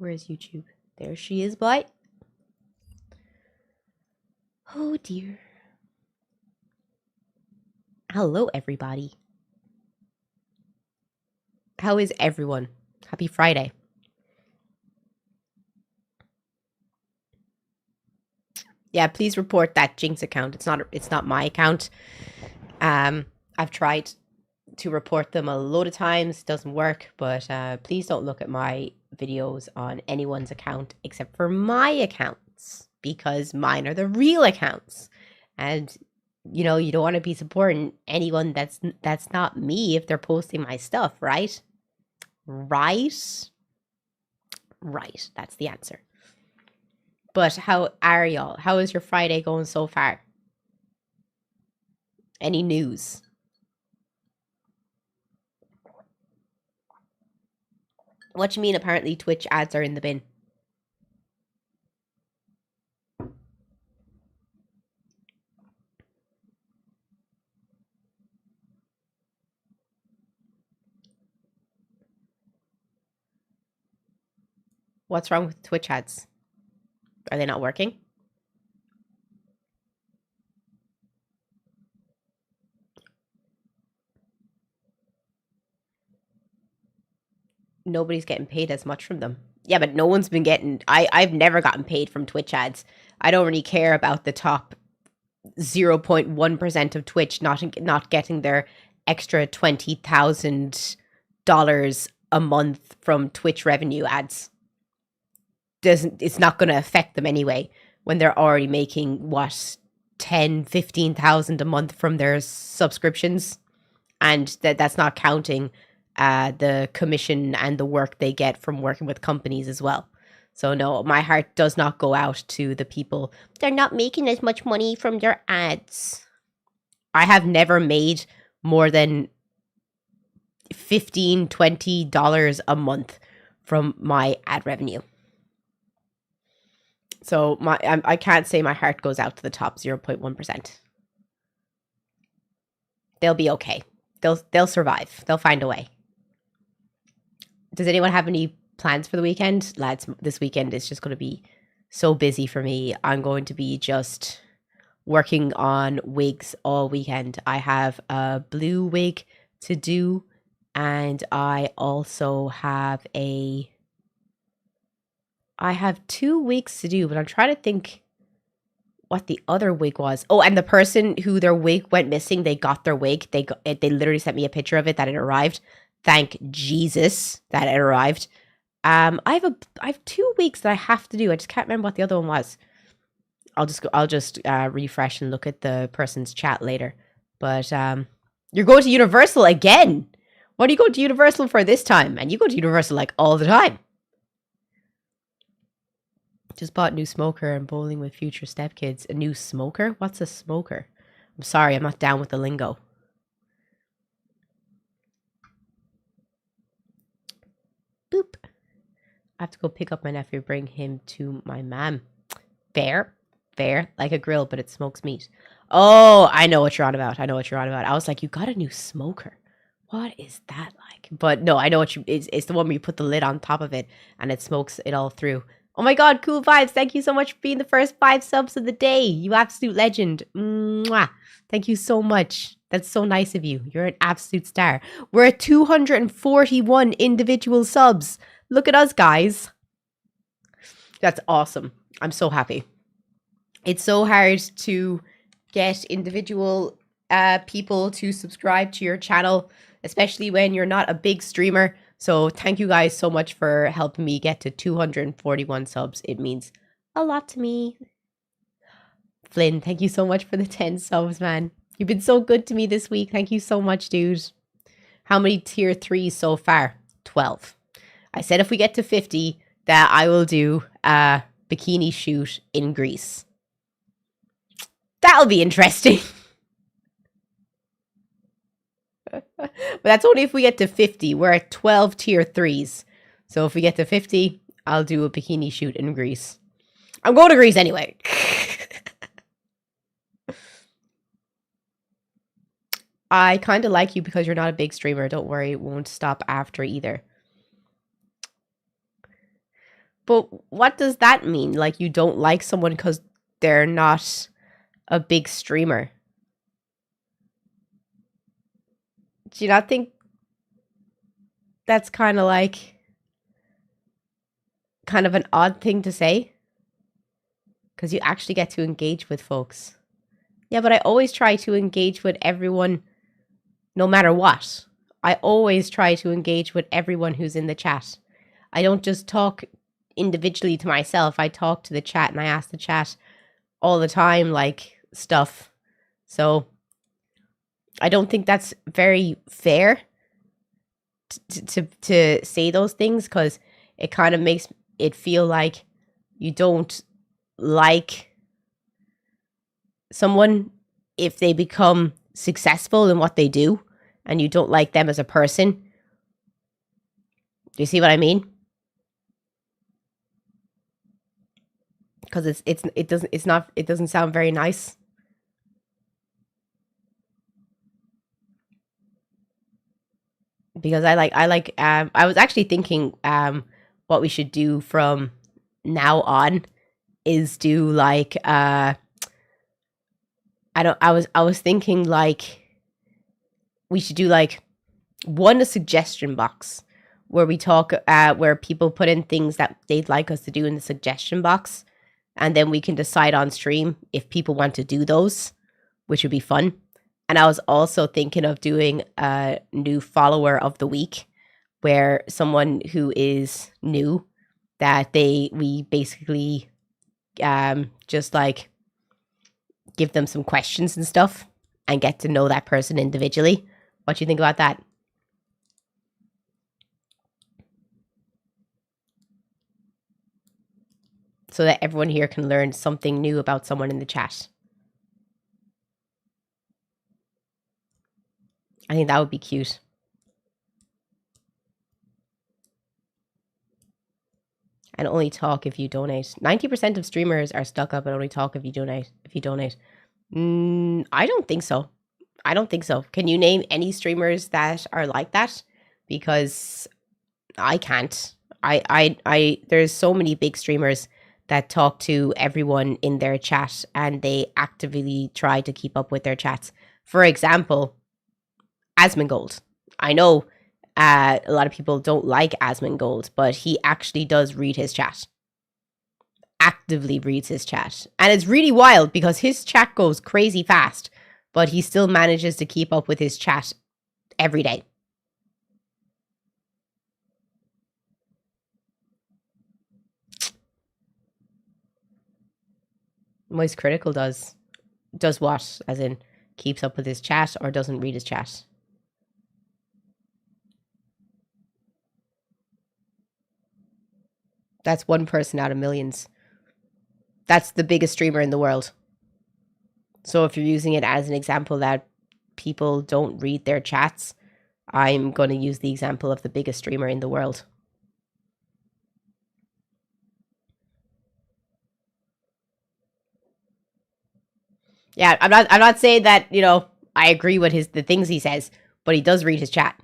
Where's YouTube? There she is, boy. Oh dear. Hello, everybody. How is everyone? Happy Friday. Yeah, please report that Jinx account. It's not my account. I've tried to report them a load of times. Doesn't work, but please don't look at my videos on anyone's account except for my accounts, because mine are the real accounts. And you know, you don't want to be supporting anyone that's not me if they're posting my stuff, right? Right? Right. That's the answer. But how are y'all? How is your Friday going so far? Any news? What do you mean apparently Twitch ads are in the bin? What's wrong with Twitch ads? Are they not working? Nobody's getting paid as much from them. Yeah, but no one's been getting... I've never gotten paid from Twitch ads. I don't really care about the top 0.1% of Twitch not getting their extra $20,000 a month from Twitch revenue ads. It's not going to affect them anyway when they're already making what, 10-15,000 a month from their subscriptions, and that's not counting the commission and the work they get from working with companies as well. So no, my heart does not go out to the people. They're not making as much money from their ads. I have never made more than $15-20 a month from my ad revenue. So I can't say my heart goes out to the top 0.1%. They'll be okay. They'll survive. They'll find a way. Does anyone have any plans for the weekend? Lads, this weekend is just going to be so busy for me. I'm going to be just working on wigs all weekend. I have a blue wig to do, and I also have I have 2 wigs to do, but I'm trying to think what the other wig was. Oh, and the person who their wig went missing, they got their wig. They literally sent me a picture of it that it arrived. Thank Jesus that it arrived. I have 2 weeks that I have to do. I just can't remember what the other one was. I'll just refresh and look at the person's chat later. But you're going to Universal again. What are you going to Universal for this time? And you go to Universal like all the time. Just bought a new smoker and bowling with future stepkids. A new smoker? What's a smoker? I'm sorry, I'm not down with the lingo. Boop. I have to go pick up my nephew, bring him to my mom. Fair. Like a grill, but it smokes meat. Oh, I know what you're on about. I was like, you got a new smoker. What is that like? But no, I know it's the one where you put the lid on top of it and it smokes it all through. Oh my God, cool vibes. Thank you so much for being the first 5 subs of the day. You absolute legend. Mwah. Thank you so much. That's so nice of you. You're an absolute star. We're at 241 individual subs. Look at us, guys. That's awesome. I'm so happy. It's so hard to get individual people to subscribe to your channel, especially when you're not a big streamer. So thank you guys so much for helping me get to 241 subs. It means a lot to me. Flynn, thank you so much for the 10 subs, man. You've been so good to me this week. Thank you so much, dude. How many tier 3s so far? 12. I said if we get to 50, that I will do a bikini shoot in Greece. That'll be interesting. But that's only if we get to 50. We're at 12 tier 3s. So if we get to 50, I'll do a bikini shoot in Greece. I'm going to Greece anyway. I kind of like you because you're not a big streamer. Don't worry, it won't stop after either. But what does that mean? Like, you don't like someone because they're not a big streamer? Do you not think that's kind of like kind of an odd thing to say? Because you actually get to engage with folks. Yeah, but I always try to engage with everyone no matter what. I always try to engage with everyone who's in the chat. I don't just talk individually to myself. I talk to the chat and I ask the chat all the time, like, stuff. So I don't think that's very fair to say those things, because it kind of makes it feel like you don't like someone if they become successful in what they do, and you don't like them as a person. Do you see what I mean? Because it doesn't sound very nice. Because I was actually thinking what we should do from now on is do like I was thinking like we should do like a suggestion box where we talk where people put in things that they'd like us to do in the suggestion box, and then we can decide on stream if people want to do those, which would be fun. And I was also thinking of doing a new follower of the week, where someone who is new, that we basically just like give them some questions and stuff and get to know that person individually. What do you think about that? So that everyone here can learn something new about someone in the chat. I think that would be cute. And only talk if you donate. 90% of streamers are stuck up and only talk if you donate. I don't think so. Can you name any streamers that are like that? Because I can't. There's so many big streamers that talk to everyone in their chat, and they actively try to keep up with their chats. For example, Asmongold. I know a lot of people don't like Asmongold, but he actually does read his chat. Actively reads his chat. And it's really wild because his chat goes crazy fast, but he still manages to keep up with his chat every day. Moist Critical does what? As in, keeps up with his chat or doesn't read his chat? That's one person out of millions. That's the biggest streamer in the world. So if you're using it as an example that people don't read their chats, I'm going to use the example of the biggest streamer in the world. Yeah, I'm not saying that, I agree with the things he says, but he does read his chat.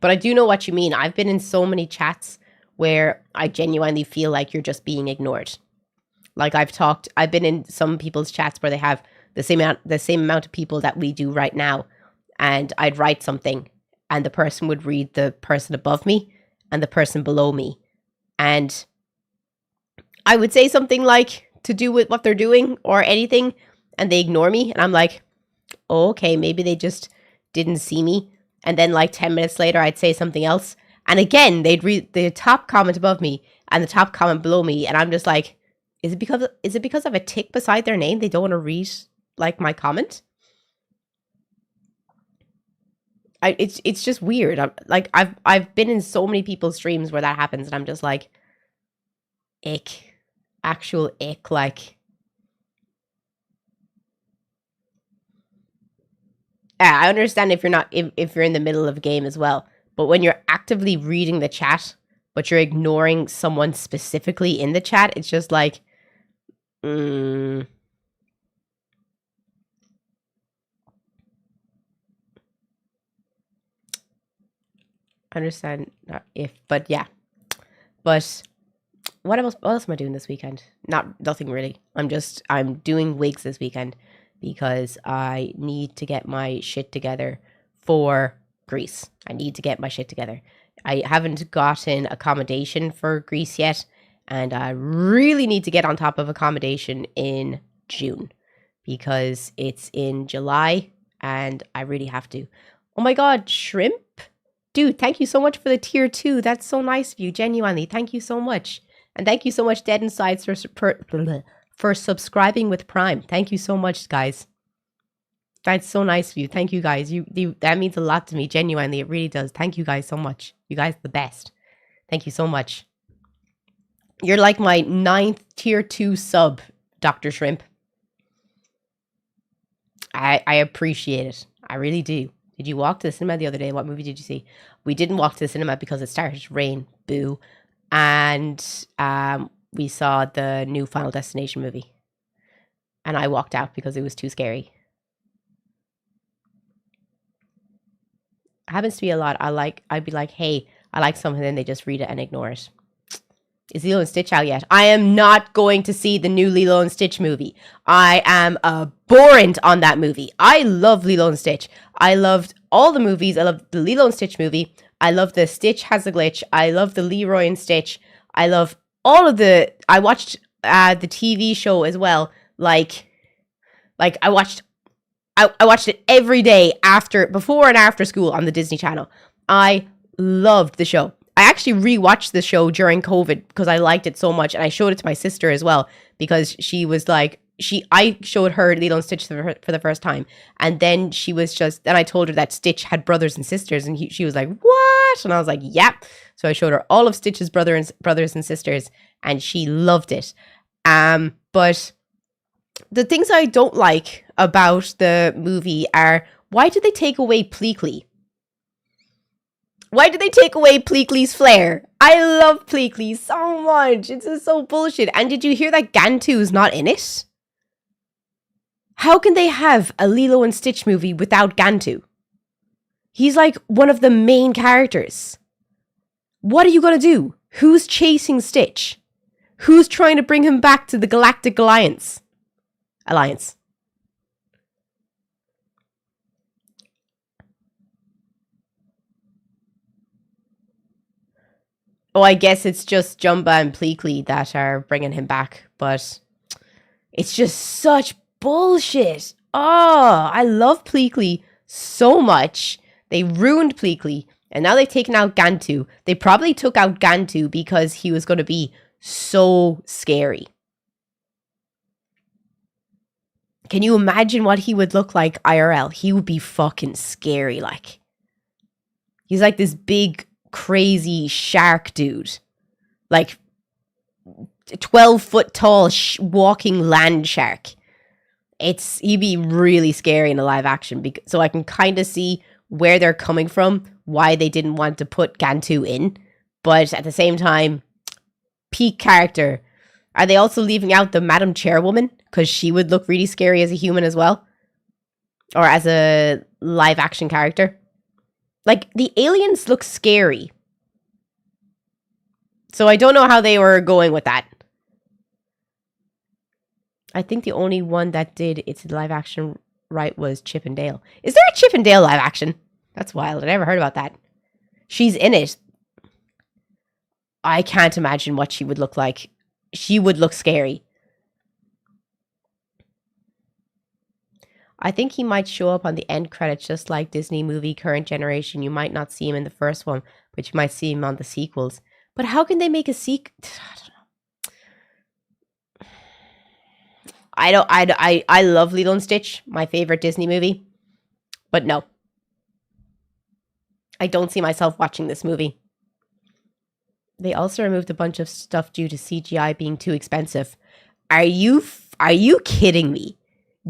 But I do know what you mean. I've been in so many chats where I genuinely feel like you're just being ignored. Like I've been in some people's chats where they have the same amount of people that we do right now, and I'd write something and the person would read the person above me and the person below me, and I would say something like to do with what they're doing or anything, and they ignore me, and I'm like, oh, okay, maybe they just didn't see me. And then like 10 minutes later, I'd say something else. And again, they'd read the top comment above me and the top comment below me. And I'm just like, is it because of a tick beside their name? They don't want to read like my comment? It's just weird. I've been in so many people's streams where that happens, and I'm just like, ick, actual ick. Like, I understand if you're in the middle of a game as well, but when you're actively reading the chat, but you're ignoring someone specifically in the chat, it's just like, understand if, but yeah. But what else am I doing this weekend? Nothing really. I'm doing wigs this weekend because I need to get my shit together for Greece. I need to get my shit together. I haven't gotten accommodation for Greece yet, and I really need to get on top of accommodation in June because it's in July and I really have to. Oh my god, shrimp? Dude, thank you so much for the tier 2. That's so nice of you. Genuinely. Thank you so much. And thank you so much, Dead Insides, for subscribing with Prime. Thank you so much, guys. That's so nice of you. Thank you, guys. That means a lot to me. Genuinely, it really does. Thank you guys so much. You guys are the best. Thank you so much. You're like my 9th tier 2 sub, Dr. Shrimp. I appreciate it. I really do. Did you walk to the cinema the other day? What movie did you see? We didn't walk to the cinema because it started to rain. Boo. And we saw the new Final Destination movie. And I walked out because it was too scary. It happens to be a lot. I'd be like, hey, I like something, and they just read it and ignore it. Is Lilo and Stitch out yet? I am not going to see the new Lilo and Stitch movie. I am abhorrent on that movie. I love Lilo and Stitch. I loved all the movies. I love the Lilo and Stitch movie. I love the Stitch Has a Glitch. I love the Leroy and Stitch. I love all of the... I watched the TV show as well. Like I watched it every day before and after school on the Disney Channel. I loved the show. I actually rewatched the show during COVID because I liked it so much, and I showed it to my sister as well because she was like, I showed her Lilo and Stitch for the first time, and then then I told her that Stitch had brothers and sisters, and she was like, what? And I was like, yep. So I showed her all of Stitch's brothers and sisters, and she loved it. But the things I don't like about the movie are, why did they take away Pleakley? Why did they take away Pleakley's flair? I love Pleakley so much. It's just so bullshit. And did you hear that Gantu's not in it? How can they have a Lilo and Stitch movie without Gantu? He's like one of the main characters. What are you going to do? Who's chasing Stitch? Who's trying to bring him back to the Galactic Alliance? Oh, I guess it's just Jumba and Pleakley that are bringing him back, but it's just such bullshit. Oh, I love Pleakley so much. They ruined Pleakley, and now they've taken out Gantu. They probably took out Gantu because he was going to be so scary. Can you imagine what he would look like IRL? He would be fucking scary, like. He's like this big, crazy shark dude. Like, 12-foot tall walking land shark. He'd be really scary in a live action. So I can kind of see where they're coming from, why they didn't want to put Gantu in. But at the same time, peak character. Are they also leaving out the Madam Chairwoman? Because she would look really scary as a human as well. Or as a live action character. Like, the aliens look scary. So I don't know how they were going with that. I think the only one that did its live action right was Chip and Dale. Is there a Chip and Dale live action? That's wild. I never heard about that. She's in it. I can't imagine what she would look like. She would look scary. I think he might show up on the end credits just like Disney movie current generation. You might not see him in the first one, but you might see him on the sequels. But how can they make a sequel? I don't know. I love Lilo and Stitch, my favorite Disney movie. But no. I don't see myself watching this movie. They also removed a bunch of stuff due to CGI being too expensive. Are you kidding me?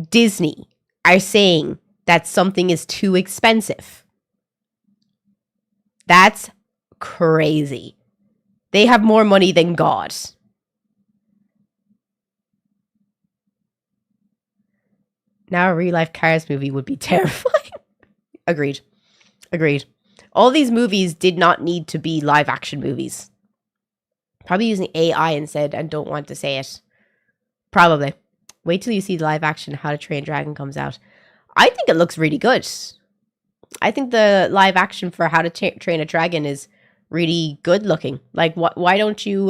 Disney are saying that something is too expensive. That's crazy. They have more money than God. Now a real-life Cars movie would be terrifying. Agreed. All these movies did not need to be live action movies. Probably using AI instead and don't want to say it. Probably. Wait till you see the live action How to Train Dragon comes out. I think it looks really good. I think the live action for How to Train a Dragon is really good looking. Like, why don't you,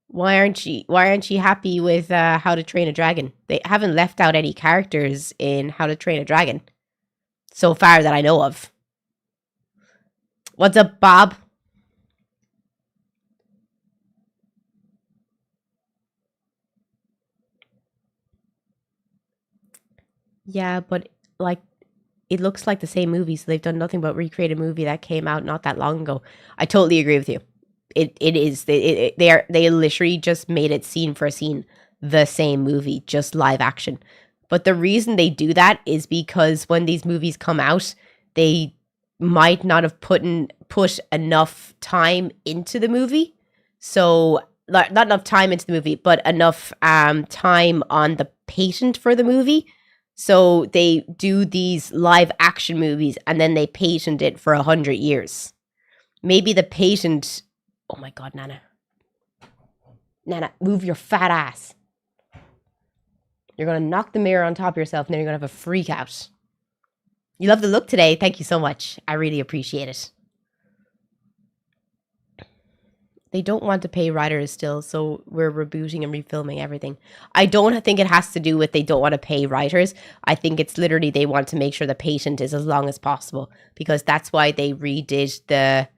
why aren't you happy with How to Train a Dragon? They haven't left out any characters in How to Train a Dragon so far that I know of. What's up, Bob? Yeah, but like, it looks like the same movie, so they've done nothing but recreate a movie that came out not that long ago. I totally agree with you. It is they literally just made it scene for scene the same movie, just live action. But the reason they do that is because when these movies come out, they might not have put enough time into the movie. So not enough time into the movie, but enough time on the patent for the movie. So they do these live action movies and then they patent it for 100 years. Maybe the patent. Oh my God, Nana. Nana, move your fat ass. You're going to knock the mirror on top of yourself and then you're going to have a freak out. You love the look today. Thank you so much. I really appreciate it. They don't want to pay writers still, so we're rebooting and refilming everything. I don't think it has to do with they don't want to pay writers. I think it's literally they want to make sure the patent is as long as possible, because that's why they redid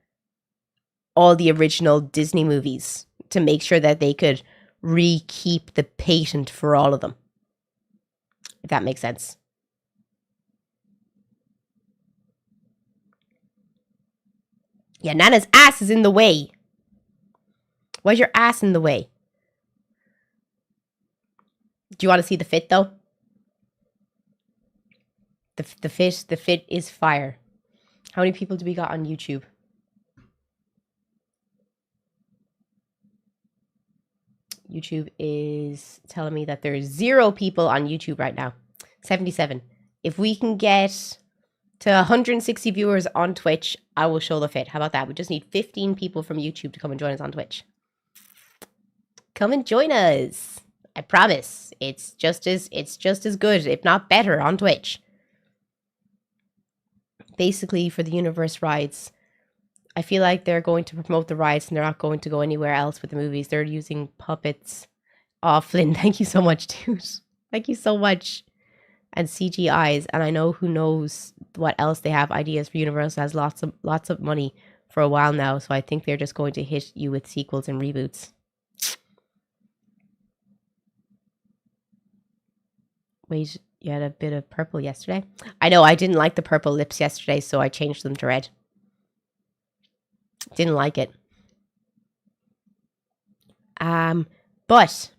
all the original Disney movies, to make sure that they could re-keep the patent for all of them. If that makes sense. Yeah, Nana's ass is in the way. Why's your ass in the way? Do you want to see the fit though? The fit is fire. How many people do we got on YouTube? YouTube is telling me that there's 0 people on YouTube right now. 77. If we can get to 160 viewers on Twitch, I will show the fit. How about that? We just need 15 people from YouTube to come and join us on Twitch. Come and join us. I promise. It's just as good, if not better, on Twitch. Basically, for the universe rides, I feel like they're going to promote the rides and they're not going to go anywhere else with the movies. They're using puppets. Oh, Flynn, thank you so much, dude. Thank you so much. And CGIs, and I know who knows what else they have ideas for. Universal has lots of money for a while now, so I think they're just going to hit you with sequels and reboots. Wait, you had a bit of purple yesterday? I know, I didn't like the purple lips yesterday, so I changed them to red. Didn't like it. But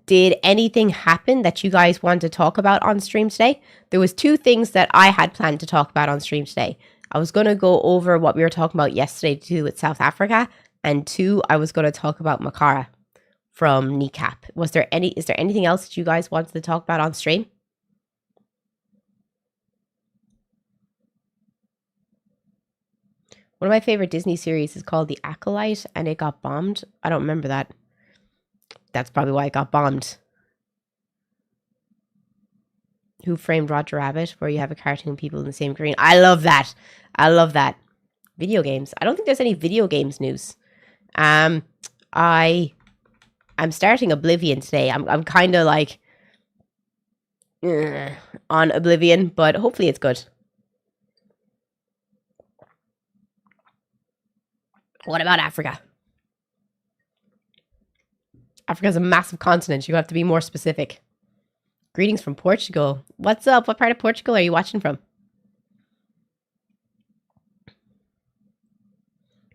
did anything happen that you guys want to talk about on stream today? There was 2 things that I had planned to talk about on stream today. I was going to go over what we were talking about yesterday to do with South Africa, and 2, I was going to talk about Makara from Kneecap. Is there anything else that you guys wanted to talk about on stream? One of my favorite Disney series is called The Acolyte, and it got bombed. I don't remember that. That's probably why it got bombed. Who Framed Roger Rabbit, where you have a cartoon people in the same screen. I love that. I love that. Video games. I don't think there's any video games news. I'm starting Oblivion today. I'm kind of like on Oblivion, but hopefully it's good. What about Africa? Africa's a massive continent. You have to be more specific. Greetings from Portugal. What's up? What part of Portugal are you watching from?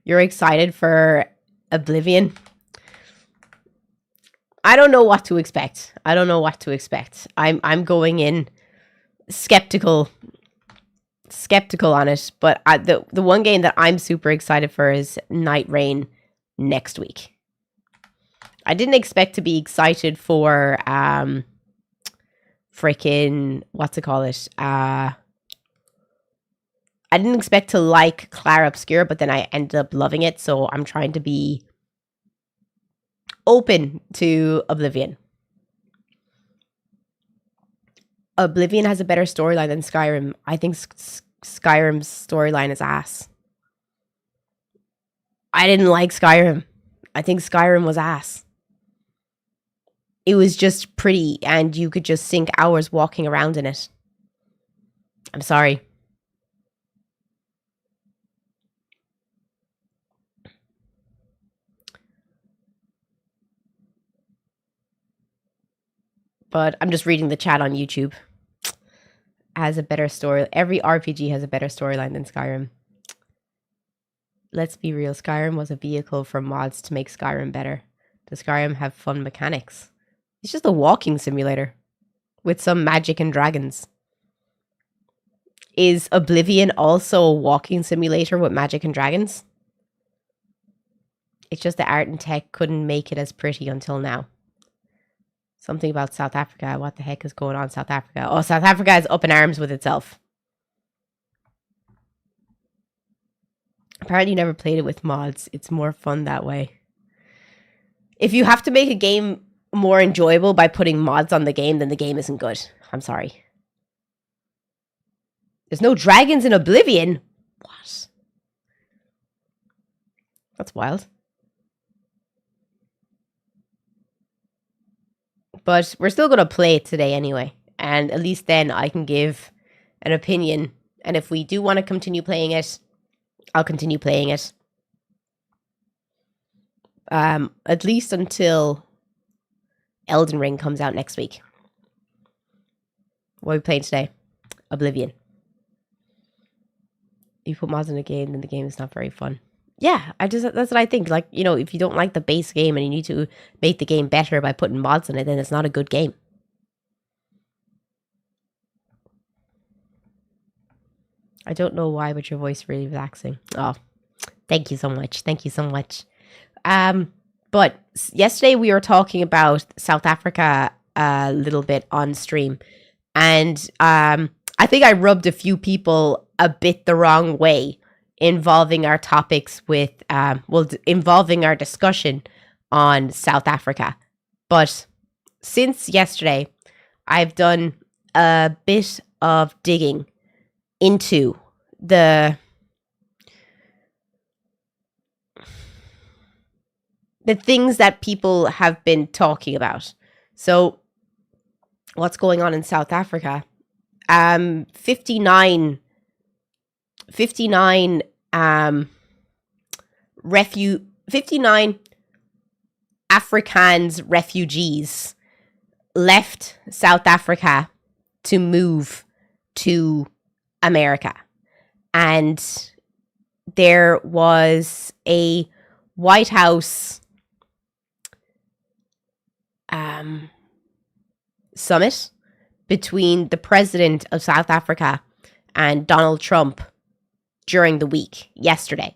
You're excited for Oblivion? I don't know what to expect. I'm going in skeptical on it, but the one game that I'm super excited for is Night Rain next week. I didn't expect to be excited for freaking what's it called? I didn't expect to like Clair Obscur, but then I ended up loving it. So I'm trying to be open to Oblivion. Oblivion has a better storyline than Skyrim. I think Skyrim's storyline is ass. I didn't like Skyrim. I think Skyrim was ass. It was just pretty, and you could just sink hours walking around in it. I'm sorry. But I'm just reading the chat on YouTube. Has a better story. Every RPG has a better storyline than Skyrim. Let's be real. Skyrim was a vehicle for mods to make Skyrim better. Does Skyrim have fun mechanics? It's just a walking simulator with some magic and dragons. Is Oblivion also a walking simulator with magic and dragons? It's just the art and tech couldn't make it as pretty until now. Something about South Africa. What the heck is going on in South Africa? Oh, South Africa is up in arms with itself. Apparently you never played it with mods. It's more fun that way. If you have to make a game more enjoyable by putting mods on the game, then the game isn't good. I'm sorry. There's no dragons in Oblivion. What? That's wild. But we're still going to play it today anyway. And at least then I can give an opinion. And if we do want to continue playing it, I'll continue playing it. At least until Elden Ring comes out next week. What are we playing today? Oblivion. You put mods in a game, then the game is not very fun. Yeah, that's what I think. Like, you know, if you don't like the base game and you need to make the game better by putting mods in it, then it's not a good game. I don't know why, but your voice is really relaxing. Oh, thank you so much. Thank you so much. But yesterday we were talking about South Africa a little bit on stream. And I think I rubbed a few people a bit the wrong way involving our topics with, involving our discussion on South Africa. But since yesterday, I've done a bit of digging into the things that people have been talking about. So what's going on in South Africa? 59 Afrikaans refugees left South Africa to move to America. And there was a White House summit between the president of South Africa and Donald Trump during the week, yesterday.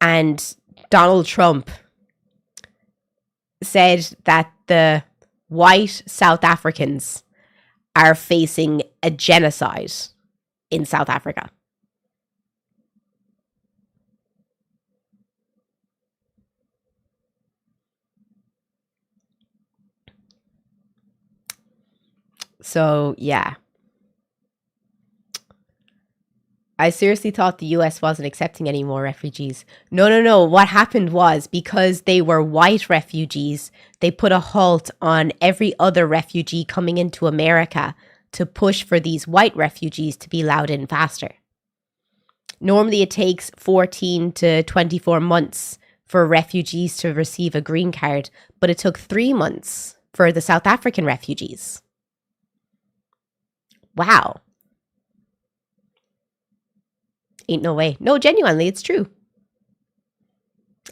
And Donald Trump said that the white South Africans are facing a genocide in South Africa. So, yeah. I seriously thought the US wasn't accepting any more refugees. No. What happened was, because they were white refugees, they put a halt on every other refugee coming into America to push for these white refugees to be allowed in faster. Normally it takes 14 to 24 months for refugees to receive a green card, but it took 3 months for the South African refugees. Wow. Ain't no way. No, genuinely, it's true.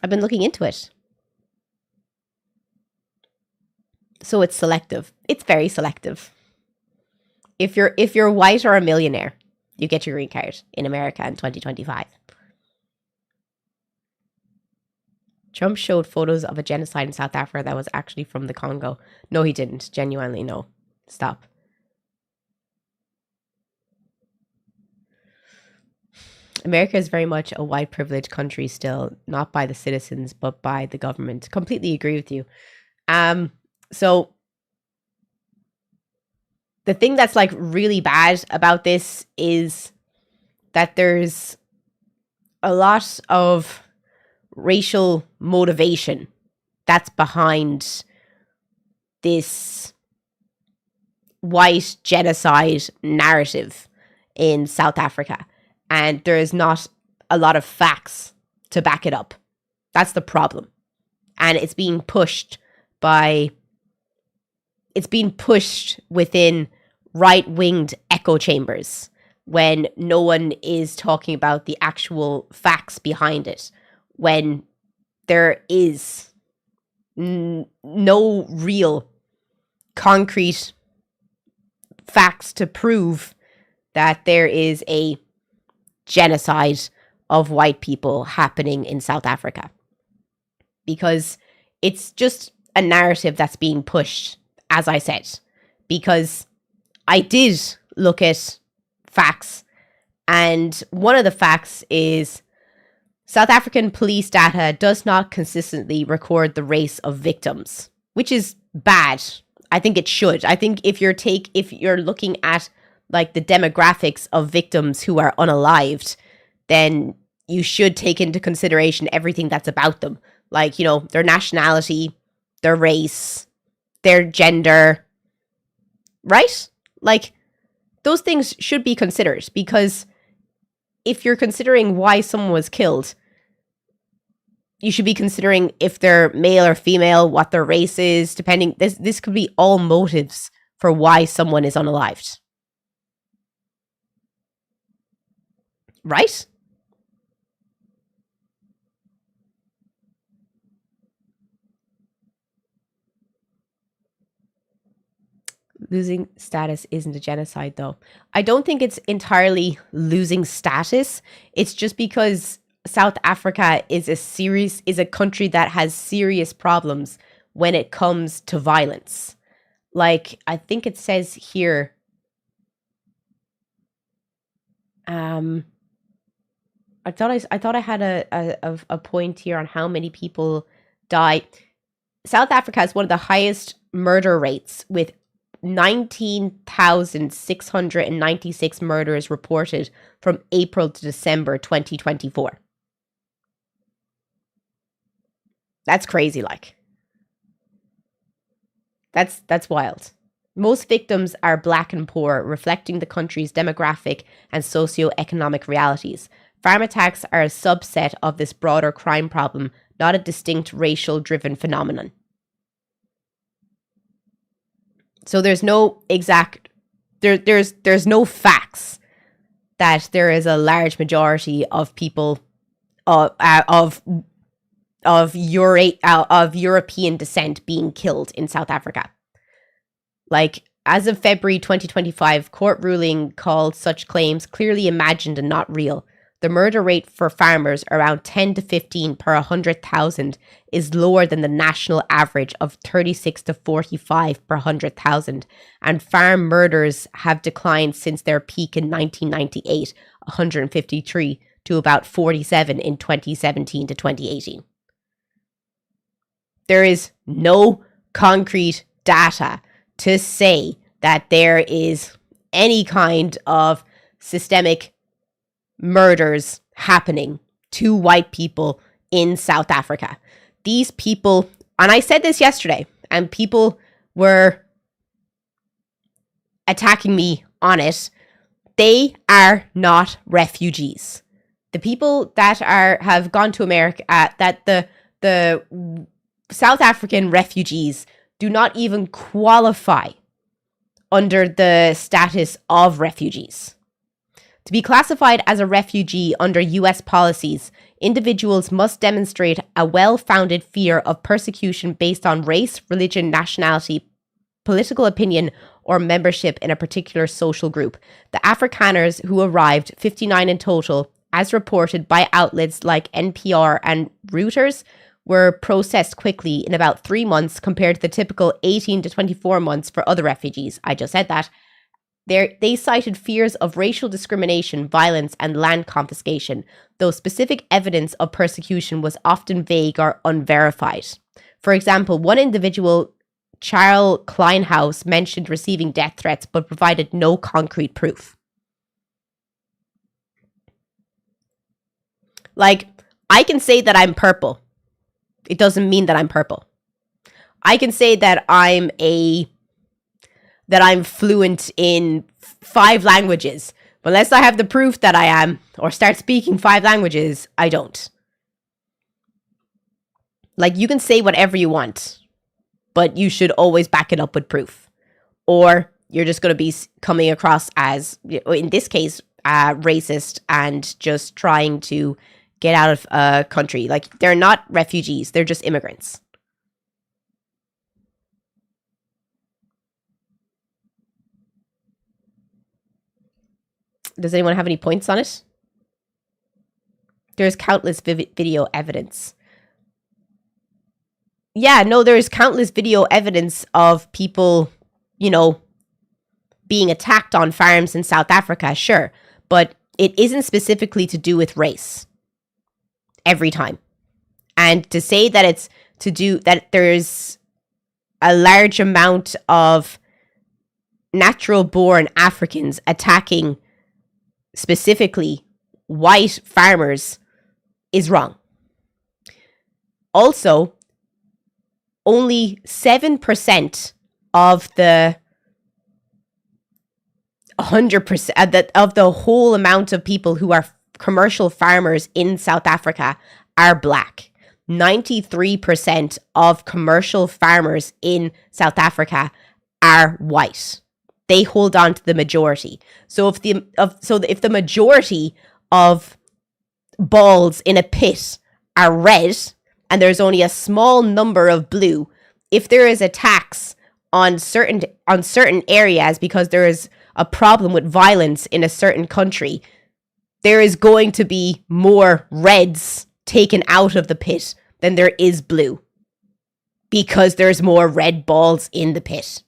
I've been looking into it. So it's selective. It's very selective. If you're white or a millionaire, you get your green card in America in 2025. Trump showed photos of a genocide in South Africa that was actually from the Congo. No, he didn't. Genuinely, no. Stop. America is very much a white privileged country still, not by the citizens, but by the government. Completely agree with you. So the thing that's like really bad about this is that there's a lot of racial motivation that's behind this white genocide narrative in South Africa. And there is not a lot of facts to back it up. That's the problem. And it's being pushed within right-winged echo chambers when no one is talking about the actual facts behind it, when there is no real concrete facts to prove that there is a genocide of white people happening in South Africa. Because it's just a narrative that's being pushed, as I said, because I did look at facts, and one of the facts is South African police data does not consistently record the race of victims, which is bad. I think it should. I think if you're looking at like the demographics of victims who are unalived, then you should take into consideration everything that's about them. Like, you know, their nationality, their race, their gender, right? Like, those things should be considered, because if you're considering why someone was killed, you should be considering if they're male or female, what their race is, depending. This could be all motives for why someone is unalived. Right? Losing status isn't a genocide, though. I don't think it's entirely losing status. It's just because South Africa is a country that has serious problems when it comes to violence. Like, I think it says here, I thought I had a point here on how many people die. South Africa has one of the highest murder rates, with 19,696 murders reported from April to December 2024. That's crazy, like. That's wild. Most victims are black and poor, reflecting the country's demographic and socio-economic realities. Farm attacks are a subset of this broader crime problem, not a distinct racial-driven phenomenon. So there's no exact, there's no facts that there is a large majority of people of European descent being killed in South Africa. Like, as of February 2025, court ruling called such claims clearly imagined and not real. The murder rate for farmers, around 10 to 15 per 100,000, is lower than the national average of 36 to 45 per 100,000, and farm murders have declined since their peak in 1998, 153, to about 47 in 2017 to 2018. There is no concrete data to say that there is any kind of systemic murders happening to white people in South Africa. These people, and I said this yesterday, and people were attacking me on it, they are not refugees. The people that have gone to America, that the South African refugees do not even qualify under the status of refugees. To be classified as a refugee under US policies, individuals must demonstrate a well-founded fear of persecution based on race, religion, nationality, political opinion, or membership in a particular social group. The Afrikaners who arrived, 59 in total, as reported by outlets like NPR and Reuters, were processed quickly in about 3 months compared to the typical 18 to 24 months for other refugees. I just said that. They cited fears of racial discrimination, violence, and land confiscation, though specific evidence of persecution was often vague or unverified. For example, one individual, Charles Kleinhaus, mentioned receiving death threats but provided no concrete proof. Like, I can say that I'm purple. It doesn't mean that I'm purple. I can say that I'm fluent in 5 languages. But unless I have the proof that I am, or start speaking 5 languages, I don't. Like, you can say whatever you want, but you should always back it up with proof. Or you're just going to be coming across as, in this case, racist and just trying to get out of a country. Like, they're not refugees, they're just immigrants. Does anyone have any points on it? There's countless video evidence. Yeah, no, there's countless video evidence of people, being attacked on farms in South Africa, sure. But it isn't specifically to do with race. Every time. And to say that it's to do, that there's a large amount of natural-born Africans attacking specifically white farmers is wrong. Also, only 7% of the 100% of the whole amount of people who are commercial farmers in South Africa are black. 93% of commercial farmers in South Africa are white. They hold on to the majority. So if the majority of balls in a pit are red and there's only a small number of blue, if there is a tax on certain areas because there is a problem with violence in a certain country, there is going to be more reds taken out of the pit than there is blue because there's more red balls in the pit.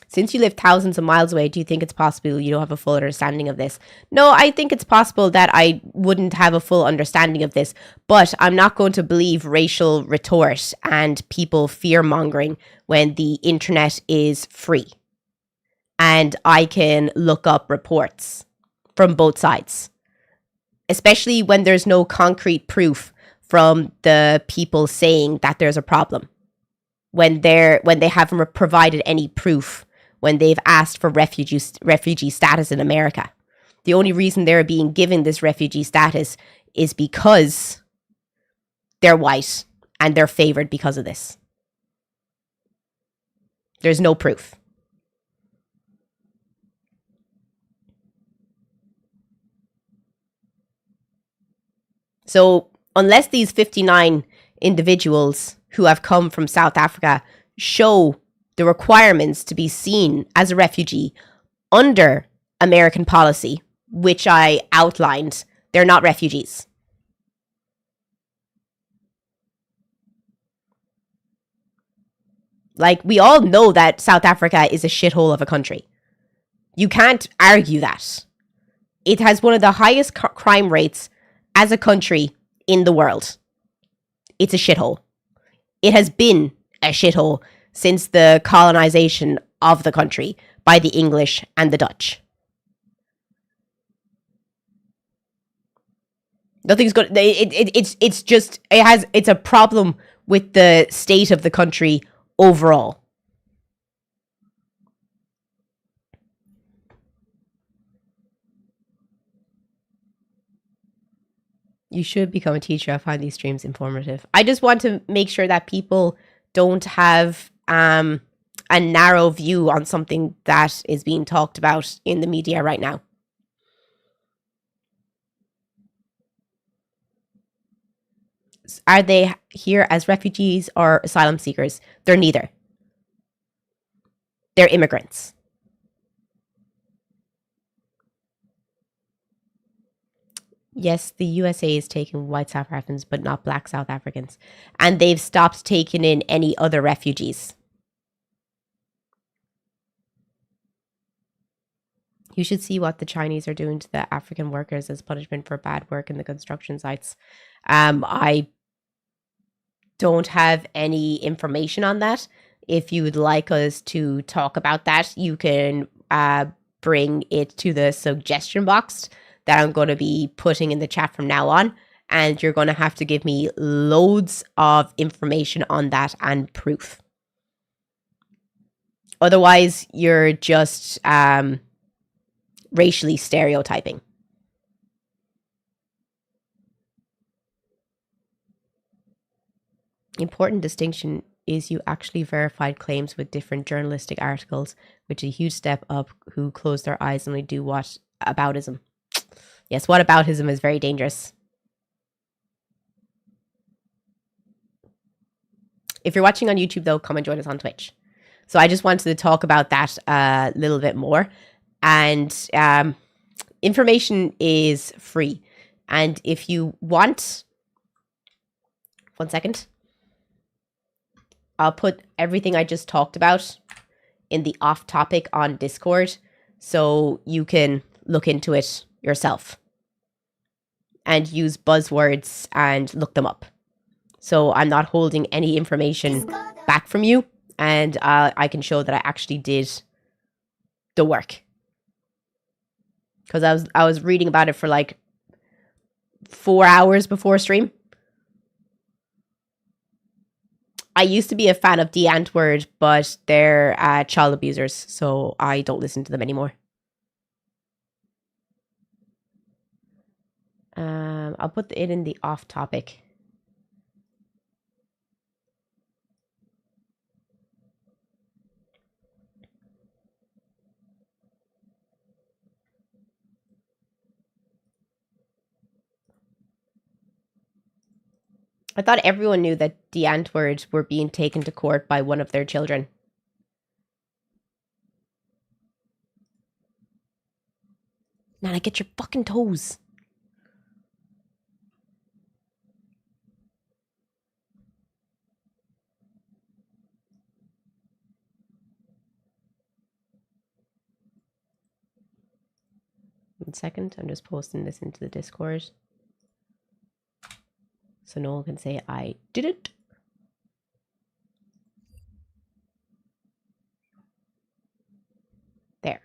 Since you live thousands of miles away, do you think it's possible you don't have a full understanding of this? No, I think it's possible that I wouldn't have a full understanding of this, but I'm not going to believe racial retort and people fear-mongering when the internet is free. And I can look up reports from both sides, especially when there's no concrete proof from the people saying that there's a problem. When they haven't provided any proof when they've asked for refugee status in America. The only reason they're being given this refugee status is because they're white and they're favored because of this. There's no proof. So unless these 59 individuals who have come from South Africa show the requirements to be seen as a refugee under American policy, which I outlined, they're not refugees. Like, we all know that South Africa is a shithole of a country. You can't argue that. It has one of the highest crime rates as a country in the world. It's a shithole. It has been a shithole since the colonization of the country by the English and the Dutch. Nothing's good. It's a problem with the state of the country overall. You should become a teacher. I find these streams informative. I just want to make sure that people don't have a narrow view on something that is being talked about in the media right now. Are they here as refugees or asylum seekers? They're neither. They're immigrants. Yes, the USA is taking white South Africans, but not black South Africans. And they've stopped taking in any other refugees. You should see what the Chinese are doing to the African workers as punishment for bad work in the construction sites. I don't have any information on that. If you would like us to talk about that, you can bring it to the suggestion box that I'm going to be putting in the chat from now on. And you're going to have to give me loads of information on that and proof. Otherwise, you're just racially stereotyping. Important distinction is you actually verified claims with different journalistic articles, which is a huge step up. Who close their eyes and only do what aboutism. Yes, what aboutism is very dangerous. If you're watching on YouTube, though, come and join us on Twitch. So I just wanted to talk about that a little bit more. And information is free. And if you want... 1 second. I'll put everything I just talked about in the off topic on Discord so you can look into it yourself and use buzzwords and look them up. So I'm not holding any information back from you, and I can show that I actually did the work. Because I was reading about it for like 4 hours before stream. I used to be a fan of the Antword, but they're child abusers, so I don't listen to them anymore. I'll put it in the off topic. I thought everyone knew that the Antword were being taken to court by one of their children. Nana, get your fucking toes. One second, I'm just posting this into the Discord. So no one can say I did it. There.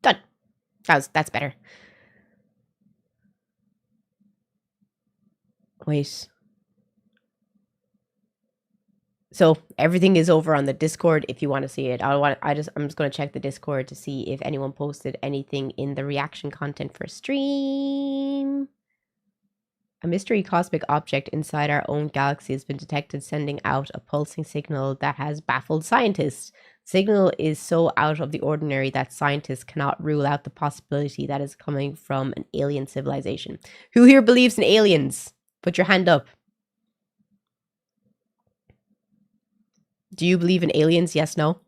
Done. That's better. Wait. So everything is over on the Discord if you want to see it. I'm just going to check the Discord to see if anyone posted anything in the reaction content for stream. A mystery cosmic object inside our own galaxy has been detected, sending out a pulsing signal that has baffled scientists. Signal is so out of the ordinary that scientists cannot rule out the possibility that is coming from an alien civilization. Who here believes in aliens? Put your hand up. Do you believe in aliens? Yes, no?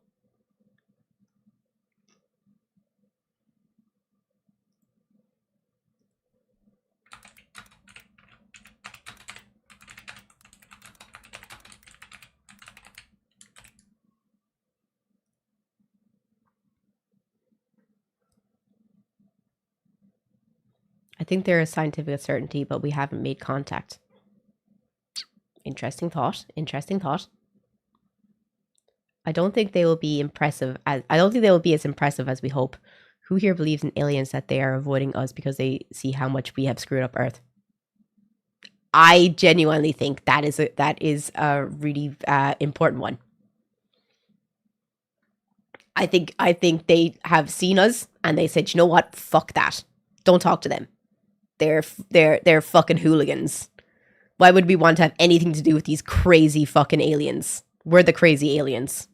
I think there is scientific certainty, but we haven't made contact. Interesting thought. Interesting thought. I don't think they will be as impressive as we hope. Who here believes in aliens that they are avoiding us because they see how much we have screwed up Earth? I genuinely think that is a really important one. I think they have seen us and they said, you know what? Fuck that. Don't talk to them. They're fucking hooligans. Why would we want to have anything to do with these crazy fucking aliens? We're the crazy aliens.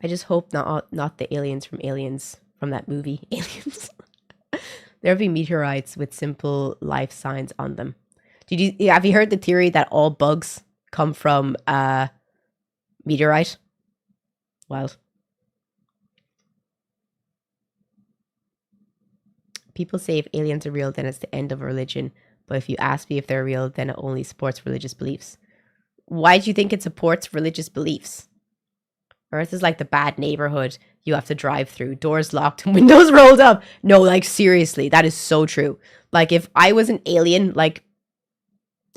I just hope not the aliens from Aliens, from that movie, Aliens. There'll be meteorites with simple life signs on them. Have you heard the theory that all bugs come from meteorite? Wild. People say if aliens are real, then it's the end of religion. But if you ask me if they're real, then it only supports religious beliefs. Why do you think it supports religious beliefs? Earth is like the bad neighborhood you have to drive through, doors locked and windows rolled up. No, like seriously, that is so true. Like if I was an alien, like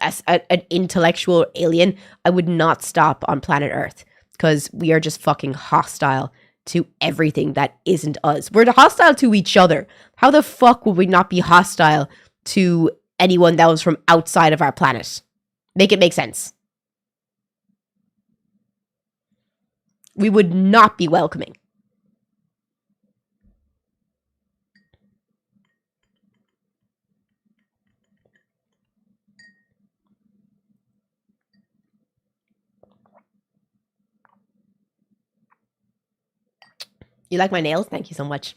as an intellectual alien, I would not stop on planet Earth because we are just fucking hostile to everything that isn't us. We're hostile to each other. How the fuck would we not be hostile to anyone that was from outside of our planet? Make it make sense. We would not be welcoming. You like my nails? Thank you so much.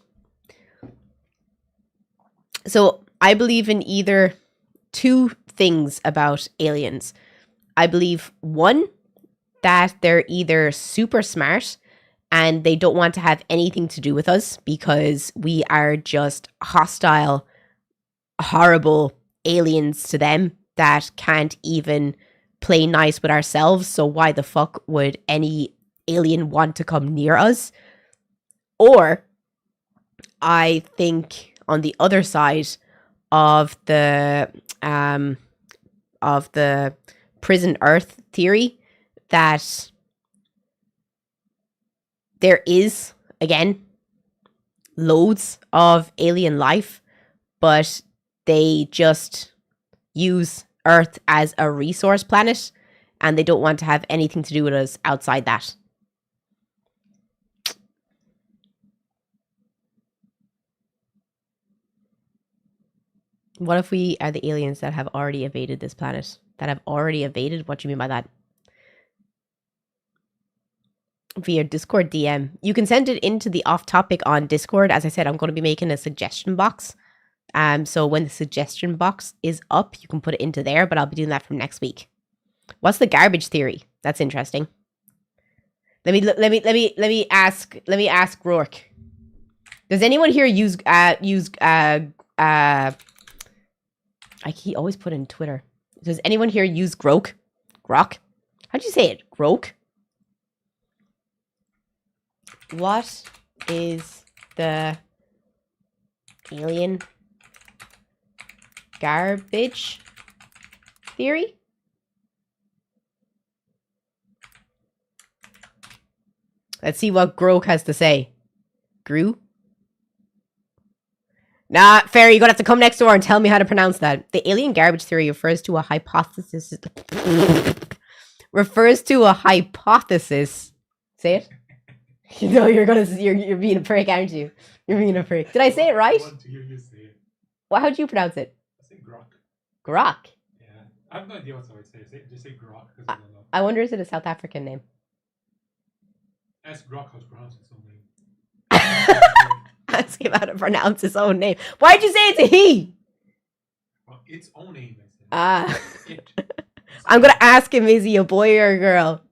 So I believe in either two things about aliens. I believe one, that they're either super smart and they don't want to have anything to do with us because we are just hostile, horrible aliens to them that can't even play nice with ourselves. So why the fuck would any alien want to come near us? Or I think on the other side of the prison Earth theory, that there is, again, loads of alien life, but they just use Earth as a resource planet and they don't want to have anything to do with us outside that. What if we are the aliens that have already evaded this planet? That have already evaded? What do you mean by that? Via Discord DM. You can send it into the off topic on Discord. As I said, I'm going to be making a suggestion box. So when the suggestion box is up, you can put it into there, but I'll be doing that from next week. What's the garbage theory? That's interesting. Let me ask Rourke. Does anyone here use he always put in Twitter. Does anyone here use Grok? Grok? How'd you say it? Grok? What is the alien garbage theory? Let's see what Grok has to say. Gru? Nah, Fairy, you're gonna have to come next door and tell me how to pronounce that. The alien garbage theory refers to a hypothesis. Say it. You know you're being a prick, aren't you? You're being a prick. Did I say it right? I want to hear you say it. Well, how'd you pronounce it? I say grok. Grok. Yeah, I have no idea what I would say. Just say grok because I don't know. I wonder, is it a South African name? Ask grok how to pronounce its own name. Ask him how to pronounce his own name. Why'd you say it's a he? Well, its own name. Ah. It. I'm gonna ask him, is he a boy or a girl?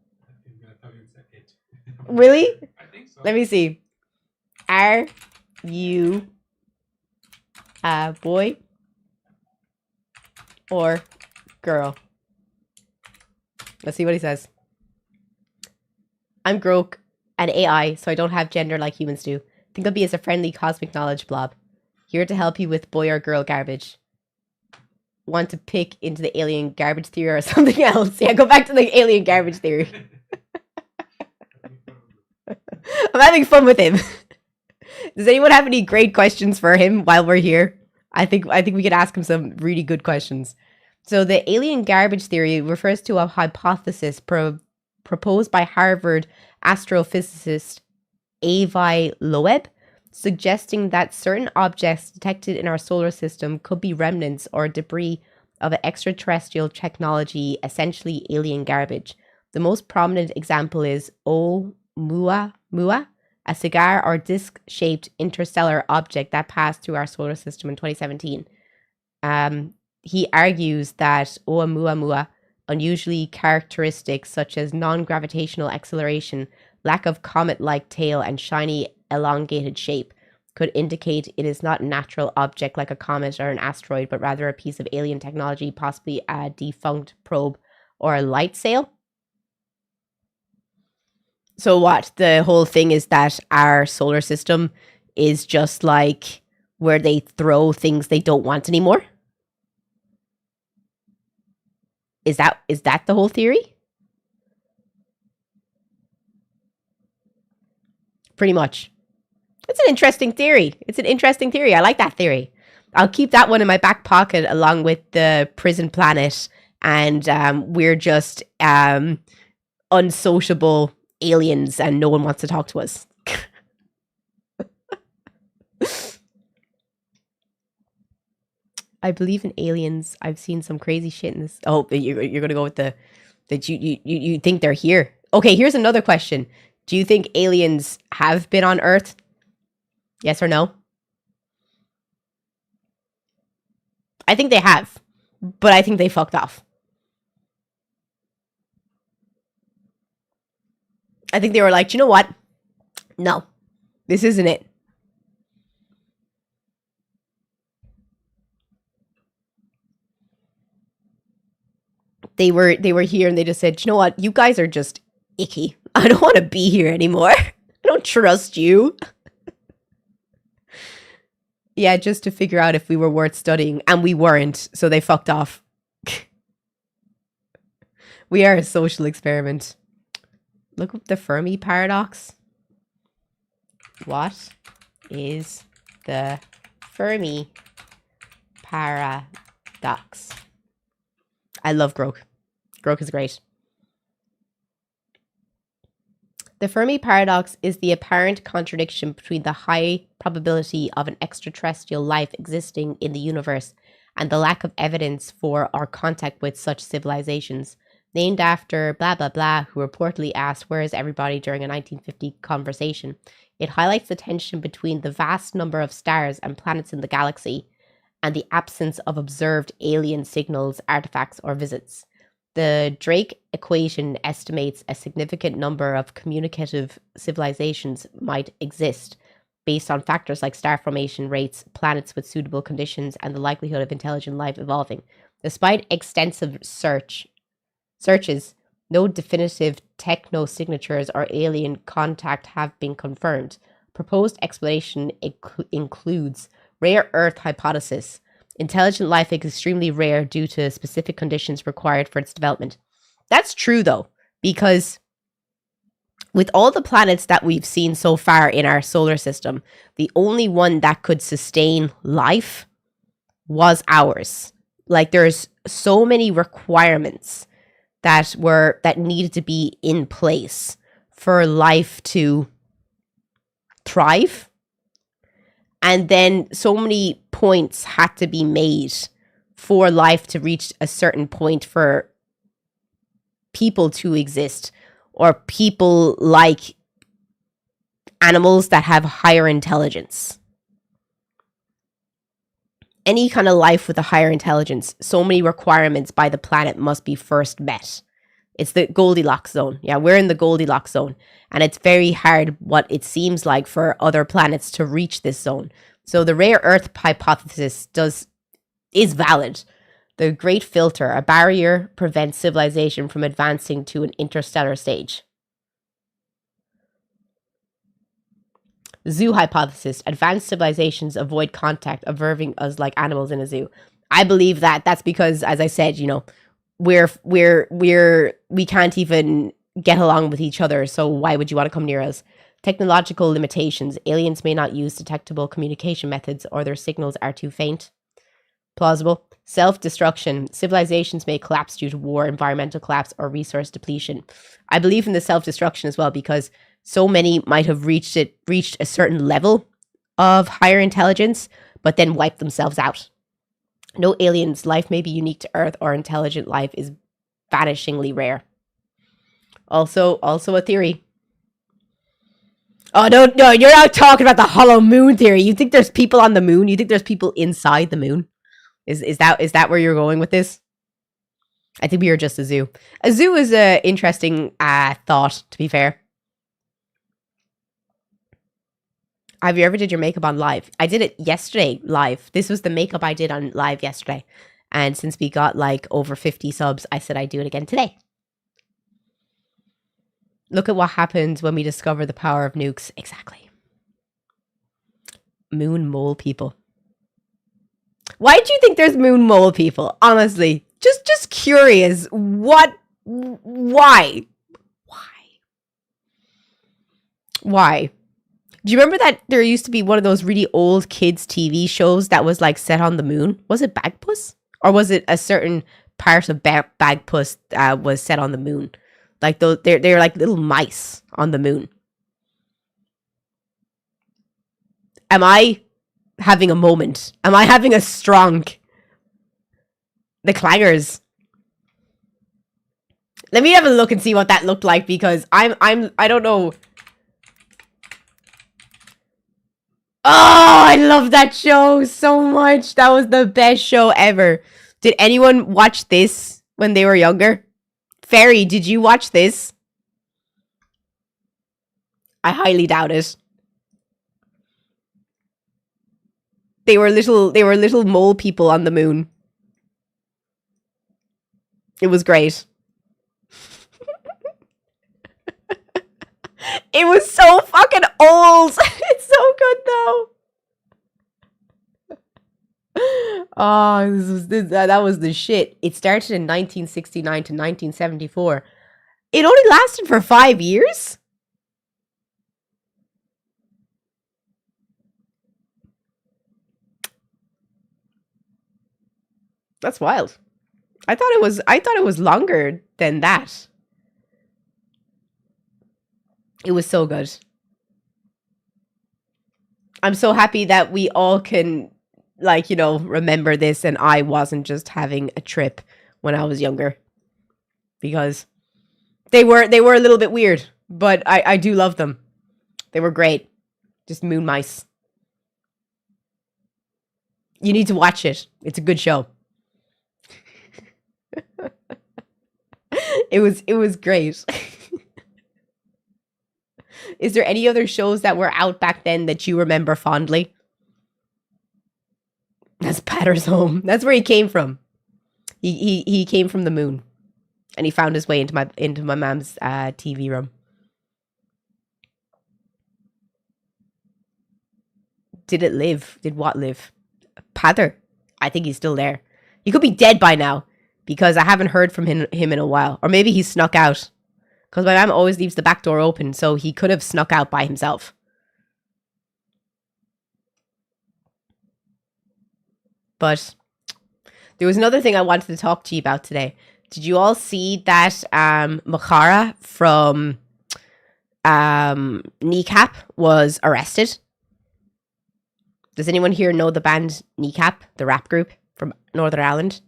I'm gonna tell you it's it. Really? I think so. Let me see. Are you a boy or girl? Let's see what he says. I'm Grok, an AI, so I don't have gender like humans do. Think of me as a friendly cosmic knowledge blob. Here to help you with boy or girl garbage. Want to pick into the alien garbage theory or something else? Yeah, go back to the alien garbage theory. I'm having fun with him. Does anyone have any great questions for him while we're here? I think we could ask him some really good questions. So the alien garbage theory refers to a hypothesis proposed by Harvard astrophysicist Avi Loeb, suggesting that certain objects detected in our solar system could be remnants or debris of an extraterrestrial technology, essentially alien garbage. The most prominent example is Oumuamua, a cigar or disc-shaped interstellar object that passed through our solar system in 2017. he argues that Oumuamua, unusually characteristics such as non-gravitational acceleration, lack of comet-like tail, and shiny elongated shape could indicate it is not a natural object like a comet or an asteroid, but rather a piece of alien technology, possibly a defunct probe or a light sail. So what? The whole thing is that our solar system is just like where they throw things they don't want anymore? Is that the whole theory? Pretty much. It's an interesting theory. I like that theory. I'll keep that one in my back pocket along with the prison planet and we're just unsociable aliens and no one wants to talk to us. I believe in aliens. I've seen some crazy shit in this. Oh, you're gonna go with the that you think they're here. Okay, here's another question. Do you think aliens have been on Earth? Yes or no? I think they have, but I think they fucked off. I think they were like, you know what? No, this isn't it. They were here and they just said, you know what? You guys are just icky. I don't want to be here anymore. I don't trust you. Yeah, just to figure out if we were worth studying, and we weren't, so they fucked off. We are a social experiment. Look up the Fermi paradox. What is the Fermi paradox? I love Grok. Grok is great. The Fermi paradox is the apparent contradiction between the high probability of an extraterrestrial life existing in the universe and the lack of evidence for or contact with such civilizations. Named after blah blah blah, who reportedly asked, "Where is everybody?" during a 1950 conversation. It highlights the tension between the vast number of stars and planets in the galaxy and the absence of observed alien signals, artifacts, or visits. The Drake equation estimates a significant number of communicative civilizations might exist based on factors like star formation rates, planets with suitable conditions, and the likelihood of intelligent life evolving. Despite extensive searches, no definitive techno-signatures or alien contact have been confirmed. Proposed explanation includes rare Earth hypothesis. Intelligent life is extremely rare due to specific conditions required for its development. That's true, though, because with all the planets that we've seen so far in our solar system, the only one that could sustain life was ours. Like, there's so many requirements that needed to be in place for life to thrive. And then so many points had to be made for life to reach a certain point for people to exist, or people like animals that have higher intelligence. Any kind of life with a higher intelligence, so many requirements by the planet must be first met. It's the Goldilocks zone. Yeah, we're in the Goldilocks zone. And it's very hard, what it seems like, for other planets to reach this zone. So the rare Earth hypothesis is valid. The Great Filter, a barrier, prevents civilization from advancing to an interstellar stage. Zoo hypothesis, advanced civilizations avoid contact, observing us like animals in a zoo. I believe that. That's because, as I said, you know, we can't even get along with each other, so why would you want to come near us? Technological limitations. Aliens may not use detectable communication methods, or their signals are too faint. Plausible. Self-destruction. Civilizations may collapse due to war, environmental collapse, or resource depletion. I believe in the self-destruction as well, because so many might have reached a certain level of higher intelligence, but then wiped themselves out. No aliens. Life may be unique to Earth, or intelligent life is vanishingly rare. Also a theory. Oh, no, you're not talking about the hollow moon theory. You think there's people on the moon? You think there's people inside the moon? Is that where you're going with this? I think we are just a zoo. A zoo is a interesting thought, to be fair. Have you ever did your makeup on live? I did it yesterday live. This was the makeup I did on live yesterday. And since we got like over 50 subs, I said I'd do it again today. Look at what happens when we discover the power of nukes. Exactly. Moon mole people. Why do you think there's moon mole people? Honestly, just curious. What? Why? Why? Do you remember that there used to be one of those really old kids TV shows that was like set on the moon? Was it Bagpuss? Or was it a certain part of Bagpuss was set on the moon? Like they're like little mice on the moon. Am I having a moment? Am I having a strong? The clangers. Let me have a look and see what that looked like, because I don't know. Oh, I love that show so much. That was the best show ever. Did anyone watch this when they were younger? Fairy, did you watch this? I highly doubt it. They were little mole people on the moon. It was great. It was so fucking old. It's so good though. Oh, that was the shit. It started in 1969 to 1974. It only lasted for 5 years? That's wild. I thought it was longer than that. It was so good. I'm so happy that we all can, like, remember this, and I wasn't just having a trip when I was younger. Because they were a little bit weird, but I do love them. They were great. Just moon mice. You need to watch it. It's a good show. It was great. Is there any other shows that were out back then that you remember fondly? That's Patter's home. That's where he came from. He came from the moon, and he found his way into my mom's TV room. Did it live? Did what live? Pather. I think he's still there. He could be dead by now, because I haven't heard from him in a while. Or maybe he snuck out. Because my mom always leaves the back door open, so he could have snuck out by himself. But there was another thing I wanted to talk to you about today. Did you all see that Makara from Kneecap was arrested? Does anyone here know the band Kneecap, the rap group from Northern Ireland?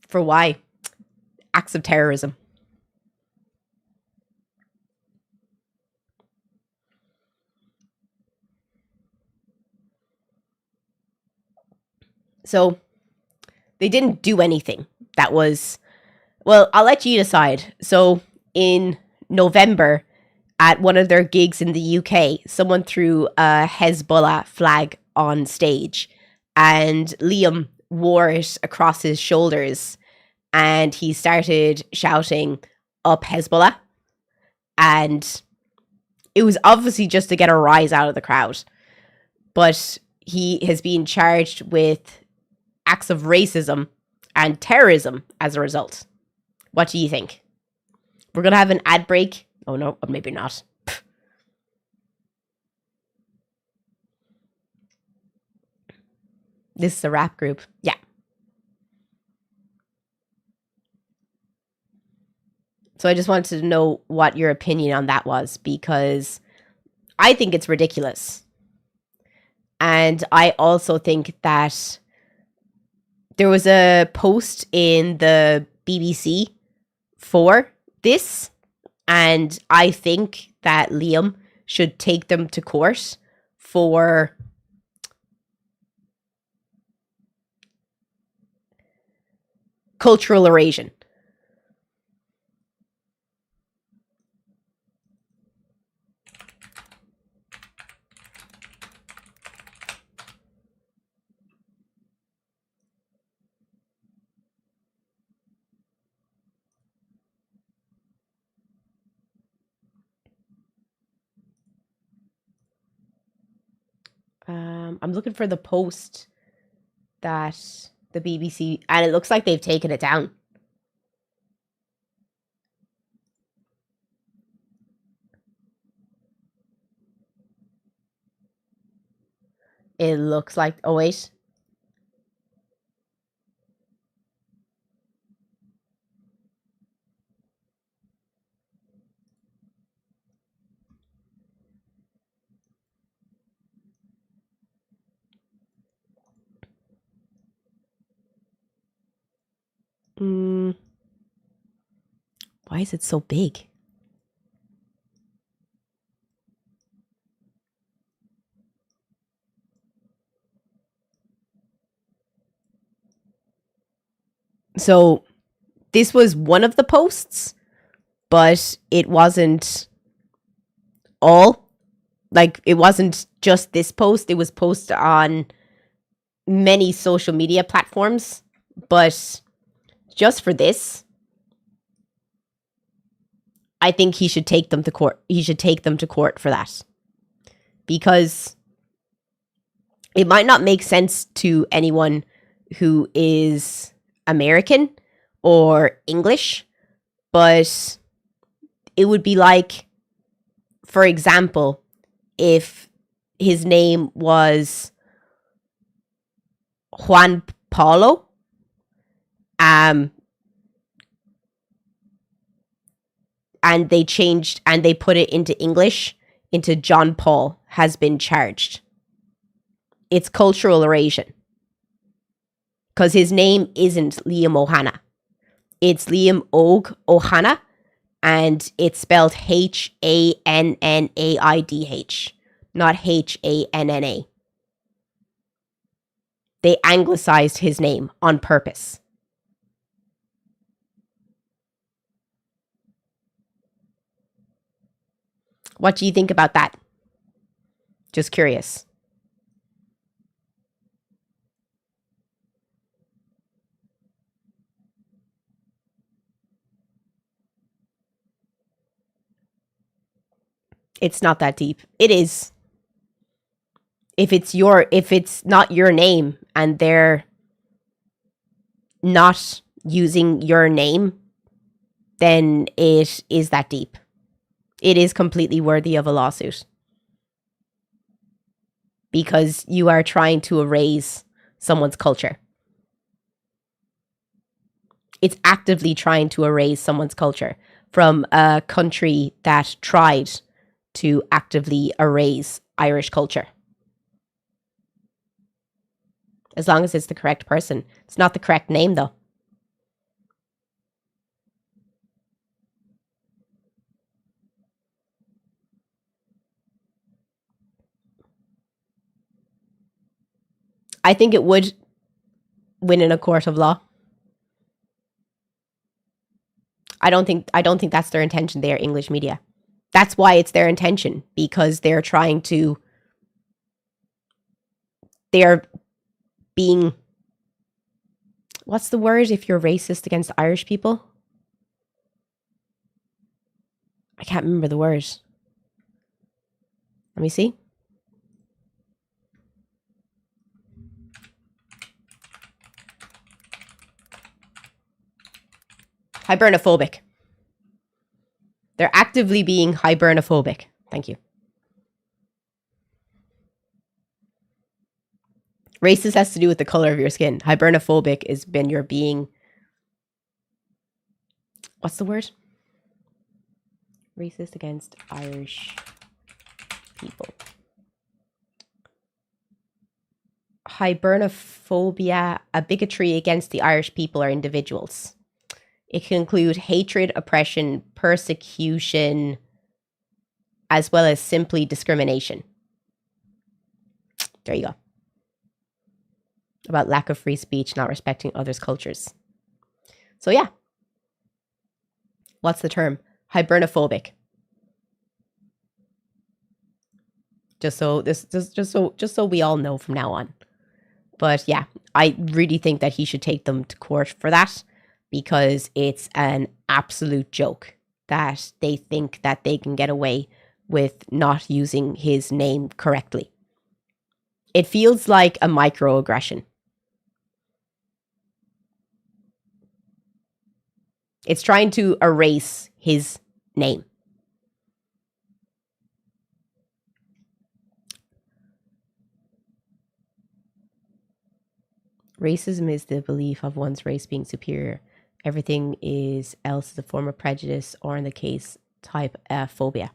For why? Acts of terrorism. So they didn't do anything that was, well, I'll let you decide. So in November, at one of their gigs in the UK, someone threw a Hezbollah flag on stage, and Liam wore it across his shoulders, and he started shouting, "Up Hezbollah." And it was obviously just to get a rise out of the crowd. But he has been charged with acts of racism and terrorism as a result. What do you think? We're going to have an ad break. Oh no, maybe not. This is a rap group. Yeah. So I just wanted to know what your opinion on that was, because I think it's ridiculous. And I also think that there was a post in the BBC for this, and I think that Liam should take them to court for cultural erasure. I'm looking for the post that the BBC, and it looks like they've taken it down. It looks like, oh wait. Why is it so big? So this was one of the posts, but it wasn't all. Like, it wasn't just this post. It was posted on many social media platforms. But just for this, I think he should take them to court. He should take them to court for that. Because it might not make sense to anyone who is American or English, but it would be like, for example, if his name was Juan Paulo, and they changed and they put it into English, into John Paul has been charged. It's cultural erasure. Because his name isn't Liam Ohana. It's Liam Og Ohana, and it's spelled Hannaidh, not Hanna. They anglicized his name on purpose. What do you think about that? Just curious. It's not that deep. It is. If it's not your name and they're not using your name, then it is that deep. It is completely worthy of a lawsuit. Because you are trying to erase someone's culture. It's actively trying to erase someone's culture from a country that tried to actively erase Irish culture. As long as it's the correct person. It's not the correct name, though. I think it would win in a court of law. I don't think that's their intention. They are English media. That's why it's their intention, because they're trying to. They're being. What's the word if you're racist against Irish people? I can't remember the word. Let me see. Hibernophobic. They're actively being hibernophobic. Thank you. Racist has to do with the color of your skin. Hibernophobic is when you're being... What's the word? Racist against Irish people. Hibernophobia, a bigotry against the Irish people or individuals. It can include hatred, oppression, persecution, as well as simply discrimination. There you go. About lack of free speech, not respecting others' cultures. So yeah. What's the term? Hibernophobic. Just so we all know from now on. But yeah, I really think that he should take them to court for that, because it's an absolute joke that they think that they can get away with not using his name correctly. It feels like a microaggression. It's trying to erase his name. Racism is the belief of one's race being superior. Everything else is a form of prejudice, or in the case, type phobia.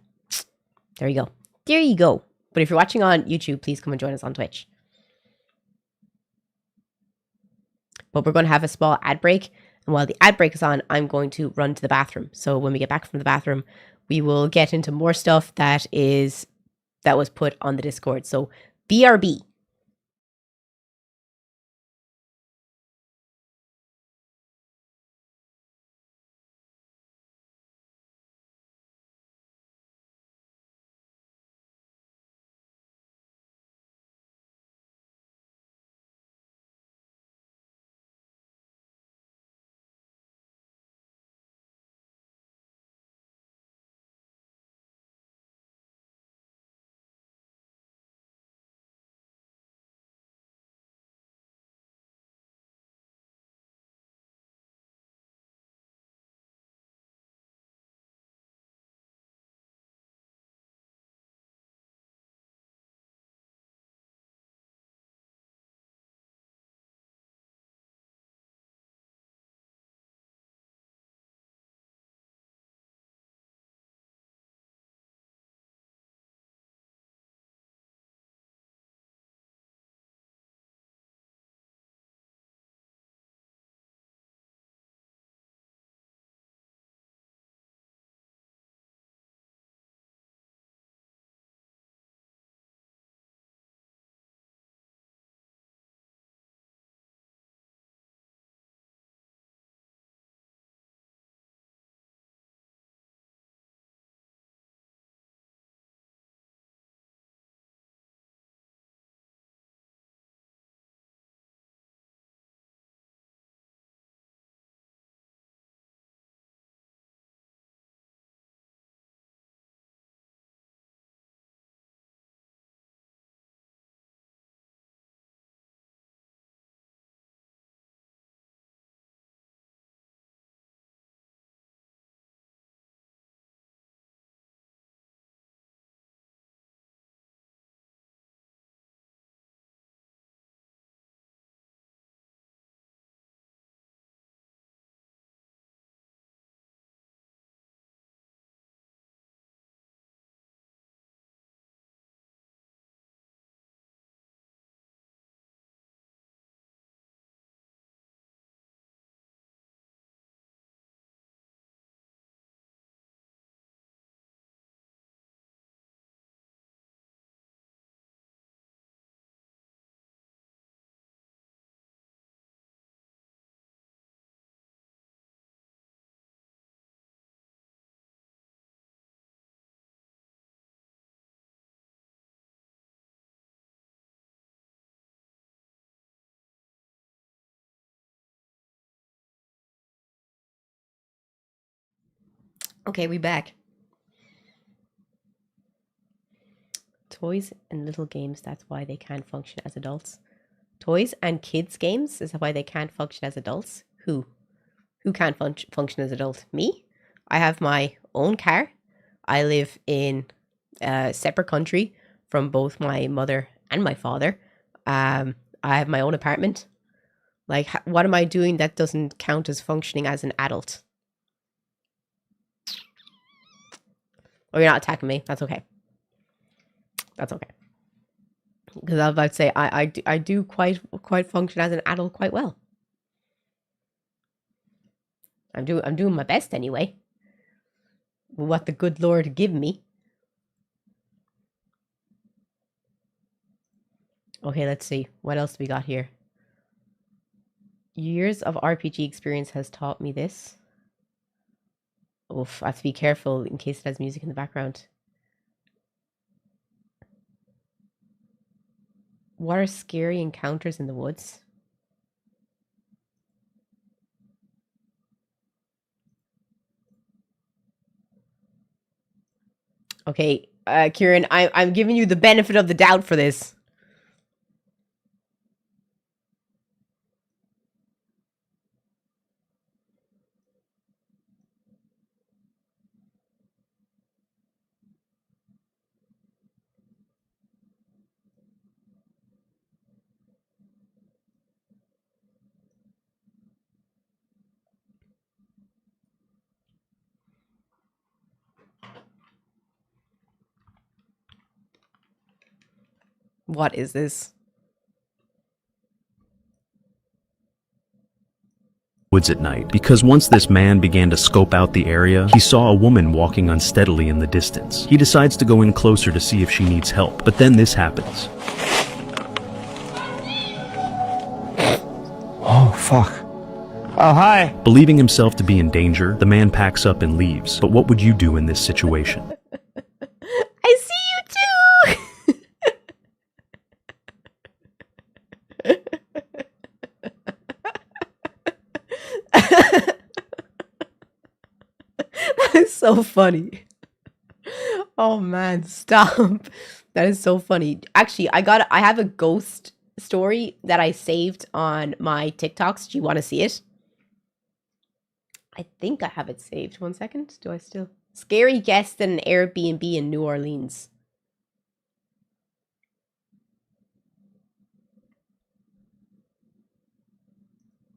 There you go. There you go. But if you're watching on YouTube, please come and join us on Twitch. But we're going to have a small ad break. And while the ad break is on, I'm going to run to the bathroom. So when we get back from the bathroom, we will get into more stuff that was put on the Discord. So BRB. Okay, we back. Toys and little games, that's why they can't function as adults. Toys and kids games is why they can't function as adults. Who can't function as adult? Me? I have my own car. I live in a separate country from both my mother and my father. I have my own apartment. Like, what am I doing that doesn't count as functioning as an adult? Oh, you're not attacking me. That's okay. That's okay. Because I was about to say, I do quite function as an adult quite well. I'm doing my best anyway. What the good Lord give me. Okay, let's see. What else do we got here? Years of RPG experience has taught me this. Oof, I have to be careful in case it has music in the background. What are scary encounters in the woods? Okay, Kieran, I'm giving you the benefit of the doubt for this. What is this? Woods at night, because once this man began to scope out the area, he saw a woman walking unsteadily in the distance. He decides to go in closer to see if she needs help, but then this happens. Oh, fuck. Oh, hi. Believing himself to be in danger, the man packs up and leaves. But what would you do in this situation? I see you too! That is so funny. Oh man, stop. That is so funny. Actually, I have a ghost story that I saved on my TikToks. Do you want to see it? I think I have it saved. 1 second. Do I still? Scary guest at an Airbnb in New Orleans.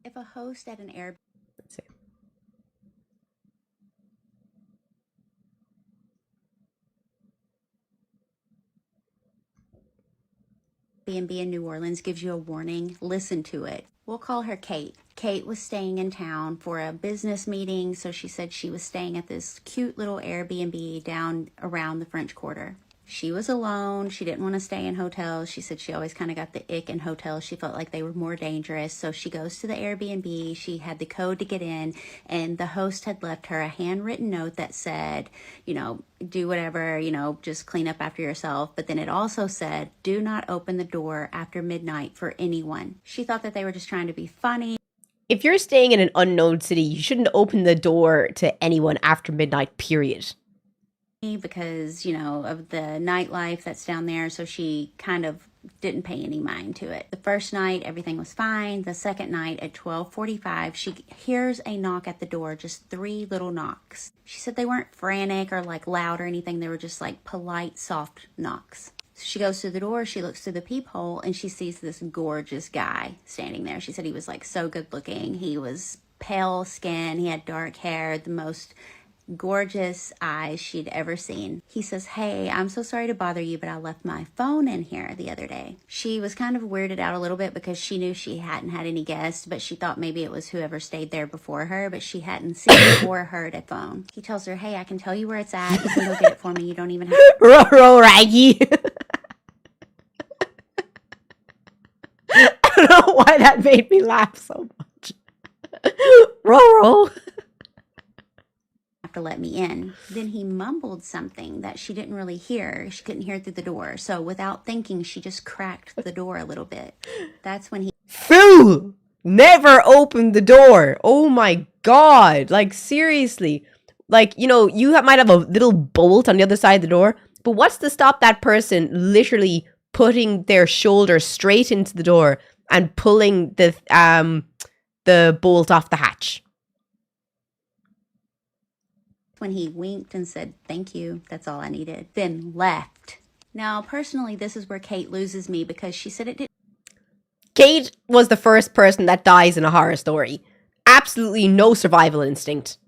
If a host at an Airbnb Let's see. in New Orleans gives you a warning, listen to it. We'll call her Kate. Kate was staying in town for a business meeting, so she said she was staying at this cute little Airbnb down around the French Quarter. She was alone. She didn't want to stay in hotels. She said she always kind of got the ick in hotels. She felt like they were more dangerous. So she goes to the Airbnb. She had the code to get in, and the host had left her a handwritten note that said, do whatever, just clean up after yourself. But then it also said, do not open the door after midnight for anyone. She thought that they were just trying to be funny. If you're staying in an unknown city, you shouldn't open the door to anyone after midnight, period. Because, of the nightlife that's down there. So she kind of didn't pay any mind to it. The first night, everything was fine. The second night at 12:45, she hears a knock at the door, just 3 little knocks. She said they weren't frantic or like loud or anything. They were just like polite, soft knocks. So she goes through the door, she looks through the peephole, and she sees this gorgeous guy standing there. She said he was like so good looking. He was pale skin. He had dark hair, the most gorgeous eyes she'd ever seen. He says, hey, I'm so sorry to bother you, but I left my phone in here the other day. She was kind of weirded out a little bit because she knew she hadn't had any guests, but she thought maybe it was whoever stayed there before her, but she hadn't seen or heard a phone. He tells her, hey, I can tell you where it's at. You can go get it for me. You don't even have to. Ruh-roh, Raggy. I don't know why that made me laugh so much. Ruh-roh. To let me in. Then he mumbled something that she didn't really hear. She couldn't hear through the door. So without thinking, she just cracked the door a little bit. That's when he... Fool! Never opened the door. Oh my god. Like, seriously. Like, you might have a little bolt on the other side of the door, but what's to stop that person literally putting their shoulder straight into the door and pulling the bolt off the hatch? When he winked and said, thank you, that's all I needed, then left. Now, personally, this is where Kate loses me because she said it didn't... Kate was the first person that dies in a horror story. Absolutely no survival instinct.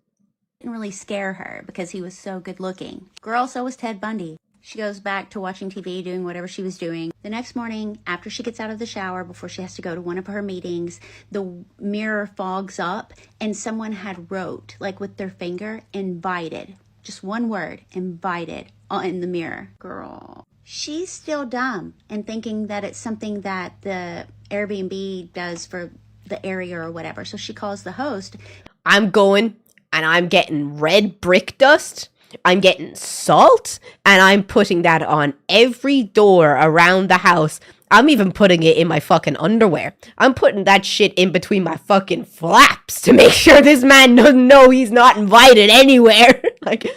Didn't really scare her because he was so good looking. Girl, so was Ted Bundy. She goes back to watching TV, doing whatever she was doing. The next morning, after she gets out of the shower, before she has to go to one of her meetings, the mirror fogs up and someone had wrote, like with their finger, invited. Just one word, invited, in the mirror. Girl. She's still dumb and thinking that it's something that the Airbnb does for the area or whatever. So she calls the host. I'm going and I'm getting red brick dust. I'm getting salt and I'm putting that on every door around the house. I'm even putting it in my fucking underwear. I'm putting that shit in between my fucking flaps to make sure this man doesn't know he's not invited anywhere. Like,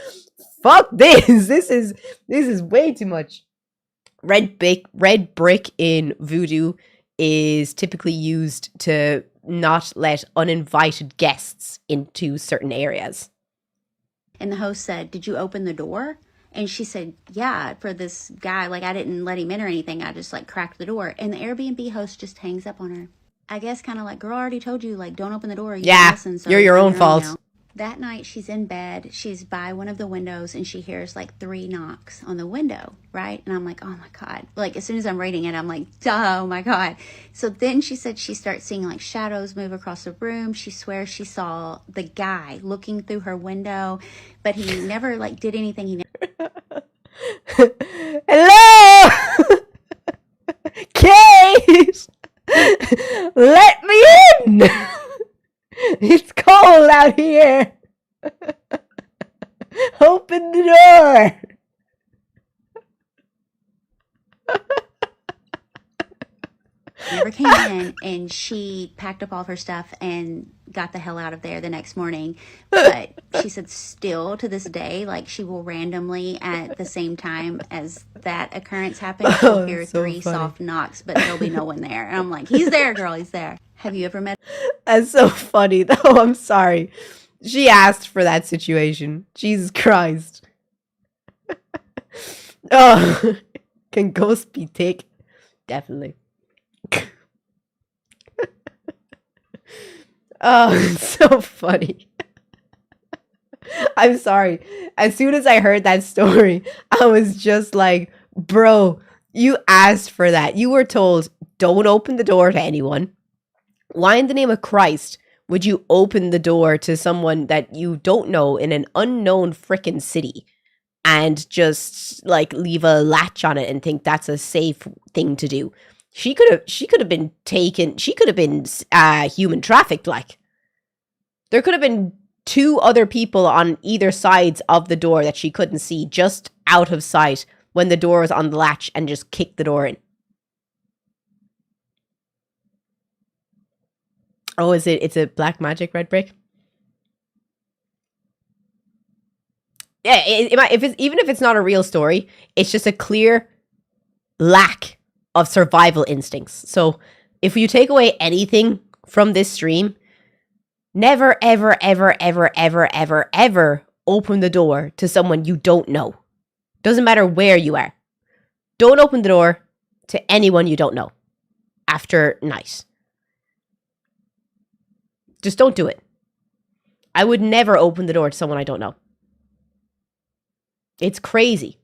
fuck this. This is way too much. Red brick in voodoo is typically used to not let uninvited guests into certain areas. And the host said, "Did you open the door?" And she said, "Yeah, for this guy. Like, I didn't let him in or anything. I just, like, cracked the door." And the Airbnb host just hangs up on her. I guess kind of like, "Girl, I already told you, like, don't open the door. You Yeah, listen, so you're your on own fault." now." That night, she's in bed. She's by one of the windows, and she hears, like, 3 knocks on the window, right? And I'm like, oh, my God. Like, as soon as I'm reading it, I'm like, oh, my God. So then she said she starts seeing, like, shadows move across the room. She swears she saw the guy looking through her window, but he never, like, did anything. He Hello! Kate! Let me in! It's cold out here! Open the door! never came in, and she packed up all of her stuff and got the hell out of there the next morning. But she said still to this day, like, she will randomly at the same time as that occurrence happens, she'll hear so 3 funny. soft knocks, but there'll be no one there. And I'm like, he's there, girl, he's there. Have you ever met That's so funny, though. I'm sorry. She asked for that situation. Jesus Christ. Oh, can ghosts be thick? Definitely. Oh, it's so funny. I'm sorry. As soon as I heard that story, I was just like, bro, you asked for that. You were told, don't open the door to anyone. Why in the name of Christ would you open the door to someone that you don't know in an unknown frickin' city and just like leave a latch on it and think that's a safe thing to do? She could have been taken. She could have been human trafficked. Like, there could have been 2 other people on either sides of the door that she couldn't see, just out of sight when the door was on the latch, and just kicked the door in. Oh, it's a black magic red brick? Yeah, even if it's not a real story, it's just a clear lack of survival instincts. So if you take away anything from this stream, never, ever, ever, ever, ever, ever, ever open the door to someone you don't know. Doesn't matter where you are. Don't open the door to anyone you don't know after night. Just don't do it. I would never open the door to someone I don't know. It's crazy.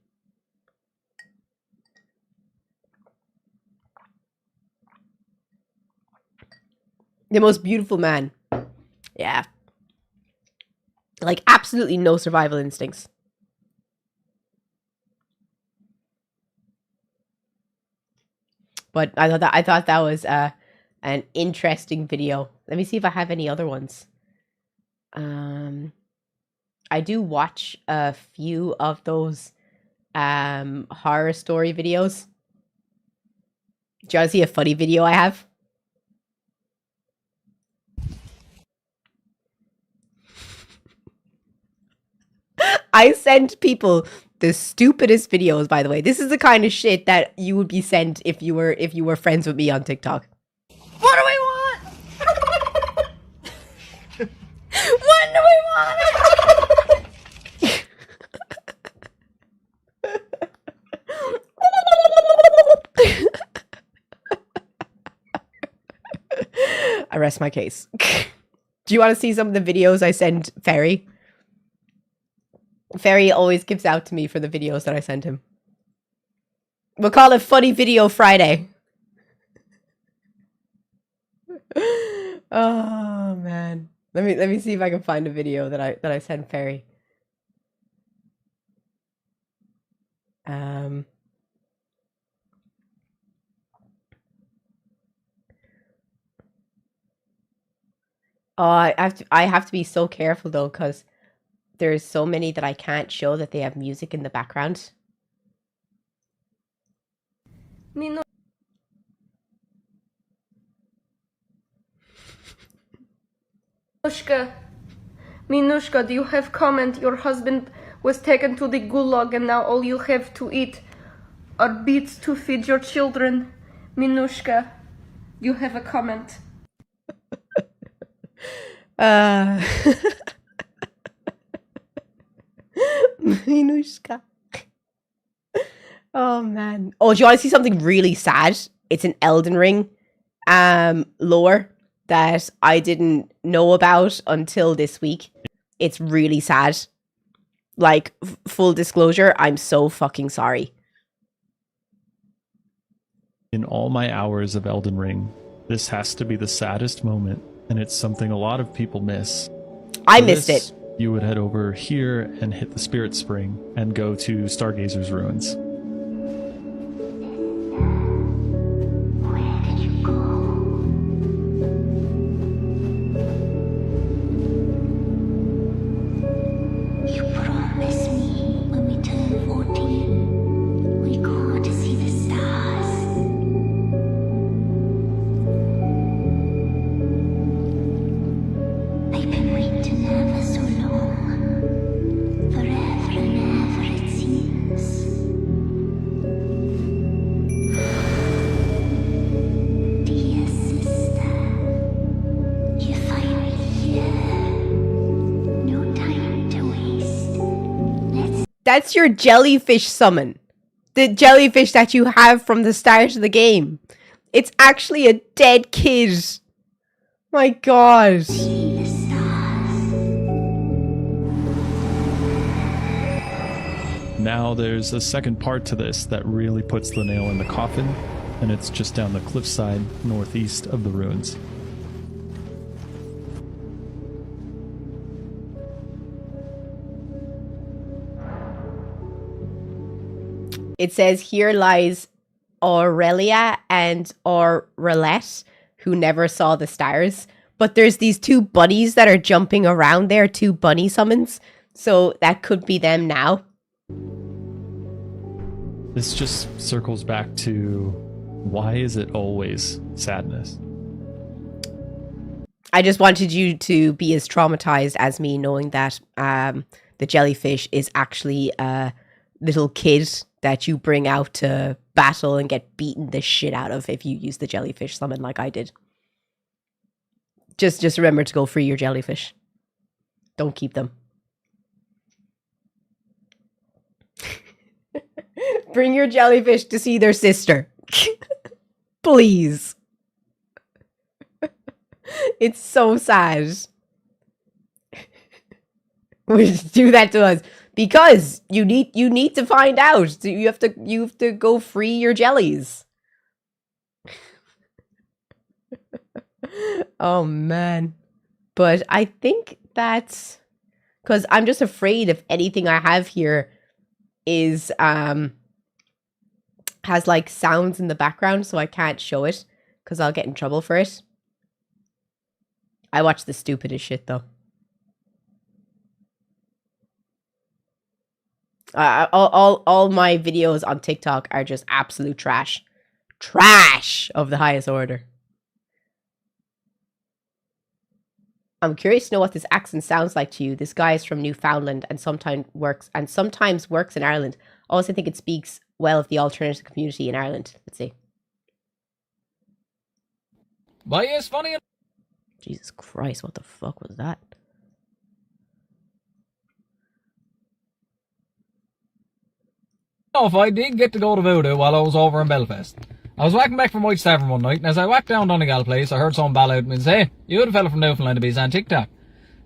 The most beautiful man. Yeah. Like, absolutely no survival instincts. But I thought that was an interesting video. Let me see if I have any other ones. I do watch a few of those horror story videos. Do you want to see a funny video I have? I send people the stupidest videos, by the way. This is the kind of shit that you would be sent if you were friends with me on TikTok. What do we want? What do we want? I rest my case. Do you want to see some of the videos I send Ferry? Ferry always gives out to me for the videos that I send him. We'll call it Funny Video Friday. Oh man. Let me see if I can find a video that I sent Ferry. Oh, I have to be so careful though, because there's so many that I can't show that they have music in the background. Minushka, do you have comment? Your husband was taken to the gulag and now all you have to eat are beets to feed your children. Minushka, you have a comment. Minushka. Oh man. Oh, do you want to see something really sad? It's an Elden Ring lore that I didn't know about until this week. It's really sad. Like, full disclosure, I'm so fucking sorry. In all my hours of Elden Ring, this has to be the saddest moment, and it's something a lot of people miss. I For missed this, it. You would head over here and hit the Spirit Spring and go to Stargazer's Ruins. You promised me when we turn 14, we go to see the stars. I've been waiting ever so long, forever and ever it seems. Dear sister, you find me here. No time to waste. Let's That's your jellyfish summon. The jellyfish that you have from the start of the game. It's actually a dead kid. My God. see the stars. Now there's a second part to this that really puts the nail in the coffin, and it's just down the cliffside northeast of the ruins. It says here lies Aurelia and Aurelette, who never saw the stars. But there's these two bunnies that are jumping around there, two bunny summons. So that could be them now. This just circles back to why is it always sadness? I just wanted you to be as traumatized as me, knowing that the jellyfish is actually a little kid that you bring out to battle and get beaten the shit out of if you use the jellyfish summon like I did. Just remember to go free your jellyfish. Don't keep them. Bring your jellyfish to see their sister. Please. It's so sad. Would do that to us because you need to find out. You have to go free your jellies. Oh man. But I think that's because I'm just afraid if anything I have here is has like sounds in the background, so I can't show it because I'll get in trouble for it. I watch the stupidest shit though. All my videos on TikTok are just absolute trash. Trash of the highest order. I'm curious to know what this accent sounds like to you. This guy is from Newfoundland and sometimes works in Ireland. I also think it speaks well of the alternative community in Ireland. Let's see. Why is funny? Jesus Christ, what the fuck was that? If I did get to go to Voodoo while I was over in Belfast. I was walking back from White Tavern one night, and as I walked down Donegal Place, I heard someone bawl out and say, "Hey, you're the fella from Newfoundland to be on TikTok."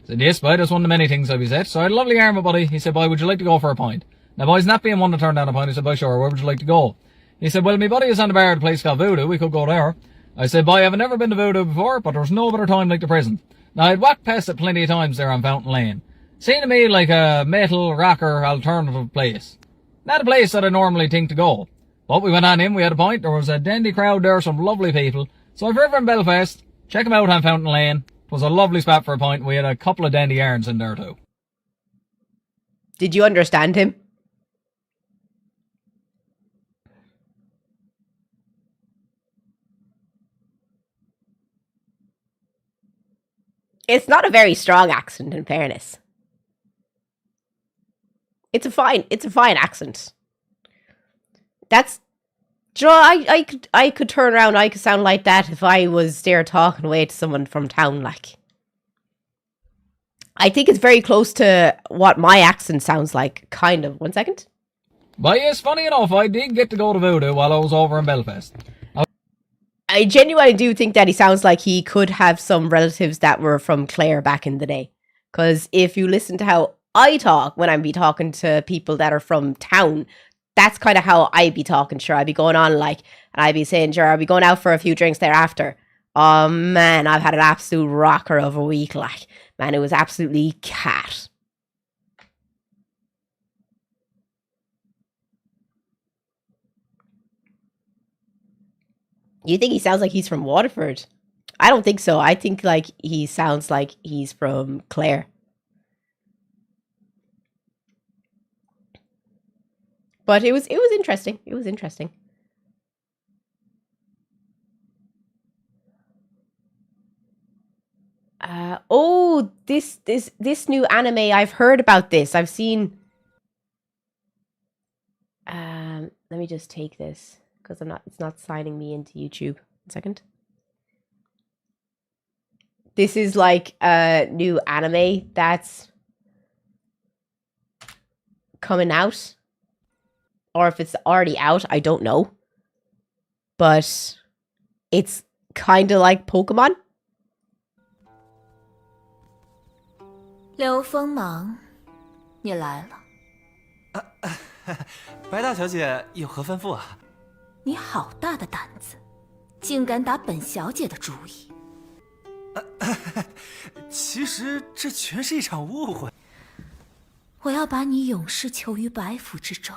I said, "Yes, boy, that's one of the many things I was at." So I had a lovely arm, buddy. He said, "Boy, would you like to go for a pint?" Now, boys, not being one to turn down a pint, I said, "Boy, sure, where would you like to go?" He said, "Well, my buddy is on the bar at a place called Voodoo. We could go there." I said, "Boy, I've never been to Voodoo before, but there's no better time like the present." Now, I'd walked past it plenty of times there on Fountain Lane. Seemed to me like a metal, rocker, alternative place. Not a place that I normally think to go. But we went on in, we had a pint, there was a dandy crowd there, some lovely people. So if you're ever in Belfast, check them out on Fountain Lane. was a lovely spot for a pint. We had a couple of dandy yarns in there too. Did you understand him? It's not a very strong accent, in fairness. It's a fine accent. That's, you know, I could turn around, I could sound like that if I was there talking away to someone from town, like. I think it's very close to what my accent sounds like, kind of. 1 second. But yes, funny enough, I did get to go to Voodoo while I was over in Belfast. I genuinely do think that he sounds like he could have some relatives that were from Clare back in the day. Because if you listen to how I talk when I'm be talking to people that are from town, that's kind of how I be talking. Sure, I'd be going on like, and I'd be saying, sure, I'll be going out for a few drinks thereafter. Oh man, I've had an absolute rocker of a week. Like, man, it was absolutely cat. You think he sounds like he's from Waterford? I don't think so. I think like he sounds like he's from Clare. But it was interesting. It was interesting. Oh, this new anime. I've heard about this. I've seen. Let me just take this because it's not signing me into YouTube. 1 second. This is like a new anime that's coming out. Or if it's already out, I don't know. But it's kind of like Pokemon. 刘锋芒，你来了。白大小姐有何吩咐啊？你好大的胆子，竟敢打本小姐的主意！其实这全是一场误会。我要把你永世囚于白府之中，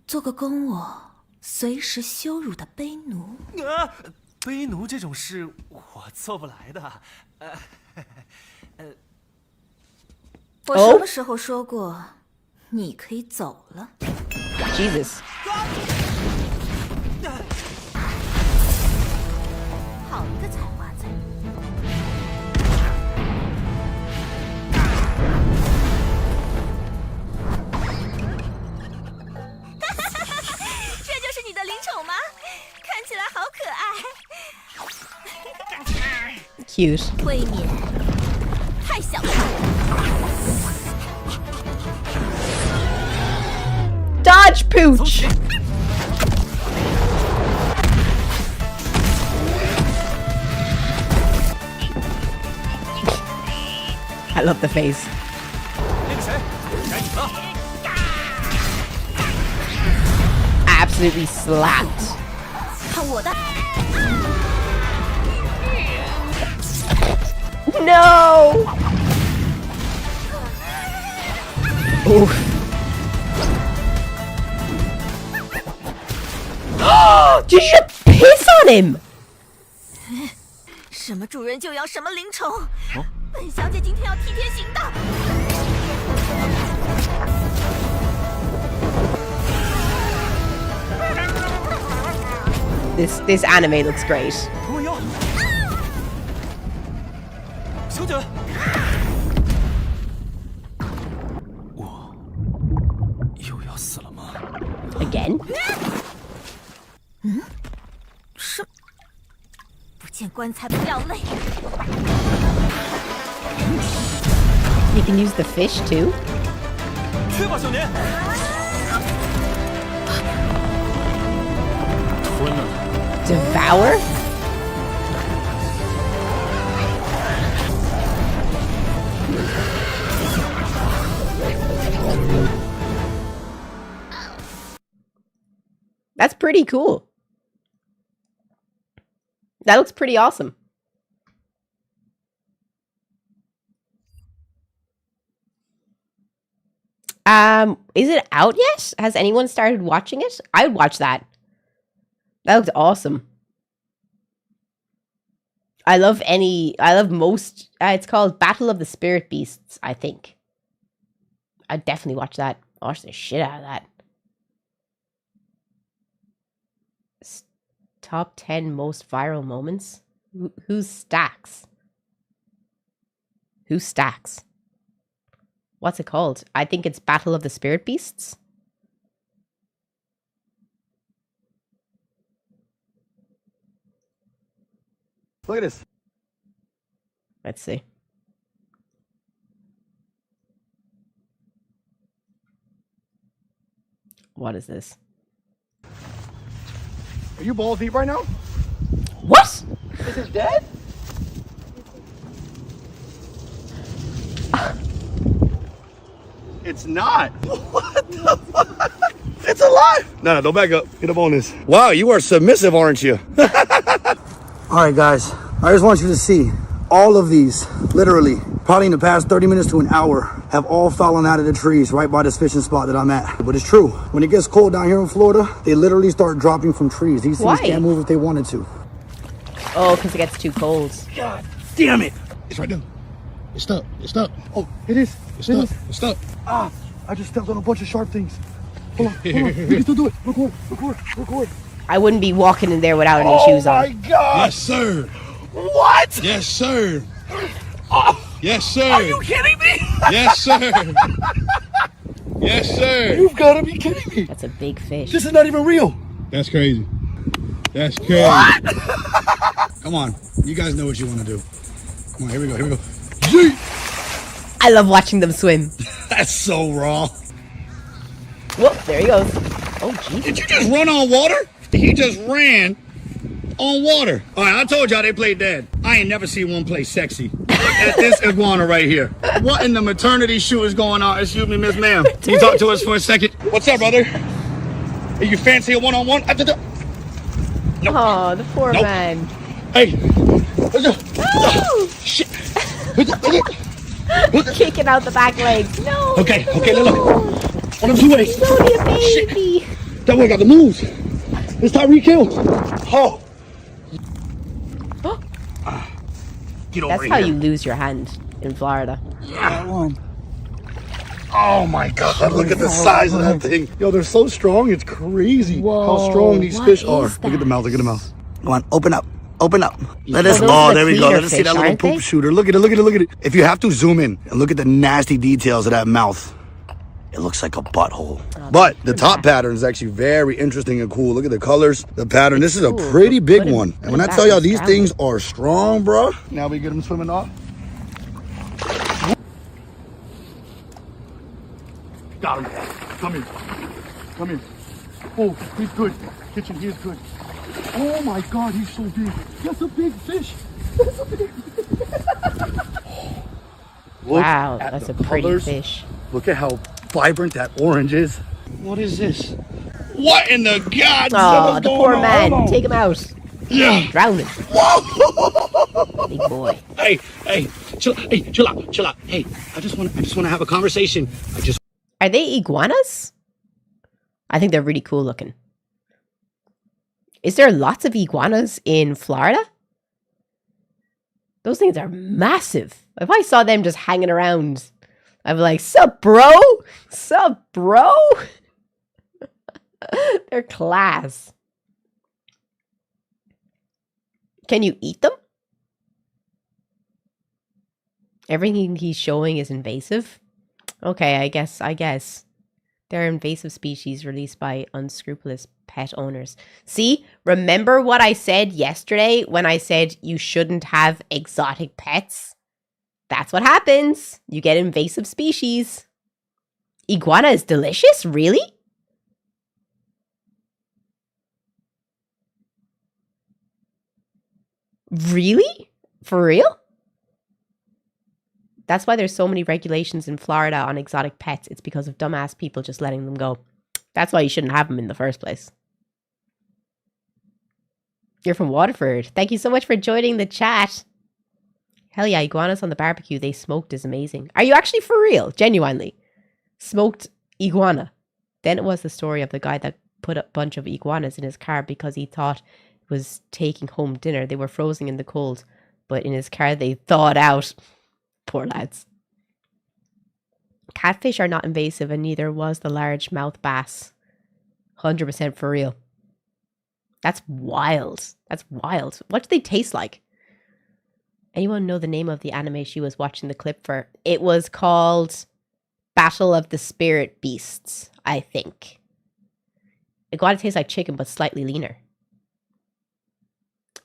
做个供我随时羞辱的卑奴。卑奴这种事我做不来的。我什么时候说过你可以走了 Jesus. 好一个采花仔！这就是你的灵宠吗？看起来好可爱。Cute. 未免太小看我。 Dodge pooch! I love the face. Absolutely slapped. 看我的！ No! Oof. Did you piss on him? 什么主人就要什么灵宠。本小姐今天要替天行道。This anime looks great. 朋友，小姐，我又要死了吗 Again? 是，不见棺材不掉泪。 You can use the fish too? 去吧，小年。吞了它。 Devour? That's pretty cool. That looks pretty awesome. Is it out yet? Has anyone started watching it? I would watch that. That looks awesome. I love most. It's called Battle of the Spirit Beasts, I think. I'd definitely watch that. Watch the shit out of that. Top 10 most viral moments. Who's stacks? Who stacks? What's it called? I think it's Battle of the Spirit Beasts. Look at this. Let's see. What is this? Are you balls deep right now? What? Is it dead? It's not. What the fuck? It's alive. No, don't back up. Get up on this. Wow, you are submissive, aren't you? All right, guys. I just want you to see all of these, literally, probably in the past 30 minutes to an hour, have all fallen out of the trees right by this fishing spot that I'm at. But it's true. When it gets cold down here in Florida, they literally start dropping from trees. These things can't move if they wanted to. Oh, because it gets too cold. God damn it. It's right there. It's stuck. It's stuck. Oh, it is. It's stuck. It's stuck. Ah, I just stepped on a bunch of sharp things. Hold on. We can still do it. Record. I wouldn't be walking in there without any shoes on. Oh my God. Yes, sir. What? Yes, sir. Oh, Yes, sir. are you kidding me? Yes, sir. Yes, sir. You've got to be kidding me. That's a big fish. This is not even real. That's crazy. That's crazy. What? Come on. You guys know what you want to do. Come on, here we go. Here we go. I love watching them swim. That's so raw. Whoop, there he goes. Oh, Jesus. Did you just run on water? He just ran on water. All right, I told y'all they played dead. I ain't never seen one play sexy. Look at this iguana right here. What in the maternity shoe is going on? Excuse me, Miss Ma'am. Can you talk to us for a second? What's up, brother? Are you fancy a one-on-one? No. Oh, the poor man. Hey. No! Shit. Kicking out the back legs. No. Okay, look. On the two ways. He's only a baby. Shit. That boy got the moves. It's Tyreek Hill. Oh. Get over That's here. how you lose your hand in Florida. Yeah. Oh my God, look at the size of that thing. Yo, they're so strong, it's crazy how strong these fish are. Look at the mouth, Come on, open up. Let us, those are the there we go. cleaner Let us see fish, that little aren't poop they? shooter. Look at it. If you have to zoom in and look at the nasty details of that mouth, it looks like a butthole. But the top pattern is actually very interesting and cool. Look at the colors, the pattern. This is a pretty big one. And when I tell y'all these things are strong, bro. Now we get them swimming off. Got him. Come here. Oh, he's good. Kitchen, he is good. Oh my God, he's so big. That's a big fish. Wow, that's a pretty fish. Look at how vibrant that orange is. What is this? What in the God? Oh, the poor man. Take him out. Yeah. Drown him. Whoa! Big boy. Hey, chill out. Hey, I just want to have a conversation. Are they iguanas? I think they're really cool looking. Is there lots of iguanas in Florida? Those things are massive. If I saw them just hanging around, I'd be like, sup, bro? They're class. Can you eat them? Everything he's showing is invasive. Okay, I guess. They're invasive species released by unscrupulous pet owners. See, remember what I said yesterday when I said you shouldn't have exotic pets? That's what happens. You get invasive species. Iguana is delicious? Really? Really? For real? That's why there's so many regulations in Florida on exotic pets. It's because of dumbass people just letting them go. That's why you shouldn't have them in the first place. You're from Waterford. Thank you so much for joining the chat. Hell yeah, iguanas on the barbecue they smoked is amazing. Are you actually for real? Genuinely. Smoked iguana. Then it was the story of the guy that put a bunch of iguanas in his car because he thought it was taking home dinner. They were frozen in the cold. but in his car they thawed out. Poor lads. Catfish are not invasive, and neither was the largemouth bass. 100% for real. That's wild. That's wild. What do they taste like? Anyone know the name of the anime she was watching the clip for? It was called Battle of the Spirit Beasts, I think. Iguana tastes like chicken, but slightly leaner.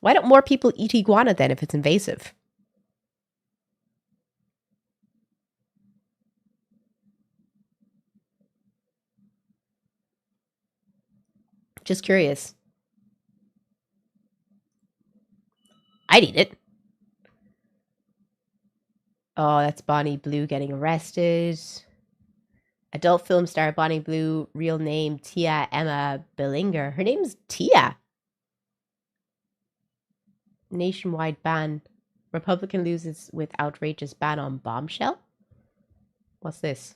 Why don't more people eat iguana then if it's invasive? Just curious. I'd eat it. Oh, that's Bonnie Blue getting arrested. Adult film star Bonnie Blue, real name Tia Emma Bellinger. Her name's Tia. Nationwide ban. Republican loses with outrageous ban on bombshell? What's this?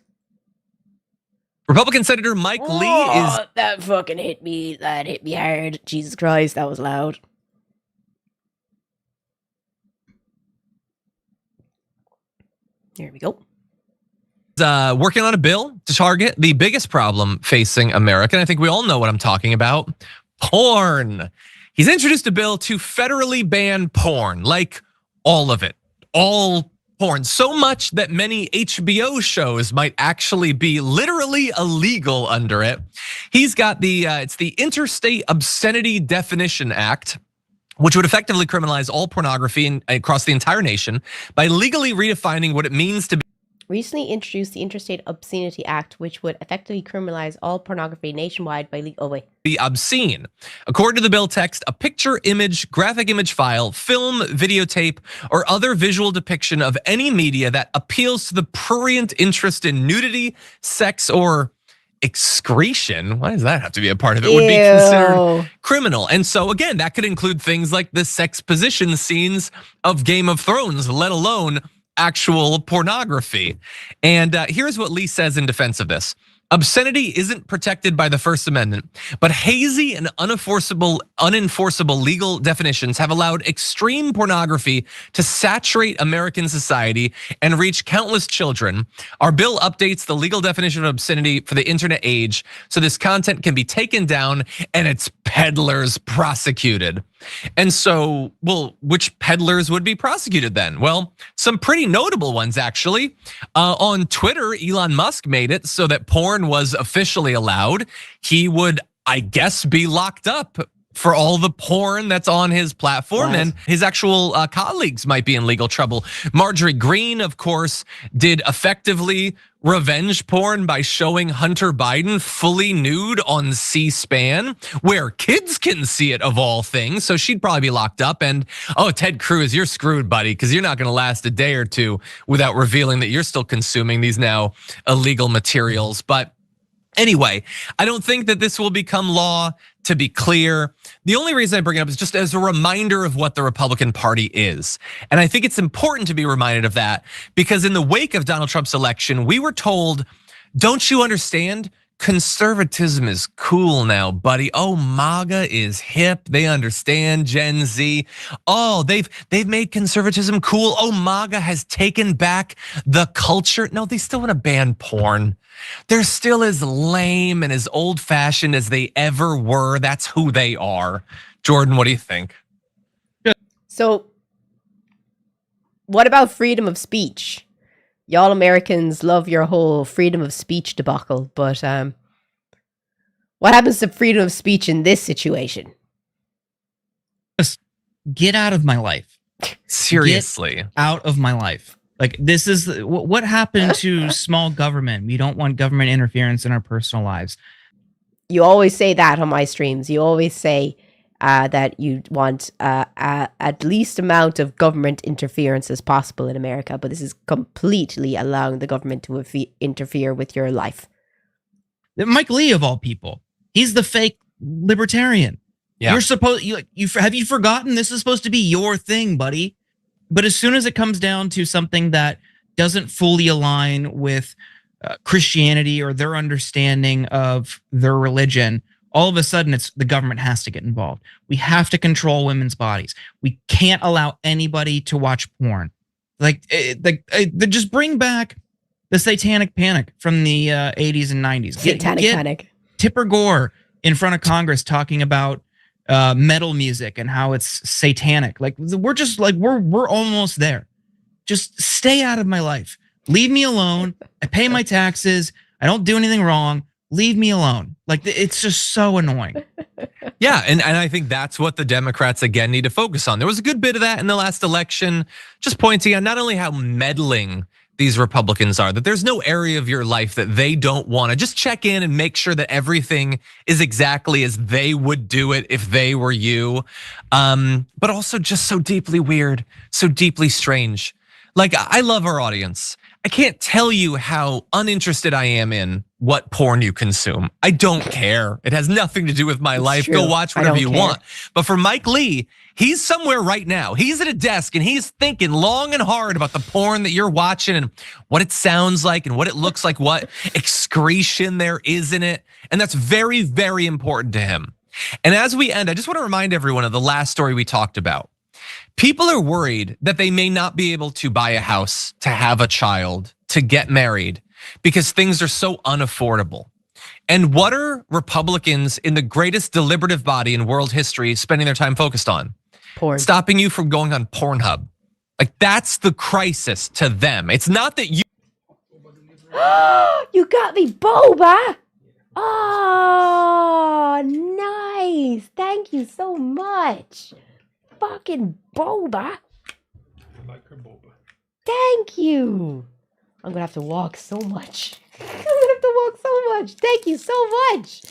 Republican Senator Mike Lee is... That fucking hit me. That hit me hard. Jesus Christ, that was loud. Here we go. Working on a bill to target the biggest problem facing America. And I think we all know what I'm talking about. Porn. He's introduced a bill to federally ban porn, like all of it, all porn. So much that many HBO shows might actually be literally illegal under it. He's got it's the Interstate Obscenity Definition Act, which would effectively criminalize all pornography across the entire nation by legally redefining what it means to be. Recently introduced the Interstate Obscenity Act, which would effectively criminalize all pornography nationwide by be obscene. According to the bill text, a picture, image, graphic image file, film, videotape, or other visual depiction of any media that appeals to the prurient interest in nudity, sex, or excretion, why does that have to be a part of it, would be considered criminal. And so again, that could include things like the sex position scenes of Game of Thrones, let alone actual pornography. And here's what Lee says in defense of this. Obscenity isn't protected by the First Amendment, but hazy and unenforceable legal definitions have allowed extreme pornography to saturate American society and reach countless children. Our bill updates the legal definition of obscenity for the internet age so this content can be taken down and its peddlers prosecuted. And so, well, which peddlers would be prosecuted then? Well, some pretty notable ones actually. On Twitter, Elon Musk made it so that porn was officially allowed. He would, I guess, be locked up for all the porn that's on his platform, and his actual colleagues might be in legal trouble. Marjorie Greene, of course, did effectively revenge porn by showing Hunter Biden fully nude on C-SPAN, where kids can see it of all things. So she'd probably be locked up. And Ted Cruz, you're screwed, buddy, because you're not going to last a day or two without revealing that you're still consuming these now illegal materials. But anyway, I don't think that this will become law, to be clear. The only reason I bring it up is just as a reminder of what the Republican Party is. And I think it's important to be reminded of that because in the wake of Donald Trump's election, we were told, don't you understand? Conservatism is cool now, buddy. Oh, MAGA is hip. They understand Gen Z. Oh, they've made conservatism cool. Oh, MAGA has taken back the culture. No, they still want to ban porn. They're still as lame and as old-fashioned as they ever were. That's who they are. Jordan, what do you think? So, what about freedom of speech? Y'all Americans love your whole freedom of speech debacle, but what happens to freedom of speech in this situation? Just get out of my life. Seriously. Get out of my life. Like, this is what happened to small government. We don't want government interference in our personal lives. You always say that on my streams. You always say that you want at least amount of government interference as possible in America, but this is completely allowing the government to interfere with your life. Mike Lee, of all people, he's the fake libertarian. Yeah. You're supposed have you forgotten this is supposed to be your thing, buddy? But as soon as it comes down to something that doesn't fully align with Christianity or their understanding of their religion, all of a sudden it's the government has to get involved. We have to control women's bodies. We can't allow anybody to watch porn. Just bring back the satanic panic from the 80s and 90s. Satanic panic. Tipper Gore in front of Congress talking about metal music and how it's satanic. Like we're almost there. Just stay out of my life. Leave me alone. I pay my taxes. I don't do anything wrong. Leave me alone. Like, it's just so annoying. Yeah, and I think that's what the Democrats, again, need to focus on. There was a good bit of that in the last election, just pointing out not only how meddling these Republicans are, that there's no area of your life that they don't want to just check in and make sure that everything is exactly as they would do it if they were you. But also just so deeply weird, so deeply strange. Like, I love our audience. I can't tell you how uninterested I am in what porn you consume. I don't care. It has nothing to do with my life. True. Go watch whatever you care. want. But for Mike Lee, he's somewhere right now. He's at a desk and he's thinking long and hard about the porn that you're watching and what it sounds like and what it looks like, what excretion there is in it. And that's very, very important to him. And as we end, I just want to remind everyone of the last story we talked about. People are worried that they may not be able to buy a house, to have a child, to get married, because things are so unaffordable. And what are Republicans in the greatest deliberative body in world history spending their time focused on? Porn. Stopping you from going on Pornhub. Like, that's the crisis to them. It's not that you. You got me, boba. Oh, nice. Thank you so much. Fucking boba. I like her boba. Thank you. I'm gonna have to walk so much. I'm gonna have to walk so much. Thank you so much.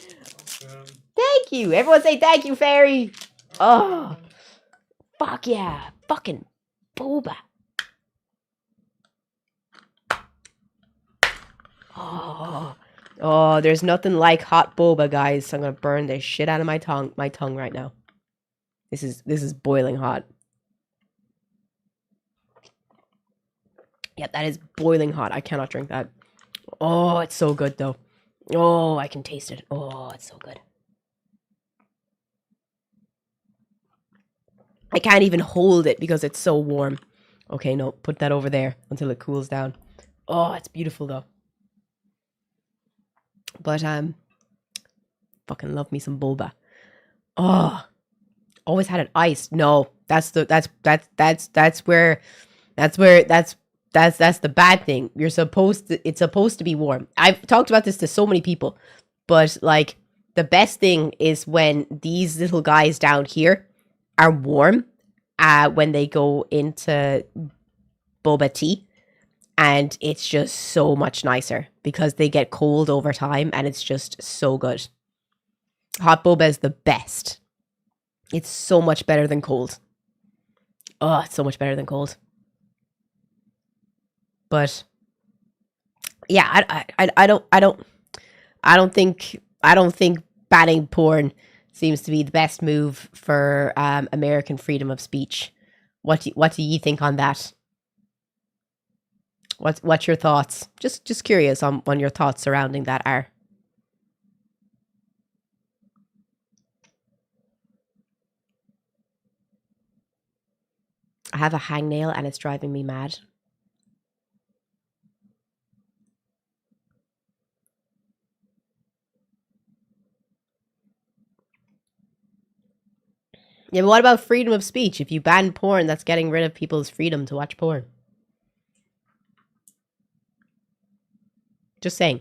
Thank you. Everyone say thank you, Fairy. Oh, fuck yeah. Fucking boba. Oh, there's nothing like hot boba, guys. I'm gonna burn the shit out of my tongue right now. This is boiling hot. Yep, that is boiling hot. I cannot drink that. Oh, it's so good though. Oh, I can taste it. Oh, it's so good. I can't even hold it because it's so warm. Okay, no, put that over there until it cools down. Oh, it's beautiful though. But fucking love me some boba. Oh, always had it iced. No, that's the bad thing. It's supposed to be warm. I've talked about this to so many people, but like the best thing is when these little guys down here are warm when they go into boba tea. And it's just so much nicer because they get cold over time and it's just so good. Hot boba is the best. It's so much better than cold. Oh, it's so much better than cold. But yeah, I don't think banning porn seems to be the best move for American freedom of speech. What do you think on that? What's your thoughts? Just curious on your thoughts surrounding that are. I have a hangnail and it's driving me mad. Yeah, but what about freedom of speech? If you ban porn, that's getting rid of people's freedom to watch porn. Just saying.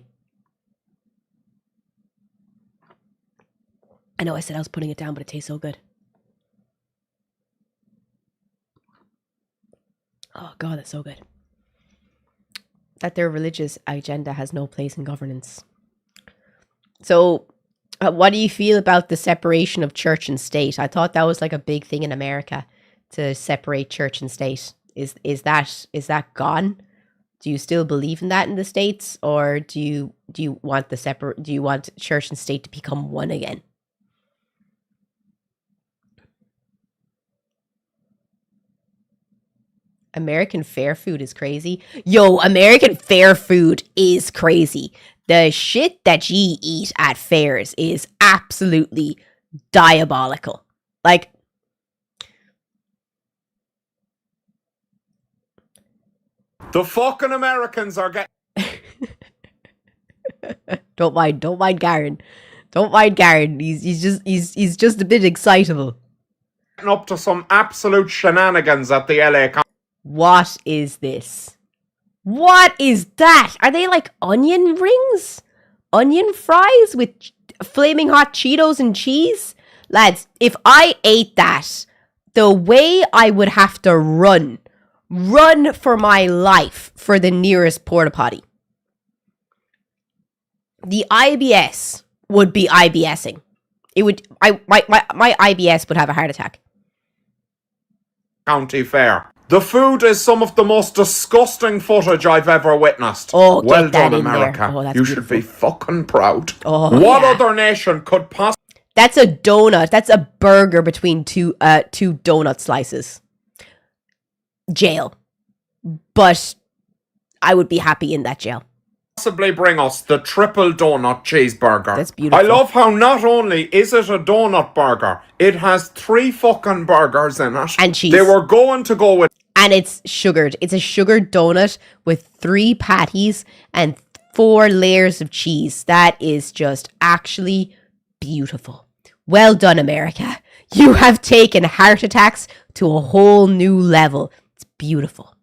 I know I said I was putting it down, but it tastes so good. Oh, God, that's so good. That their religious agenda has no place in governance. So, what do you feel about the separation of church and state? I thought that was like a big thing in America, to separate church and state. Is that gone? Do you still believe in that in the States, or do you want church and state to become one again? American fair food is crazy. Yo, American fair food is crazy. The shit that ye eat at fairs is absolutely diabolical. Like, the fucking Americans are getting... Don't mind Garen. Don't mind Garen. He's just a bit excitable. up to some absolute shenanigans at the LA. What is this? What is that? Are they like onion rings? Onion fries with flaming hot Cheetos and cheese? Lads, if I ate that, the way I would have to run for my life for the nearest porta potty. The IBS would be IBSing. It would, my IBS would have a heart attack. County Fair. The food is some of the most disgusting footage I've ever witnessed. Oh, well get that done, in there. America. Oh, that's you beautiful. should be fucking proud. Oh, what yeah. other nation could possibly... That's a donut. That's a burger between two donut slices. Jail. But I would be happy in that jail. possibly bring us the triple donut cheeseburger? That's beautiful. I love how not only is it a donut burger, it has 3 fucking burgers in it. And cheese. They were going to go with... And it's sugared. It's a sugared donut with 3 patties and 4 layers of cheese. That is just actually beautiful. Well done, America. You have taken heart attacks to a whole new level. It's beautiful.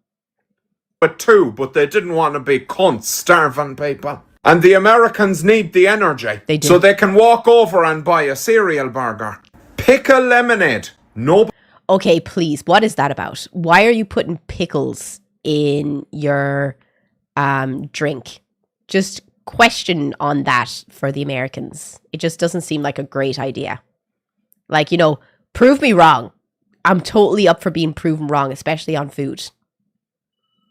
with 2, but they didn't want to be cunts starving people. And the Americans need the energy. They do. So they can walk over and buy a cereal burger. Pickle lemonade. No. Okay, please. What is that about? Why are you putting pickles in your drink? Just question on that for the Americans. It just doesn't seem like a great idea. Like, you know, prove me wrong. I'm totally up for being proven wrong, especially on food.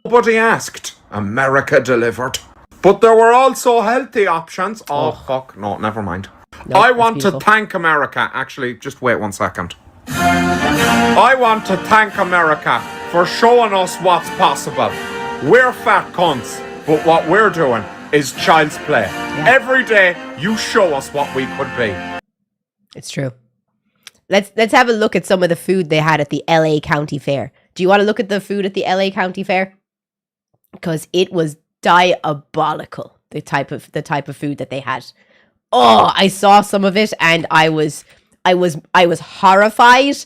Nobody asked. America delivered. But there were also healthy options. Oh, fuck. No, never mind. Nope, I that's want beautiful. to thank America. Actually, just wait 1 second. I want to thank America for showing us what's possible. We're fat cunts, but what we're doing is child's play. Yeah. Every day, you show us what we could be. It's true. Let's have a look at some of the food they had at the LA County Fair. Do you want to look at the food at the LA County Fair? Because it was diabolical, the type of food that they had. Oh, I saw some of it and I was horrified.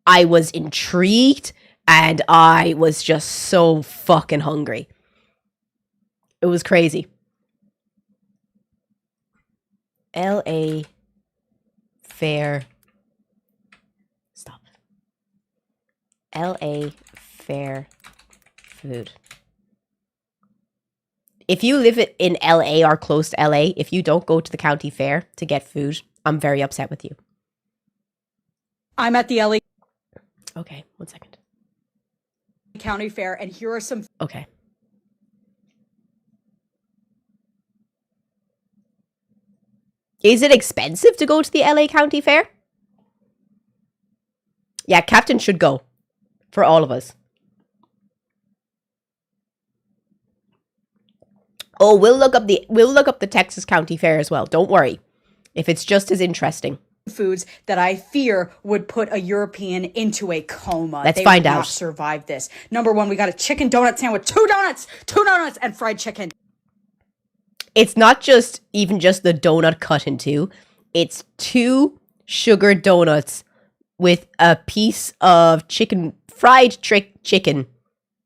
I was intrigued and I was just so fucking hungry. It was crazy. LA Fair. Stop. LA Fair food. If you live in LA or close to LA, if you don't go to the county fair to get food, I'm very upset with you. I'm at the LA Okay, 1 second. County Fair, and here are some... Okay. Is it expensive to go to the LA County Fair? Yeah, Captain should go. For all of us. Oh, we'll look up the Texas County Fair as well. Don't worry. If it's just as interesting. foods that I fear would put a European into a coma. Let's they find would out. not survive this. Number 1, we got a chicken donut sandwich. 2 donuts, and fried chicken. It's not just the donut cut in 2. It's 2 sugar donuts with a piece of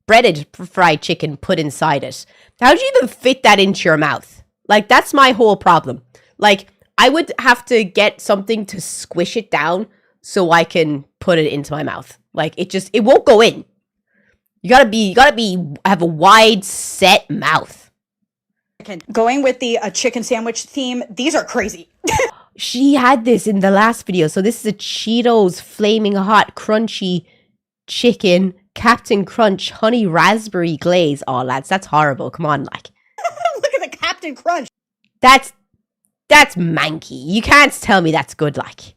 breaded fried chicken put inside it. How do you even fit that into your mouth? Like, that's my whole problem. Like, I would have to get something to squish it down so I can put it into my mouth. Like, it won't go in. You gotta have a wide set mouth. Going with the chicken sandwich theme, these are crazy. She had this in the last video. So this is a Cheetos flaming hot crunchy chicken Captain Crunch honey raspberry glaze. Oh, lads, that's horrible. Come on, like. Look at the Captain Crunch. That's manky. You can't tell me that's good, like.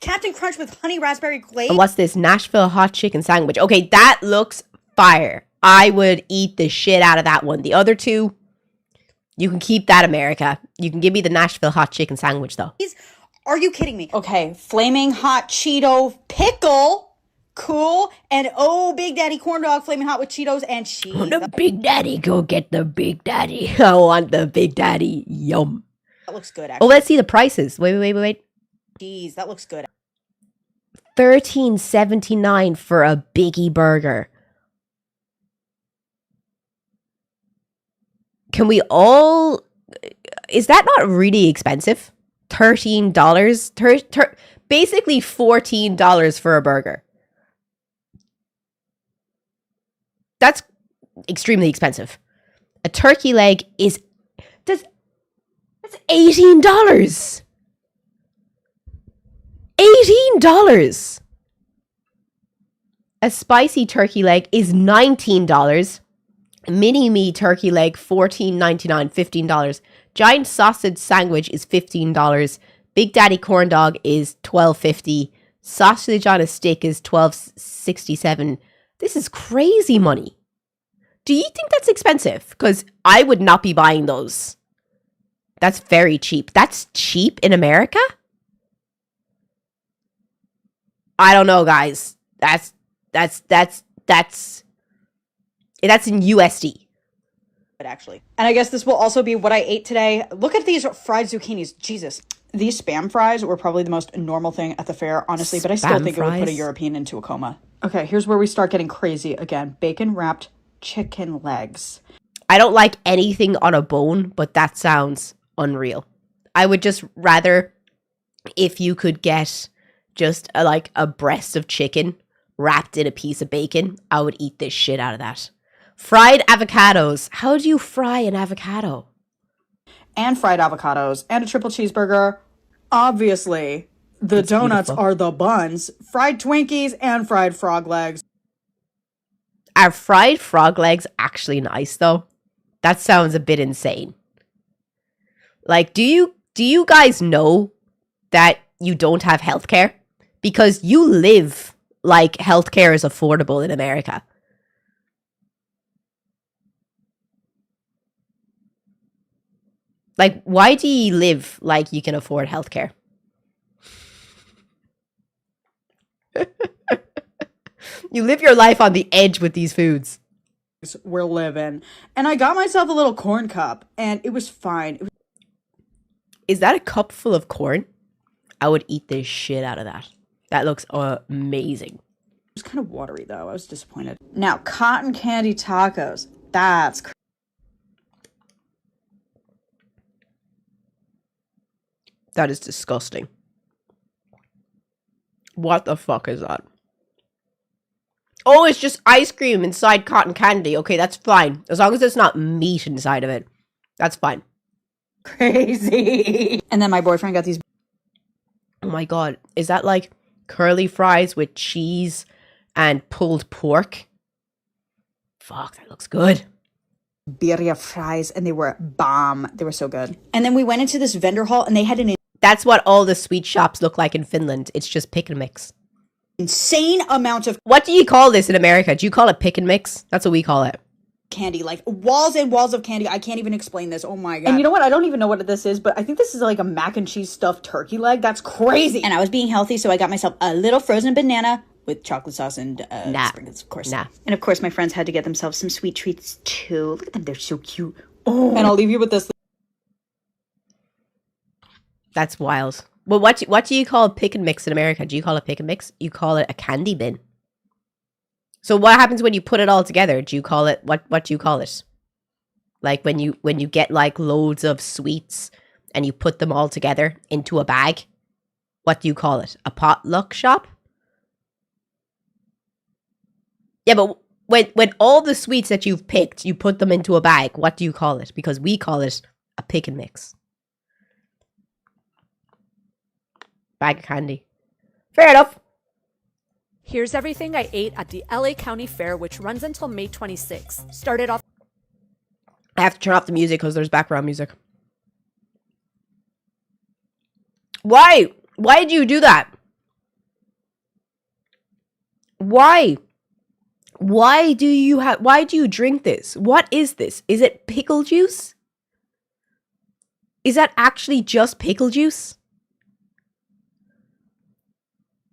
Captain Crunch with honey raspberry glaze. And what's this? Nashville hot chicken sandwich. Okay, that looks fire. I would eat the shit out of that one. The other two, you can keep that, America. You can give me the Nashville hot chicken sandwich, though. Are you kidding me? Okay, flaming hot Cheeto pickle, cool, and oh, Big Daddy corn dog, flaming hot with Cheetos and cheese. The Big Daddy, go get the Big Daddy. I want the Big Daddy. Yum. That looks good, Oh, actually. let's see the prices. Wait. Jeez, that looks good. $13.79 for a Biggie burger. Can we all... Is that not really expensive? $13? Basically $14 for a burger. That's extremely expensive. A turkey leg is... That's $18. $18. A spicy turkey leg is $19. Mini me turkey leg $14.99, $15. Giant sausage sandwich is $15. Big Daddy corn dog is $12.50. Sausage on a stick is $12.67. This is crazy money. Do you think that's expensive? Because I would not be buying those. That's very cheap. That's cheap in America? I don't know, guys. That's in USD. Actually. And I guess this will also be what I ate today. Look at these fried zucchinis. Jesus. These Spam fries were probably the most normal thing at the fair, honestly, but I still think it would put a European into a coma. Okay, here's where we start getting crazy again. Bacon wrapped chicken legs. I don't like anything on a bone, but that sounds unreal. I would just rather if you could get just a breast of chicken wrapped in a piece of bacon. I would eat this shit out of that. Fried avocados. How do you fry an avocado? And fried avocados and a triple cheeseburger. Obviously, the donuts are the buns. Fried Twinkies and fried frog legs. Are fried frog legs actually nice though? That sounds a bit insane. Like, do you guys know that you don't have healthcare? Because you live like healthcare is affordable in America. Like, why do you live like you can afford healthcare? You live your life on the edge with these foods. We're living. And I got myself a little corn cup, and it was fine. Is that a cup full of corn? I would eat the shit out of that. That looks amazing. It was kind of watery, though. I was disappointed. Now, cotton candy tacos. That's crazy. That is disgusting. What the fuck is that? Oh, it's just ice cream inside cotton candy. Okay, that's fine. As long as it's not meat inside of it. That's fine. Crazy. And then my boyfriend got these. Oh my god. Is that like curly fries with cheese and pulled pork? Fuck, that looks good. Birria fries, and they were bomb. They were so good. And then we went into this vendor hall, and they had an That's what all the sweet shops look like in Finland. It's just pick and mix. Insane amount of... What do you call this in America? Do you call it pick and mix? That's what we call it. Candy, like walls and walls of candy. I can't even explain this. Oh my god. And you know what? I don't even know what this is, but I think this is like a mac and cheese stuffed turkey leg. That's crazy. And I was being healthy, so I got myself a little frozen banana with chocolate sauce and sprinkles, of course. And of course, my friends had to get themselves some sweet treats too. Look at them. They're so cute. Oh. And I'll leave you with this. That's wild. Well, what do you call pick and mix in America? Do you call it pick and mix? You call it a candy bin. So what happens when you put it all together? Do you call it what do you call it? Like when you get like loads of sweets and you put them all together into a bag? What do you call it? A potluck shop? Yeah, but when all the sweets that you've picked, you put them into a bag, what do you call it? Because we call it a pick and mix. Bag of candy. Fair enough. Here's everything I ate at the LA County Fair, which runs until May 26th. Started off. I have to turn off the music because there's background music. Why? Why did you do that? Why? Why do you drink this? What is this? Is it pickle juice? Is that actually just pickle juice?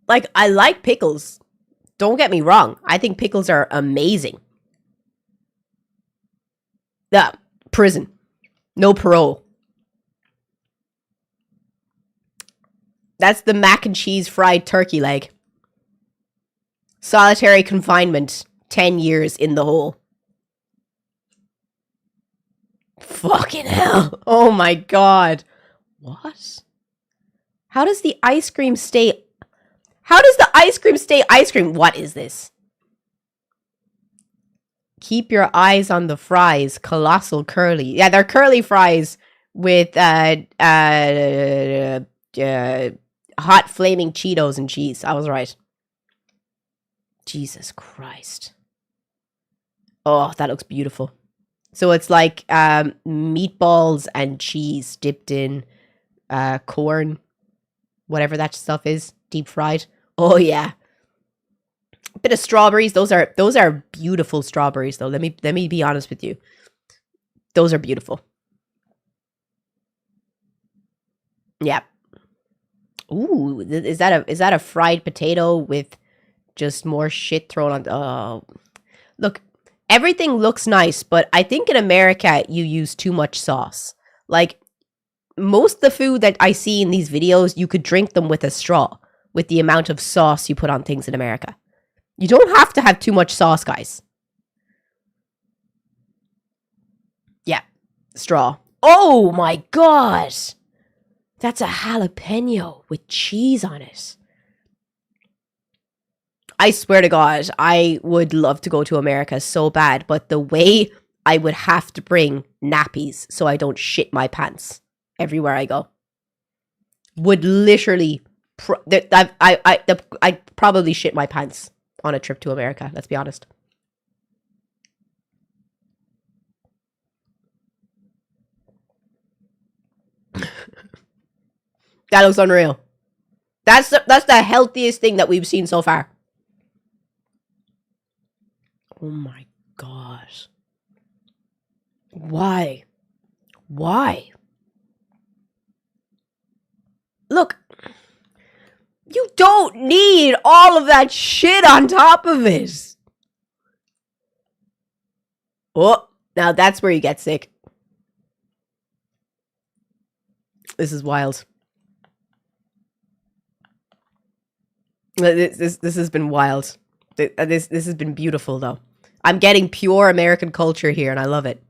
Like, I like pickles. Don't get me wrong. I think pickles are amazing. Yeah, prison. No parole. That's the mac and cheese fried turkey leg. Solitary confinement. 10 years in the hole. Fucking hell. Oh my god. What? How does the ice cream stay... How does the ice cream stay ice cream? What is this? Keep your eyes on the fries. Colossal curly. Yeah, they're curly fries with hot flaming Cheetos and cheese. I was right. Jesus Christ. Oh, that looks beautiful. So it's like meatballs and cheese dipped in corn, whatever that stuff is, deep fried. Oh yeah. A bit of strawberries. Those are beautiful strawberries though. Let me be honest with you. Those are beautiful. Yeah. Ooh, is that a fried potato with just more shit thrown on? Oh, look, everything looks nice, but I think in America you use too much sauce. Like, most of the food that I see in these videos, you could drink them with a straw with the amount of sauce you put on things in America. You don't have to have too much sauce, guys. Yeah, straw. Oh my god! That's a jalapeno with cheese on it. I swear to God, I would love to go to America so bad, but the way I would have to bring nappies so I don't shit my pants everywhere I go would literally... I'd probably shit my pants on a trip to America, let's be honest. That looks unreal. That's the healthiest thing that we've seen so far. Oh my gosh. Why? Why? Look, you don't need all of that shit on top of it. Oh, now that's where you get sick. This is wild. This has been wild. This has been beautiful though. I'm getting pure American culture here and I love it.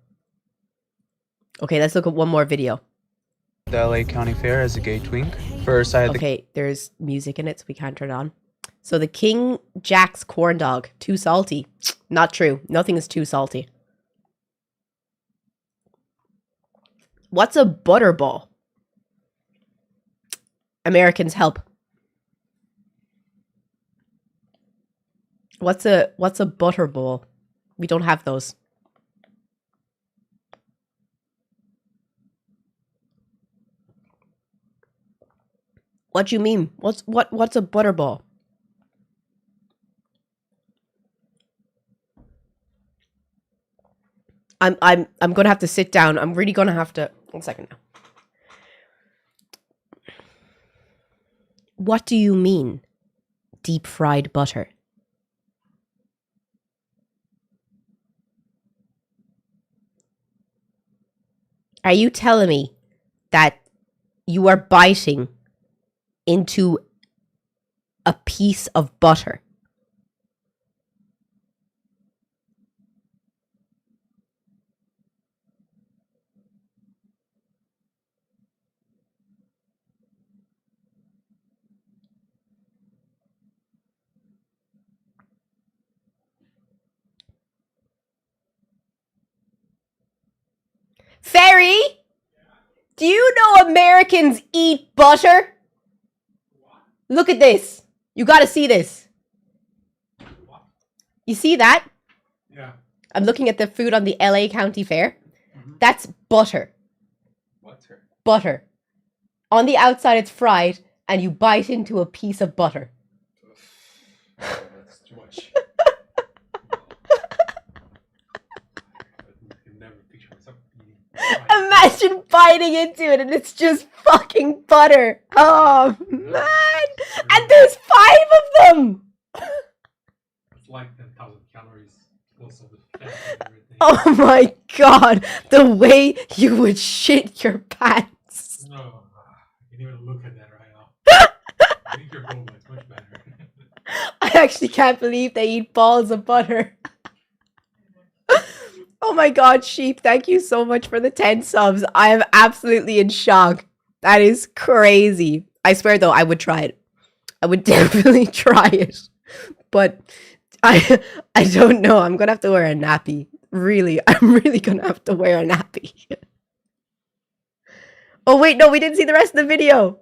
Okay, let's look at one more video. The LA County Fair as a gay twink. First, I had okay, there's music in it, so we can't turn it on. So the King Jack's corn dog, too salty. Not true. Nothing is too salty. What's a butterball? Americans, help. What's a butterball? We don't have those. What do you mean? What's a butterball? I'm gonna have to sit down. I'm really gonna have to. 1 second now. What do you mean? Deep fried butter. Are you telling me that you are biting into a piece of butter? Ferry, do you know Americans eat butter? Look at this. You gotta see this. You see that? Yeah. I'm looking at the food on the LA County Fair. That's butter. Butter. Butter. On the outside it's fried and you bite into a piece of butter. That's too much. imagine biting into it and it's just fucking butter. Oh, man. And there's 5 of them. It's like 10,000 calories also with fat and everything. Oh my god. The way you would shit your pants. No, I can't even look at that right now. I think your boba is much better. I actually can't believe they eat balls of butter. Oh my god, Sheep, thank you so much for the 10 subs. I am absolutely in shock. That is crazy. I swear though, I would try it. I would definitely try it. But I don't know. I'm gonna have to wear a nappy. Really, I'm really gonna have to wear a nappy. Oh wait, no, we didn't see the rest of the video.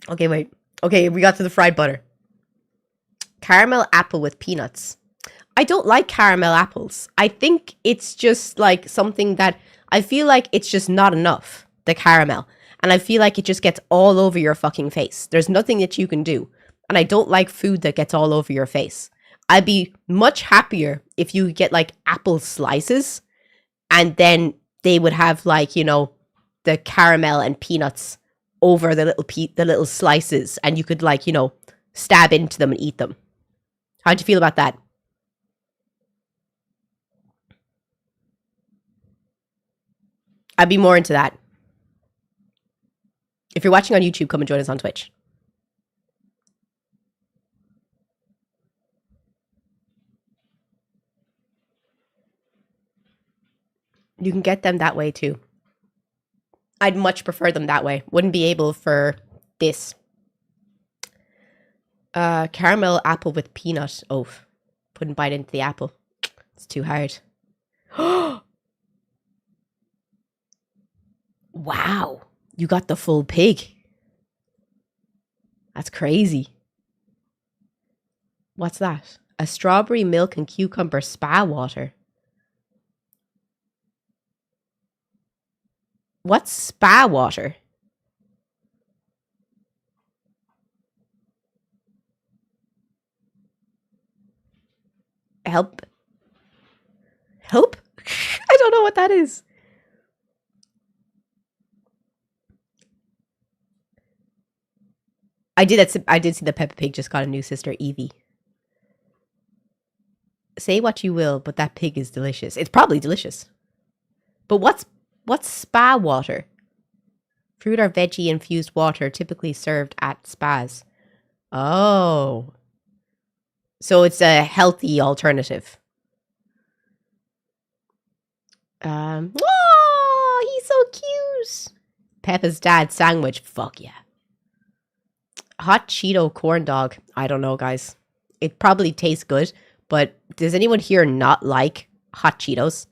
Okay, wait. Okay, we got to the fried butter. Caramel apple with peanuts. I don't like caramel apples. I think it's just like something that I feel like it's just not enough, the caramel. And I feel like it just gets all over your fucking face. There's nothing that you can do. And I don't like food that gets all over your face. I'd be much happier if you get like apple slices and then they would have like, you know, the caramel and peanuts over the little slices and you could like, you know, stab into them and eat them. How'd you feel about that? I'd be more into that. If you're watching on YouTube, come and join us on Twitch. You can get them that way too. I'd much prefer them that way. Wouldn't be able for this. Caramel apple with peanut. Oh, couldn't bite into the apple. It's too hard. Wow. You got the full pig. That's crazy. What's that? A strawberry milk and cucumber spa water. What's spa water? Help? Help? I don't know what that is. I did see that Peppa Pig just got a new sister, Evie. Say what you will, but that pig is delicious. It's probably delicious. But what's spa water? Fruit or veggie infused water typically served at spas. Oh. So it's a healthy alternative. Oh, he's so cute. Peppa's dad sandwich. Fuck yeah. Hot Cheeto corn dog. I don't know, guys. It probably tastes good, but does anyone here not like hot Cheetos?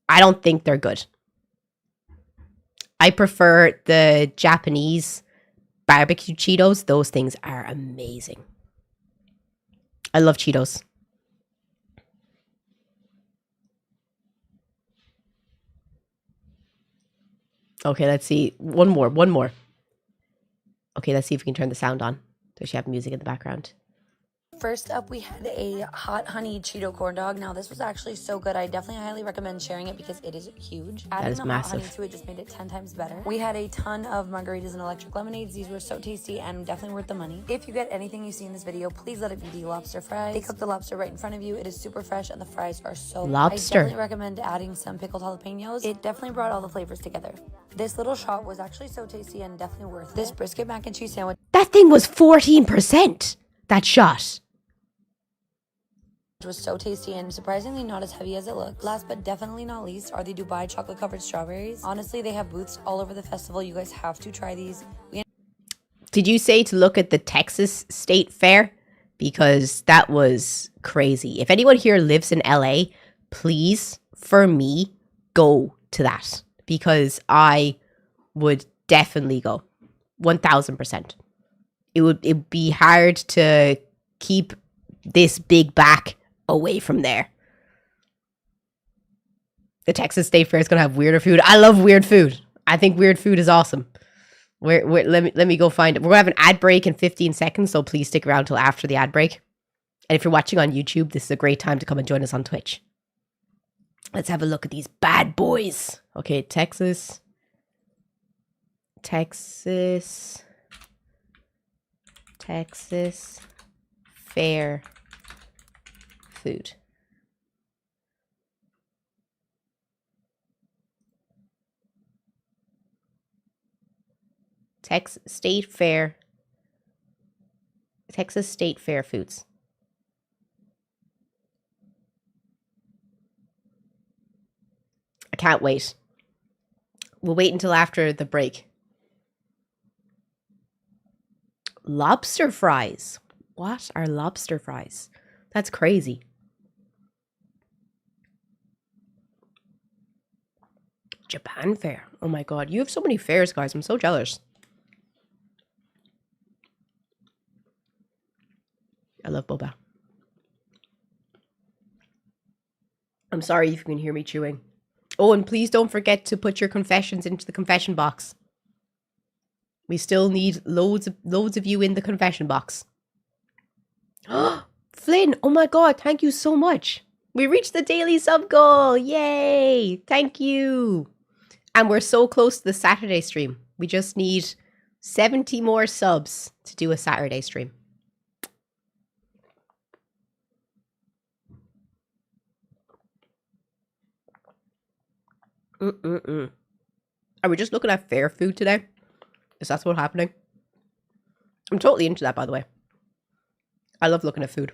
I don't think they're good. I prefer the Japanese barbecue Cheetos. Those things are amazing. I love Cheetos. Okay, let's see. One more. Okay, let's see if we can turn the sound on. Does she have music in the background? First up, we had a hot honey Cheeto corn dog. Now, this was actually so good. I definitely highly recommend sharing it because it is huge. That is Adding the hot honey to it just made it 10 times better. We had a ton of margaritas and electric lemonades. These were so tasty and definitely worth the money. If you get anything you see in this video, please let it be the lobster fries. They cook the lobster right in front of you. It is super fresh and the fries are so lobster. I definitely recommend adding some pickled jalapenos. It definitely brought all the flavors together. This little shot was actually so tasty and definitely worth it. This brisket mac and cheese sandwich. That thing was 14%. That shot. It was so tasty and surprisingly not as heavy as it looked. Last but definitely not least are the Dubai chocolate covered strawberries. Honestly, they have booths all over the festival. You guys have to try these. Did you say to look at the Texas State Fair? Because that was crazy. If anyone here lives in LA, please, for me, go to that. Because I would definitely go. 1000%. It'd be hard to keep this big back away from there. The Texas State Fair is going to have weirder food. I love weird food. I think weird food is awesome. Let me go find it. We're going to have an ad break in 15 seconds, so please stick around till after the ad break. And if you're watching on YouTube, this is a great time to come and join us on Twitch. Let's have a look at these bad boys. Okay, Texas fair food. Texas State Fair foods. I can't wait. We'll wait until after the break. Lobster fries. What are lobster fries? That's crazy. Japan Fair. Oh my god, you have so many fairs, guys. I'm so jealous. I love boba. I'm sorry if you can hear me chewing. Oh, and please don't forget to put your confessions into the confession box. We still need loads of you in the confession box. Flynn, oh my god, thank you so much. We reached the daily sub goal. Yay! Thank you. And we're so close to the Saturday stream. We just need 70 more subs to do a Saturday stream. Are we just looking at fair food today? Is that what's happening? I'm totally into that, by the way. I love looking at food.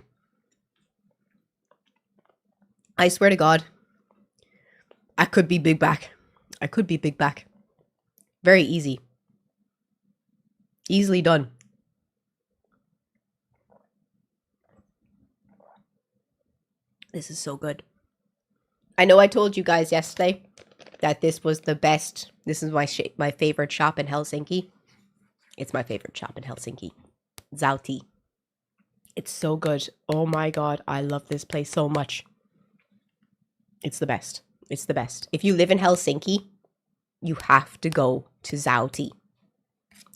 I swear to God, I could be big back. I could be big back. Very easy. Easily done. This is so good. I know I told you guys yesterday that this was the best. This is my favorite shop in Helsinki. It's my favorite shop in Helsinki. Zauti. It's so good. Oh my god, I love this place so much. It's the best. It's the best. If you live in Helsinki, you have to go to Zauti.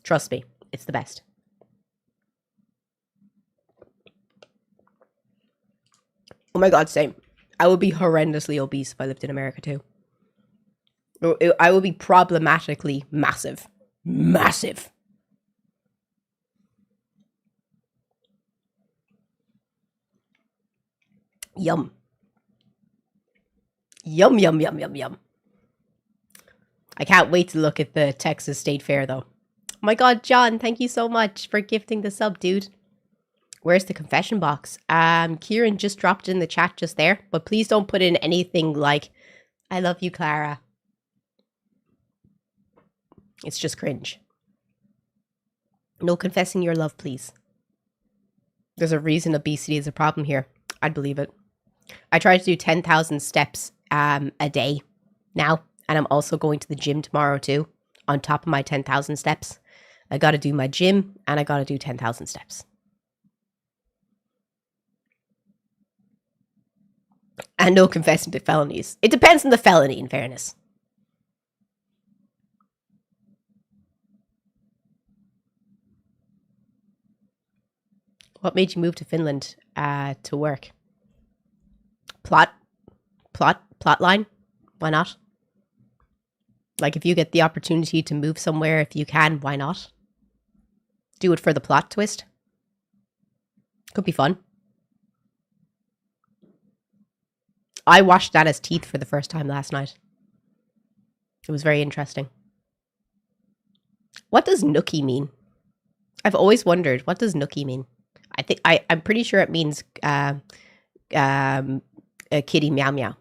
Trust me, it's the best. Oh my god, same. I would be horrendously obese if I lived in America too. I would be problematically massive. Massive. Yum. Yum, yum, yum, yum, yum. I can't wait to look at the Texas State Fair, though. Oh my god, John, thank you so much for gifting the sub, dude. Where's the confession box? Kieran just dropped it in the chat just there, but please don't put in anything like, I love you, Clara. It's just cringe. No confessing your love, please. There's a reason obesity is a problem here. I'd believe it. I try to do 10,000 steps a day now, and I'm also going to the gym tomorrow too, on top of my 10,000 steps. I got to do my gym, and I got to do 10,000 steps. And no confessing to felonies. It depends on the felony, in fairness. What made you move to Finland to work? Plot line? Why not? Like, if you get the opportunity to move somewhere, if you can, why not? Do it for the plot twist. Could be fun. I washed Nana's teeth for the first time last night. It was very interesting. What does nookie mean? I've always wondered, what does nookie mean? I'm pretty sure it means a kitty meow meow.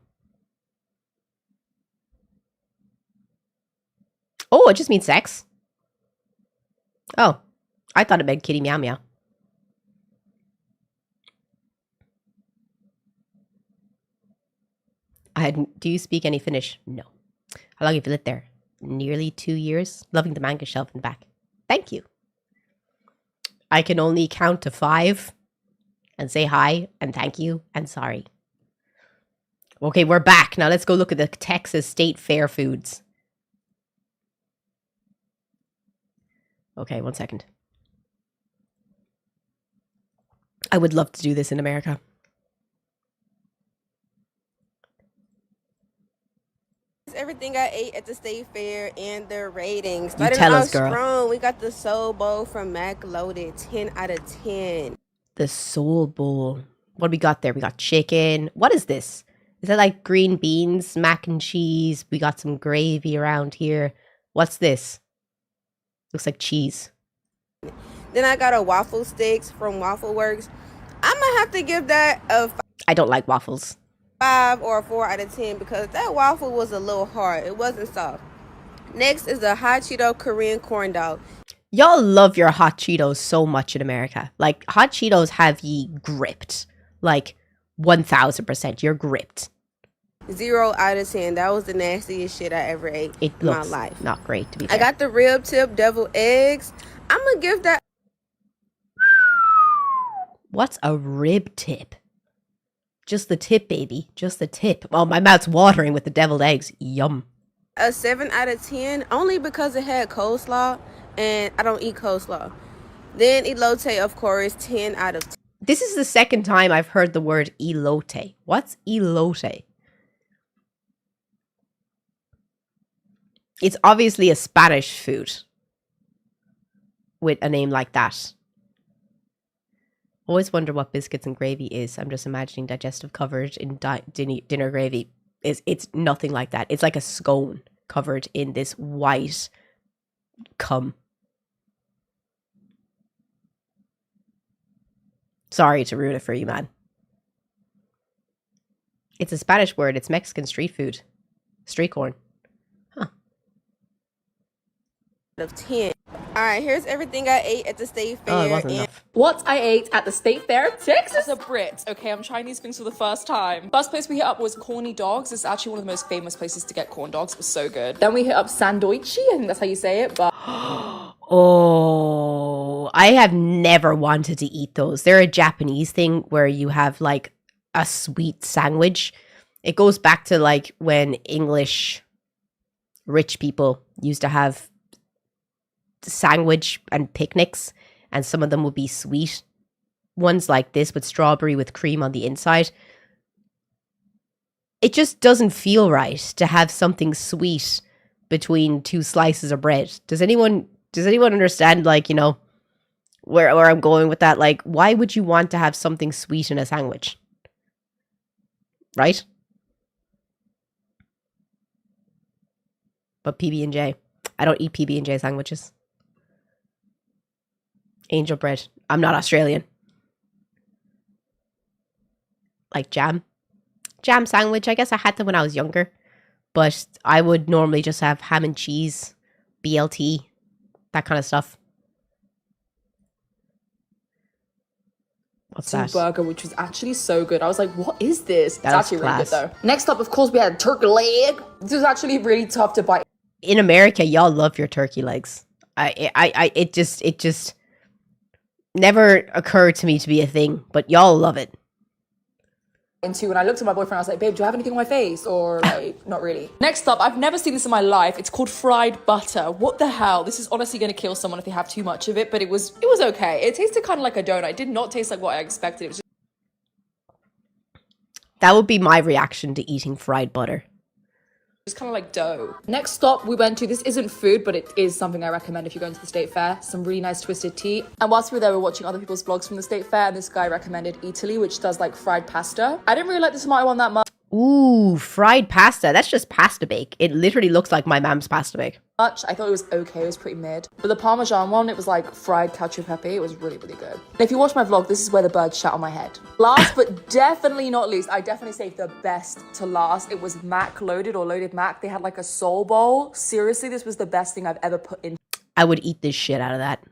Oh, it just means sex. Oh, I thought it meant kitty meow meow. Do you speak any Finnish? No. How long have you lived there? Nearly 2 years. Loving the manga shelf in the back. Thank you. I can only count to 5 and say hi and thank you and sorry. Okay, we're back. Now let's go look at the Texas State Fair foods. Okay, 1 second. I would love to do this in America. everything I ate at the state fair and their ratings. You Starting tell off us, girl. strong, we got the Soul Bowl from Mac Loaded, 10 out of 10. The Soul Bowl. What do we got there? We got chicken. What is this? Is that like green beans, mac and cheese? We got some gravy around here. What's this? Looks like cheese. Then I got a waffle sticks from Waffle Works. I'm gonna have to give that a I don't like waffles. 5 or a 4 out of 10 because that waffle was a little hard. It wasn't soft. Next is the hot Cheeto Korean corn dog. Y'all love your hot Cheetos so much in America. Like, hot Cheetos have ye gripped. Like, 1000%. You're gripped. 0 out of 10. That was the nastiest shit I ever ate It in my looks life. not great, to be fair. I got the rib tip deviled eggs. I'm gonna give that What's a rib tip? Just the tip, baby. Just the tip. Oh, my mouth's watering with the deviled eggs. Yum. a 7 out of 10 only because it had coleslaw and I don't eat coleslaw. Then elote, of course, 10 out of 10. This is the second time I've heard the word elote. What's elote? It's obviously a Spanish food with a name like that. Always wonder what biscuits and gravy is. I'm just imagining digestive covered in dinner gravy. It's nothing like that. It's like a scone covered in this white cum. Sorry to ruin it for you, man. It's a Spanish word. It's Mexican street food. Street corn. Huh. Of 10. All right, here's everything I ate at the state fair. Oh, it wasn't enough. What I ate at the state fair, Texas. As a Brit, okay, I'm trying these things for the first time. First place we hit up was Corny Dogs. It's actually one of the most famous places to get corn dogs. It was so good. Then we hit up Sandoichi, I think that's how you say it, but... Oh, I have never wanted to eat those. They're a Japanese thing where you have like a sweet sandwich. It goes back to like when English rich people used to have sandwich and picnics, and some of them would be sweet ones like this with strawberry with cream on the inside. It just doesn't feel right to have something sweet between two slices of bread. Does anyone understand, like, you know, where I'm going with that? Like, why would you want to have something sweet in a sandwich? Right? But PB&J. I don't eat PB&J sandwiches. Angel bread. I'm not Australian. Like jam. Jam sandwich. I guess I had them when I was younger. But I would normally just have ham and cheese, BLT, that kind of stuff. What's that? burger, which was actually so good. I was like, what is this? That It's was actually really good class. though. Next up, of course, we had turkey leg. This was actually really tough to bite In America, y'all love your turkey legs. It just never occurred to me to be a thing, but y'all love it. into. And I looked at my boyfriend, I was like, babe, do you have anything on my face? Or like, not really. Next up, I've never seen this in my life. It's called fried butter. What the hell? This is honestly going to kill someone if they have too much of it, but it was okay. It tasted kind of like a donut. It did not taste like what I expected. It was That would be my reaction to eating fried butter. just kind of like dough. Next stop we went to, this isn't food, but it is something I recommend if you're going to the state fair. Some really nice twisted tea. And whilst we were there, we were watching other people's vlogs from the state fair, and this guy recommended Italy, which does like fried pasta. I didn't really like the tomato one that much. Ooh, fried pasta. That's just pasta bake. It literally looks like my mom's pasta bake. I thought it was okay, it was pretty mid. But the Parmesan one, it was like fried cacio e pepe. It was really, really good. And if you watch my vlog, this is where the bird shat on my head. Last but definitely not least, I definitely saved the best to last. It was Mac Loaded or Loaded Mac. They had like a soul bowl. Seriously, this was the best thing I've ever put into I would eat this shit out of that.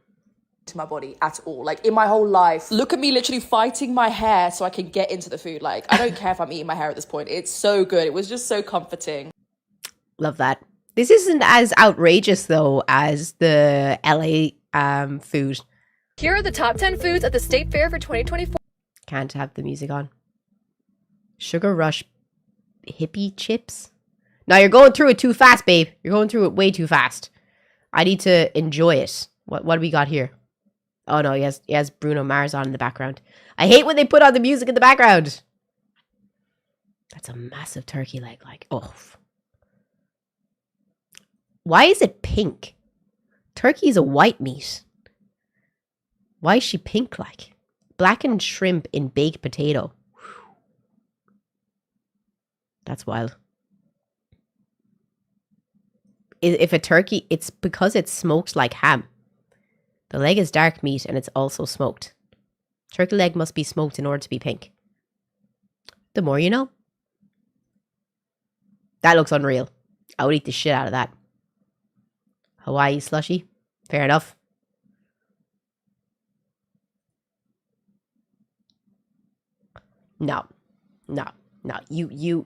my body at all. Like in my whole life. Look at me literally fighting my hair so I can get into the food. Like I don't care if I'm eating my hair at this point. It's so good. It was just so comforting. Love that. This isn't as outrageous though as the LA food. Here are the top 10 foods at the State Fair for 2024. Can't have the music on. Sugar Rush hippie chips. Now you're going through it too fast, babe. You're going through it way too fast. I need to enjoy it. What do we got here? Oh no, he has Bruno Mars on in the background. I hate when they put on the music in the background. That's a massive turkey leg. Like, oh. Why is it pink? Turkey is a white meat. Why is she pink like? Blackened shrimp in baked potato. That's wild. If a turkey, it's because it's smoked like ham. The leg is dark meat and it's also smoked. Turkey leg must be smoked in order to be pink. The more you know. That looks unreal. I would eat the shit out of that. Hawaii slushy. Fair enough. No. You.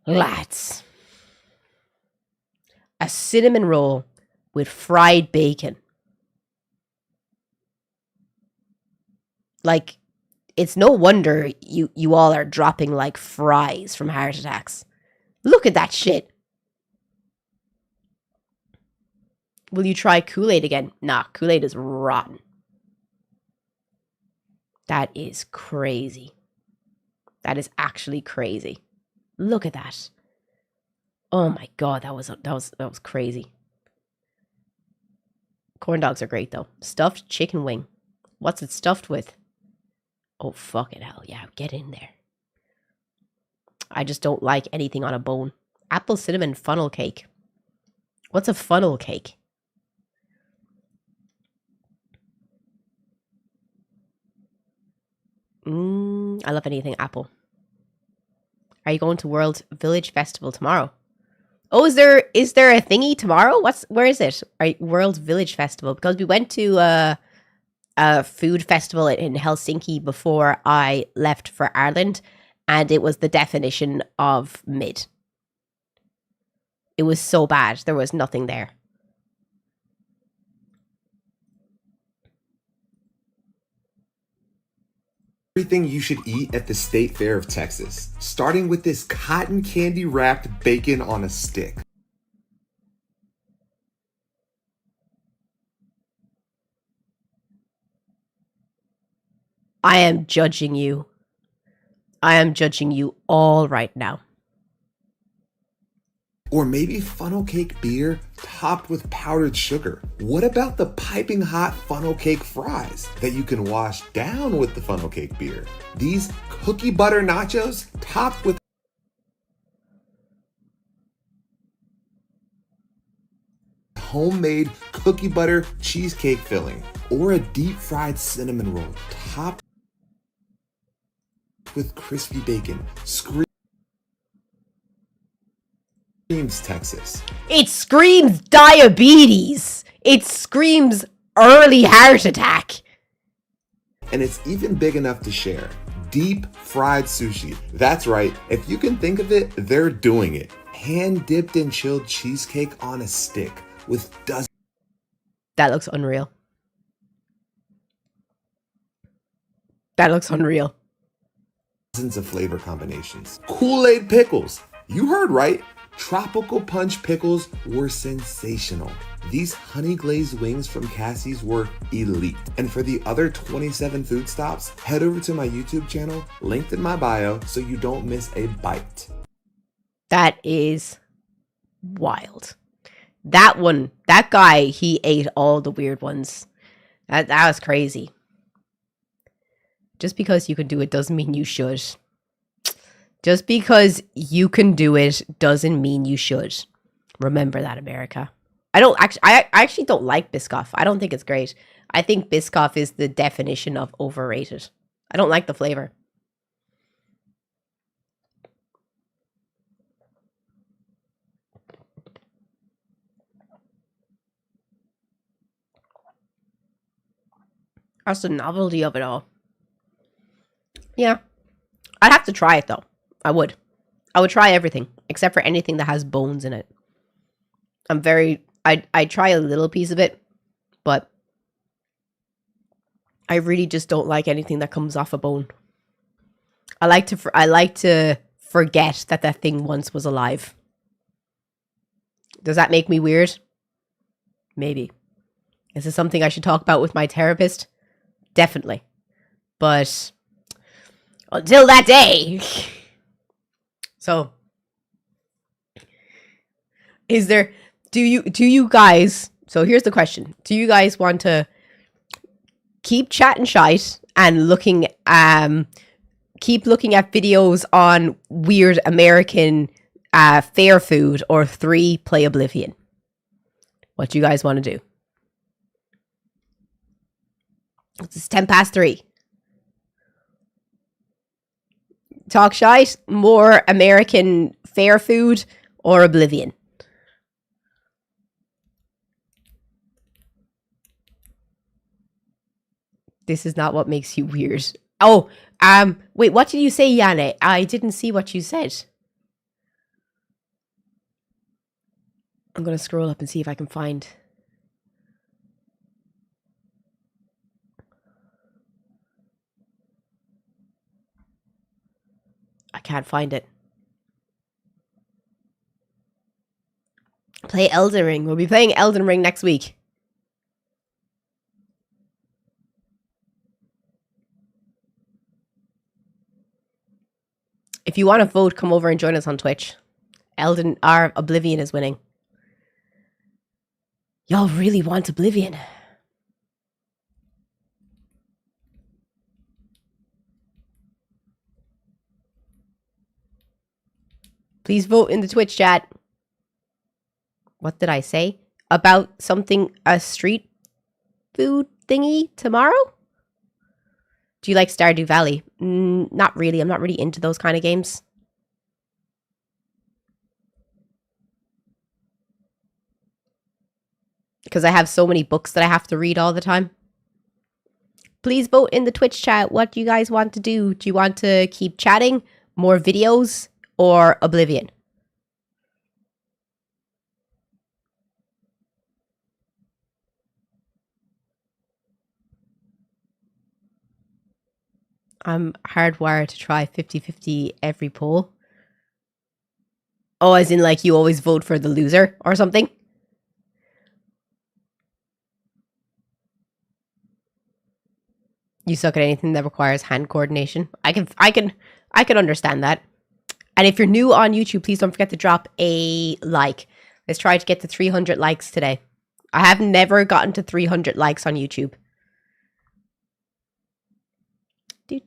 Lads. A cinnamon roll with fried bacon. Like, it's no wonder you all are dropping like fries from heart attacks. Look at that shit. Will you try Kool-Aid again? Nah, Kool-Aid is rotten. That is crazy. That is actually crazy. Look at that. Oh my god, that was crazy. Corn dogs are great though. Stuffed chicken wing. What's it stuffed with? Oh fucking hell, yeah, get in there. I just don't like anything on a bone. Apple cinnamon funnel cake. What's a funnel cake? I love anything apple. Are you going to World Village Festival tomorrow? Oh, is there a thingy tomorrow? Where is it? World Village Festival? Because we went to a food festival in Helsinki before I left for Ireland, and it was the definition of mid. It was so bad. There was nothing there. Everything you should eat at the State Fair of Texas, starting with this cotton candy wrapped bacon on a stick. I am judging you. I am judging you all right now. Or maybe funnel cake beer topped with powdered sugar. What about the piping hot funnel cake fries that you can wash down with the funnel cake beer? These cookie butter nachos topped with homemade cookie butter cheesecake filling. Or a deep fried cinnamon roll topped with crispy bacon. Screams Texas. It screams diabetes. It screams early heart attack. And it's even big enough to share. Deep fried sushi. That's right. If you can think of it, they're doing it. Hand dipped and chilled cheesecake on a stick with dozens. That looks unreal. That looks unreal. Dozens of flavor combinations. Kool-Aid pickles. You heard right. Tropical punch pickles were sensational. These honey glazed wings from Cassie's were elite. And for the other 27 food stops, head over to my YouTube channel, linked in my bio, so you don't miss a bite. That is wild. That guy, he ate all the weird ones. That was crazy. Just because you can do it doesn't mean you should. Just because you can do it doesn't mean you should. Remember that, America. I actually don't like Biscoff. I don't think it's great. I think Biscoff is the definition of overrated. I don't like the flavor. That's the novelty of it all. Yeah. I'd have to try it though. I would try everything except for anything that has bones in it. I try a little piece of it, but I really just don't like anything that comes off a bone. I like to forget that thing once was alive. Does that make me weird? Maybe. Is this something I should talk about with my therapist? Definitely. But until that day. So, is there Do you guys, so here's the question. Do you guys want to keep chatting shite and keep looking at videos on weird American fair food, or 3, play Oblivion? What do you guys want to do? It's 3:10. Talk shite, more American fair food, or Oblivion? This is not what makes you weird. Oh, wait, what did you say, Yanne? I didn't see what you said. I'm going to scroll up and see if I can find. I can't find it. Play Elden Ring. We'll be playing Elden Ring next week. If you want to vote, come over and join us on Twitch. Oblivion is winning. Y'all really want Oblivion. Please vote in the Twitch chat. What did I say? About something, a street food thingy tomorrow? Do you like Stardew Valley? Not really. I'm not really into those kind of games. Because I have so many books that I have to read all the time. Please vote in the Twitch chat. What do you guys want to do? Do you want to keep chatting, more videos, or Oblivion? I'm hardwired to try 50-50 every poll. Oh, as in like you always vote for the loser or something? You suck at anything that requires hand coordination. I can understand that. And if you're new on YouTube, please don't forget to drop a like. Let's try to get to 300 likes today. I have never gotten to 300 likes on YouTube. Do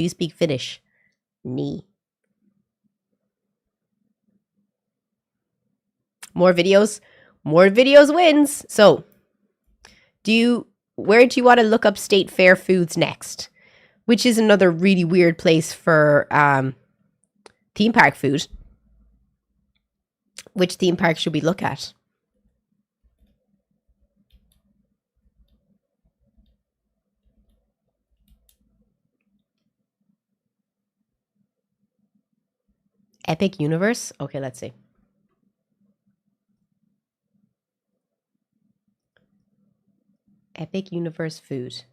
you speak Finnish? Nee. More videos wins. So, where do you want to look up state fair foods next? Which is another really weird place for theme park food. Which theme park should we look at? Epic Universe? Okay, let's see. Epic Universe food.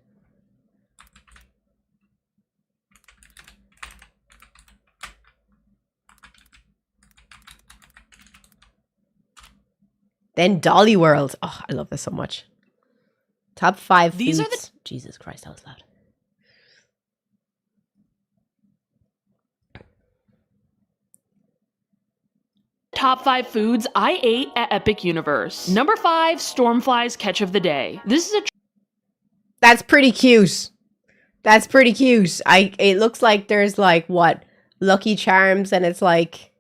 Then Dolly World. Oh, I love this so much. Top 5 These foods. are the Jesus Christ, that was loud. top 5 foods I ate at Epic Universe. Number 5, Stormfly's catch of the day. This is a That's pretty cute. That's pretty cute. It looks like there's like what? Lucky Charms, and it's like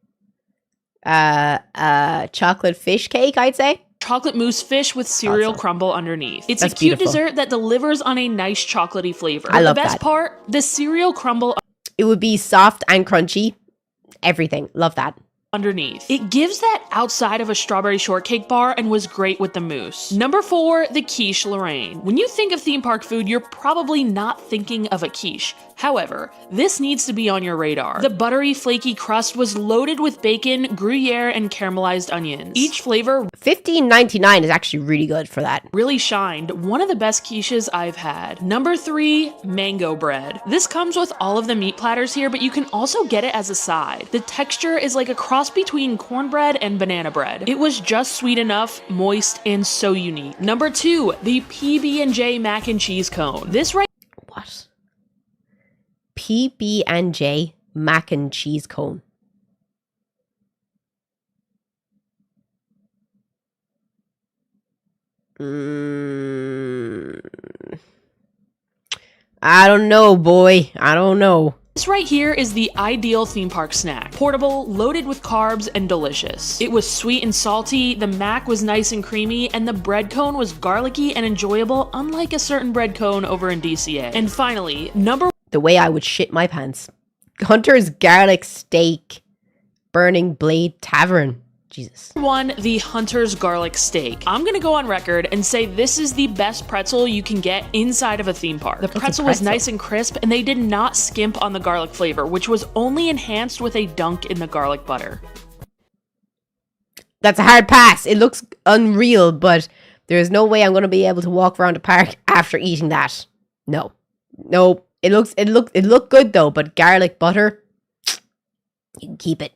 chocolate fish cake, I'd say. chocolate mousse fish with cereal crumble underneath. It's That's a cute beautiful. dessert that delivers on a nice chocolatey flavor. I love the best that. part, the cereal crumble It would be soft and crunchy. Everything. Love that. underneath. It gives that outside of a strawberry shortcake bar and was great with the mousse. Number 4, the quiche Lorraine. When you think of theme park food, you're probably not thinking of a quiche. However, this needs to be on your radar. The buttery, flaky crust was loaded with bacon, Gruyere, and caramelized onions. Each flavor $15.99 is actually really good for that. really shined. One of the best quiches I've had. Number 3, mango bread. This comes with all of the meat platters here, but you can also get it as a side. The texture is like a cross cross between cornbread and banana bread. It was just sweet enough, moist, and so unique. Number 2, the PB&J mac and cheese cone. This right— What? PB&J mac and cheese cone. I don't know, boy. I don't know. This right here is the ideal theme park snack. Portable, loaded with carbs, and delicious. It was sweet and salty, the mac was nice and creamy, and the bread cone was garlicky and enjoyable, unlike a certain bread cone over in DCA. And finally, the way I would shit my pants. Hunter's Garlic Steak. Burning Blade Tavern. Jesus. 1, the Hunter's Garlic Steak. I'm gonna go on record and say this is the best pretzel you can get inside of a theme park. The pretzel was nice and crisp, and they did not skimp on the garlic flavor, which was only enhanced with a dunk in the garlic butter. That's a hard pass. It looks unreal, but there's no way I'm gonna be able to walk around the park after eating that. No. It looked good though, but garlic butter, you can keep it.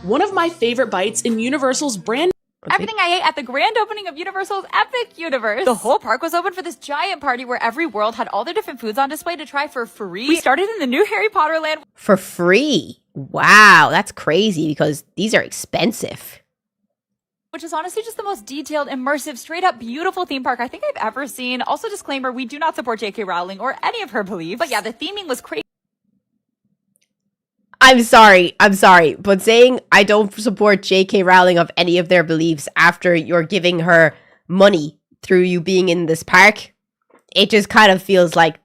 One of my favorite bites in Universal's brand— Everything I ate at the grand opening of Universal's Epic Universe. The whole park was open for this giant party where every world had all their different foods on display to try for free. We started in the new Harry Potter land. For free? Wow, that's crazy because these are expensive. Which is honestly just the most detailed, immersive, straight up beautiful theme park I think I've ever seen. Also, disclaimer, we do not support J.K. Rowling or any of her beliefs. But yeah, the theming was crazy. I'm sorry, but saying I don't support J.K. Rowling of any of their beliefs after you're giving her money through you being in this park, it just kind of feels like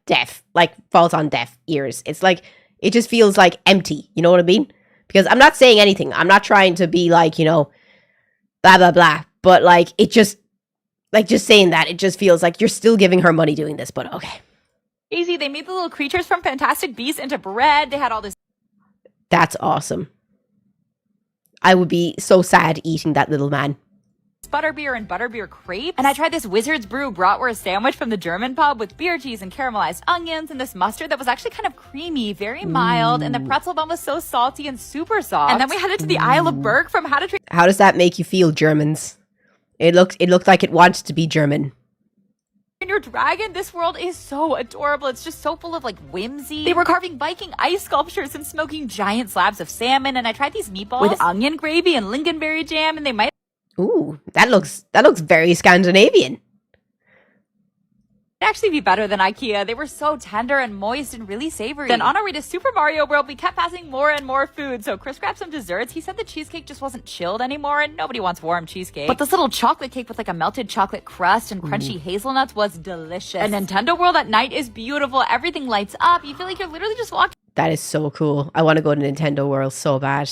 falls on deaf ears. It's like, it just feels like empty, you know what I mean? Because I'm not saying anything. I'm not trying to be like, blah, blah, blah. But just saying that, it just feels like you're still giving her money doing this, but okay. Easy, they made the little creatures from Fantastic Beasts into bread. They had all this. That's awesome. I would be so sad eating that little man. Butterbeer and butterbeer crepe. And I tried this Wizard's Brew bratwurst sandwich from the German pub with beer cheese and caramelized onions and this mustard that was actually kind of creamy, very mild. And the pretzel bun was so salty and super soft. And then we headed to the Isle of Berg from How to Train How does that make you feel, Germans? It looked like it wanted to be German. Your dragon. This world is so adorable. It's just so full of whimsy. They were carving Viking ice sculptures and smoking giant slabs of salmon. And I tried these meatballs with onion gravy and lingonberry jam, and they might. Ooh, that looks very Scandinavian. Actually be better than IKEA. They were so tender and moist and really savory. Then on our way to Super Mario World, we kept passing more and more food. So Chris grabbed some desserts. He said the cheesecake just wasn't chilled anymore, and nobody wants warm cheesecake. But this little chocolate cake with a melted chocolate crust and crunchy hazelnuts was delicious. And Nintendo World at night is beautiful. Everything lights up. You feel like you're literally just walking That is so cool. I want to go to Nintendo World so bad.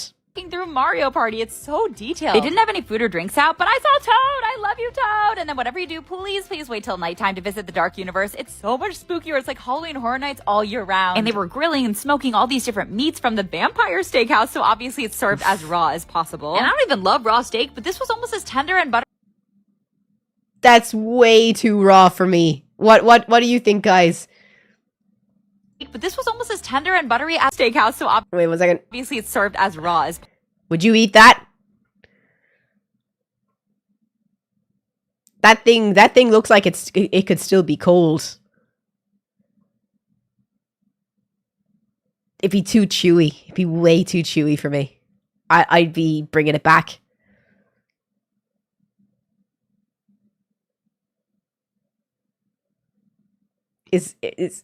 through Mario Party. It's so detailed. They didn't have any food or drinks out, but I saw Toad. I love you, Toad. And then whatever you do, please wait till nighttime to visit the Dark Universe. It's so much spookier. It's like Halloween Horror Nights all year round. And they were grilling and smoking all these different meats from the Vampire Steakhouse, so obviously it's served as raw as possible. And I don't even love raw steak, but this was almost as tender and buttery. That's way too raw for me. What do you think, guys? But this was almost as tender and buttery as steakhouse, so wait 1 second. Obviously it's served as raw as. Would you eat that? That thing looks like it could still be cold. It'd be too chewy. It'd be way too chewy for me. I'd be bringing it back. Is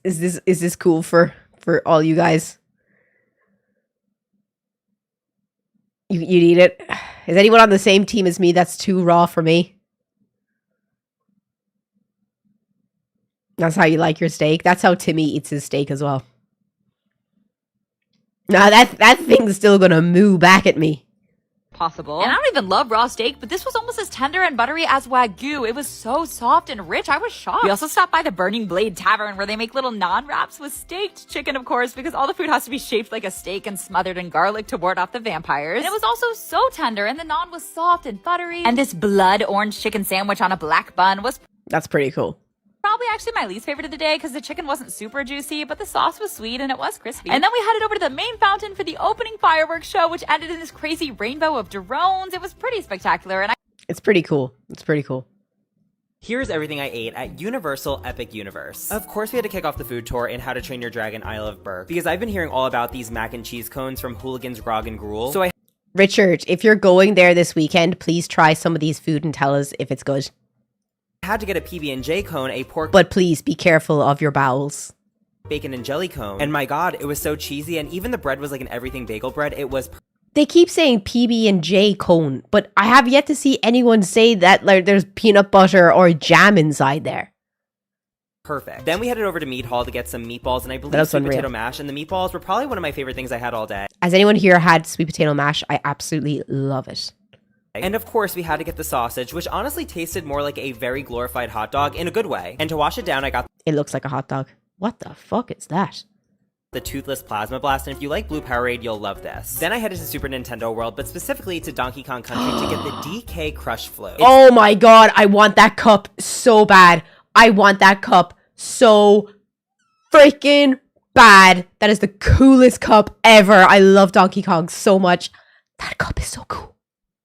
this cool for all you guys? You'd eat it? Is anyone on the same team as me? That's too raw for me. That's how you like your steak? That's how Timmy eats his steak as well. Nah, that thing's still gonna moo back at me. Possible. And I don't even love raw steak, but this was almost as tender and buttery as Wagyu. It was so soft and rich. I was shocked. We also stopped by the Burning Blade Tavern, where they make little naan wraps with steaked chicken, of course, because all the food has to be shaped like a steak and smothered in garlic to ward off the vampires. And it was also so tender, and the naan was soft and buttery. And this blood orange chicken sandwich on a black bun was That's pretty cool. Probably actually my least favorite of the day because the chicken wasn't super juicy, but the sauce was sweet and it was crispy. And then we headed over to the main fountain for the opening fireworks show, which ended in this crazy rainbow of drones. It was pretty spectacular, and It's pretty cool. It's pretty cool. Here's everything I ate at Universal Epic Universe. Of course, we had to kick off the food tour in How to Train Your Dragon Isle of Berk, because I've been hearing all about these mac and cheese cones from Hooligans Grog and Gruel. So Richard, if you're going there this weekend, please try some of these food and tell us if it's good. I had to get a PB&J cone, a pork But please be careful of your bowels. bacon and jelly cone. And my god, it was so cheesy, and even the bread was like an everything bagel bread. It was They keep saying PB&J cone, but I have yet to see anyone say that like there's peanut butter or jam inside there. perfect. Then we headed over to Meat Hall to get some meatballs, and I believe That's sweet unreal. potato mash, and the meatballs were probably one of my favorite things I had all day. Has anyone here had sweet potato mash? I absolutely love it. And of course, we had to get the sausage, which honestly tasted more like a very glorified hot dog in a good way. And to wash it down, I got It looks like a hot dog. What the fuck is that? the Toothless Plasma Blast, and if you like Blue Powerade, you'll love this. Then I headed to Super Nintendo World, but specifically to Donkey Kong Country to get the DK Crush Float. Oh my god, I want that cup so bad. I want that cup so freaking bad. That is the coolest cup ever. I love Donkey Kong so much. That cup is so cool.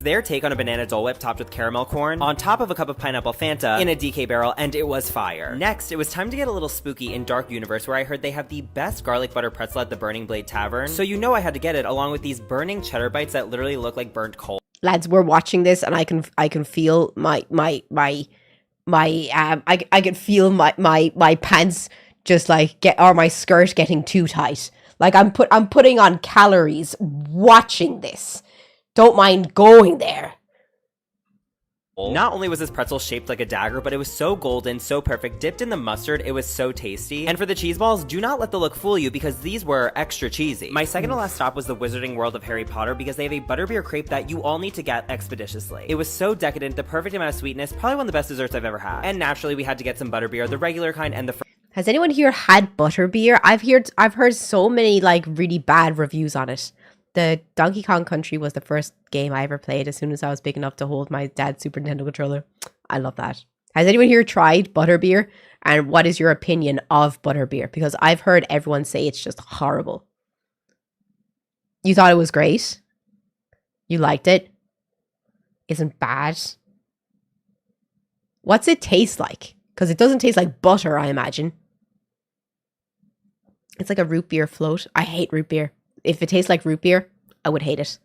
Their take on a banana Dole Whip topped with caramel corn, on top of a cup of pineapple Fanta, in a DK barrel, and it was fire. Next, it was time to get a little spooky in Dark Universe, where I heard they have the best garlic butter pretzel at the Burning Blade Tavern. So you know I had to get it, along with these burning cheddar bites that literally look like burnt coal. Lads, we're watching this and I can feel I can feel my pants just like my skirt getting too tight. Like I'm putting on calories watching this. Don't mind going there. Not only was this pretzel shaped like a dagger, but it was so golden, so perfect, dipped in the mustard, it was so tasty. And for the cheese balls, do not let the look fool you because these were extra cheesy. My second to last stop was the Wizarding World of Harry Potter because they have a butterbeer crepe that you all need to get expeditiously. It was so decadent, the perfect amount of sweetness, probably one of the best desserts I've ever had. And naturally, we had to get some butterbeer, the regular kind and the Has anyone here had butterbeer? I've heard so many like really bad reviews on it. The Donkey Kong Country was the first game I ever played as soon as I was big enough to hold my dad's Super Nintendo controller. I love that. Has anyone here tried butterbeer? And what is your opinion of butterbeer? Because I've heard everyone say it's just horrible. You thought it was great? You liked it? Isn't bad? What's it taste like? Because it doesn't taste like butter, I imagine. It's like a root beer float. I hate root beer. If it tastes like root beer, I would hate it.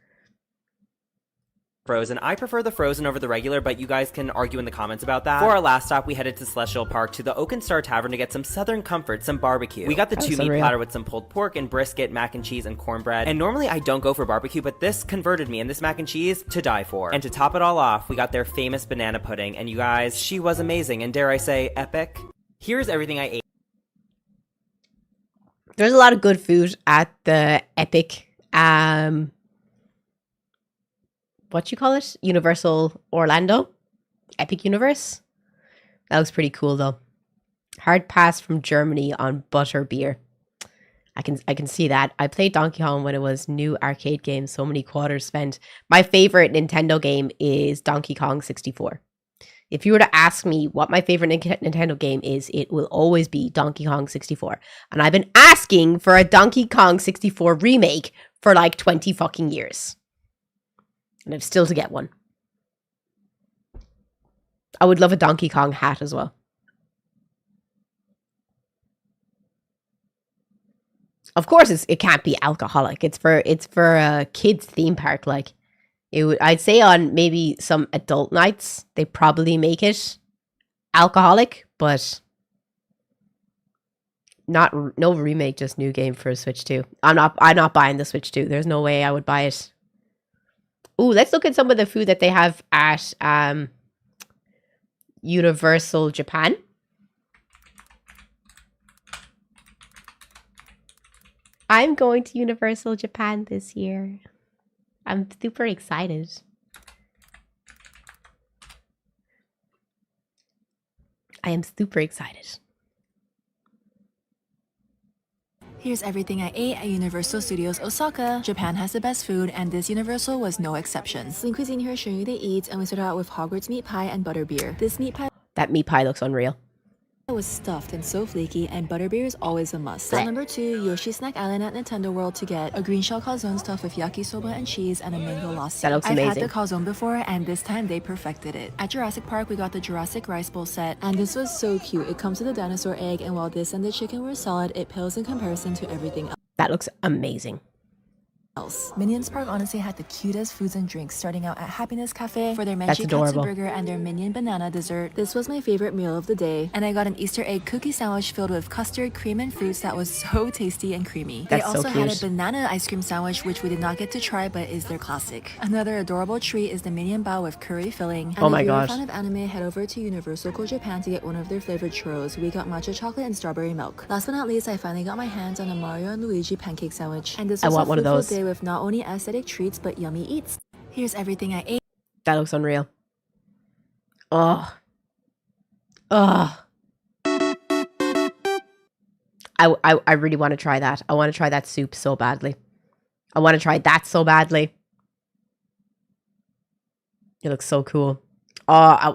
Frozen. I prefer the frozen over the regular, but you guys can argue in the comments about that. For our last stop, we headed to Celestial Park to the Oak and Star Tavern to get some Southern comfort, some barbecue. We got the two-meat platter with some pulled pork and brisket, mac and cheese, and cornbread. And normally I don't go for barbecue, but this converted me, and this mac and cheese, to die for. And to top it all off, we got their famous banana pudding, and you guys, she was amazing, and dare I say, epic? Here's everything I ate. There's a lot of good food at the Epic, what you call it? Universal Orlando? Epic Universe? That looks pretty cool though. Hard pass from Germany on butterbeer. I can see that. I played Donkey Kong when it was new arcade game, so many quarters spent. My favorite Nintendo game is Donkey Kong 64. If you were to ask me what my favorite Nintendo game is, it will always be Donkey Kong 64. And I've been asking for a Donkey Kong 64 remake for like 20 fucking years. And I've still to get one. I would love a Donkey Kong hat as well. Of course, it can't be alcoholic. It's for a kids theme park. Like I'd say on maybe some adult nights they probably make it alcoholic, but no remake, just new game for a Switch 2. I'm not buying the Switch 2. There's no way I would buy it. Ooh, let's look at some of the food that they have at Universal Japan. I'm going to Universal Japan this year. I'm super excited. I am super excited. Here's everything I ate at Universal Studios Osaka. Japan has the best food, and this Universal was no exception. Sling cuisine here showing you they eat, and we started out with Hogwarts meat pie and butterbeer. This meat pie... That meat pie looks unreal. It was stuffed and so flaky, and butterbeer is always a must. Stop number 2, Yoshi Snack Island at Nintendo World to get a green shell calzone stuffed with yakisoba and cheese and a mango lassi. That looks I've amazing. had the calzone before, and this time they perfected it. At Jurassic Park, we got the Jurassic Rice Bowl set, and this was so cute. It comes with a dinosaur egg, and while this and the chicken were solid, it pales in comparison to everything else. That looks amazing. Minions Park honestly had the cutest foods and drinks, starting out at Happiness Cafe for their That's Menchie Katsu adorable. burger and their Minion banana dessert. This was my favorite meal of the day, and I got an Easter egg cookie sandwich filled with custard, cream, and fruits that was so tasty and creamy. That's they so also had a cute. banana ice cream sandwich, which we did not get to try, but is their classic. Another adorable treat is the Minion bao with curry filling. And Oh my if you're a gosh. fan of anime, head over to Universal Japan to get one of their flavored churros. We got matcha chocolate and strawberry milk. Last but not least, I finally got my hands on a Mario and Luigi pancake sandwich, and this I was want a one of fruitful those. day with not only aesthetic treats but yummy eats. Here's everything I ate. That looks unreal. Oh. Oh. I really want to try that. I want to try that soup so badly. I want to try that so badly. It looks so cool. I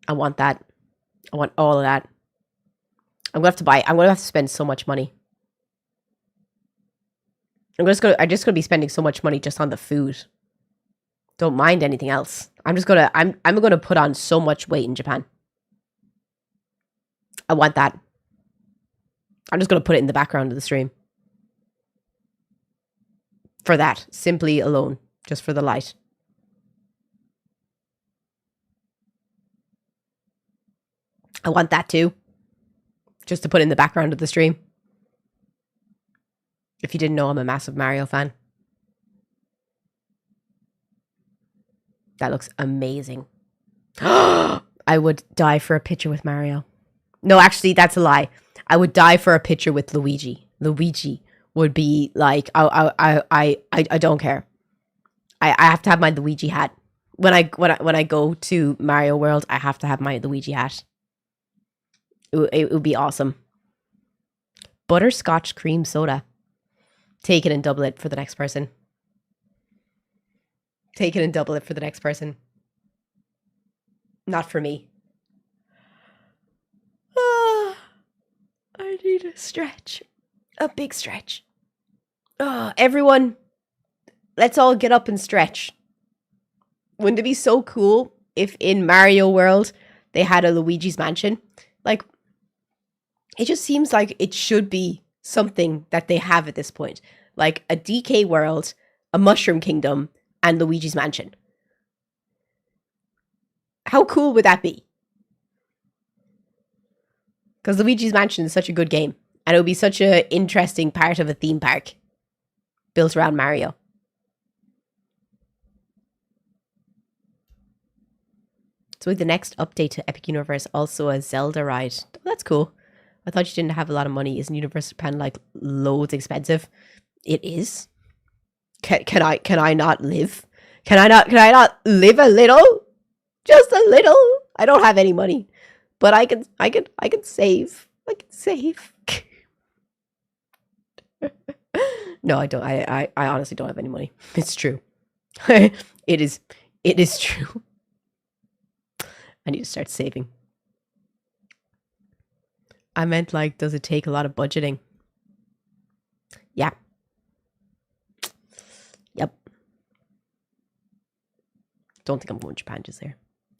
want that. I want all of that. I'm gonna have to buy. I'm gonna have to spend so much money. I'm just gonna be spending so much money just on the food. Don't mind anything else. I'm gonna put on so much weight in Japan. I want that. I'm just gonna put it in the background of the stream. For that, simply alone, just for the light. I want that too. Just to put in the background of the stream. If you didn't know, I'm a massive Mario fan. That looks amazing. I would die for a picture with Mario. No, actually, that's a lie. I would die for a picture with Luigi. Luigi would be like, I don't care. I have to have my Luigi hat. When I go to Mario World, I have to have my Luigi hat. It would be awesome. Butterscotch cream soda. Take it and double it for the next person. Take it and double it for the next person. Not for me. I need a stretch. A big stretch. Everyone, let's all get up and stretch. Wouldn't it be so cool if in Mario World they had a Luigi's Mansion? Like, it just seems like it should be something that they have at this point. Like a DK World, a Mushroom Kingdom, and Luigi's Mansion. How cool would that be? Because Luigi's Mansion is such a good game. And it would be such an interesting part of a theme park. Built around Mario. So the next update to Epic Universe, also a Zelda ride. Oh, that's cool. I thought you didn't have a lot of money. Isn't Universe Japan like loads expensive? It is. Can I not live? Can I not live a little? Just a little. I don't have any money, but I can save. I can save. No, I don't. I honestly don't have any money. It's true. It is true. I need to start saving. I meant like, does it take a lot of budgeting? Yeah. Yep. Don't think I'm going to Japan this year.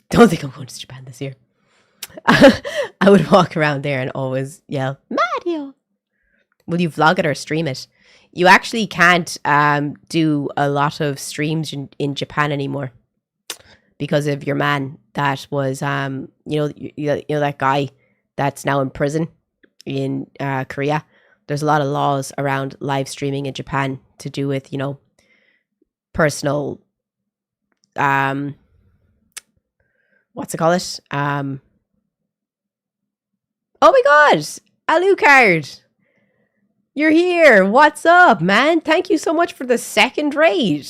Don't think I'm going to Japan this year. I would walk around there and always yell, Mario! Will you vlog it or stream it? You actually can't do a lot of streams in Japan anymore. Because of your man that was, you know that guy that's now in prison in Korea. There's a lot of laws around live streaming in Japan to do with, you know, personal, what's it called? Oh my God, Alucard, you're here. What's up, man? Thank you so much for the second raid.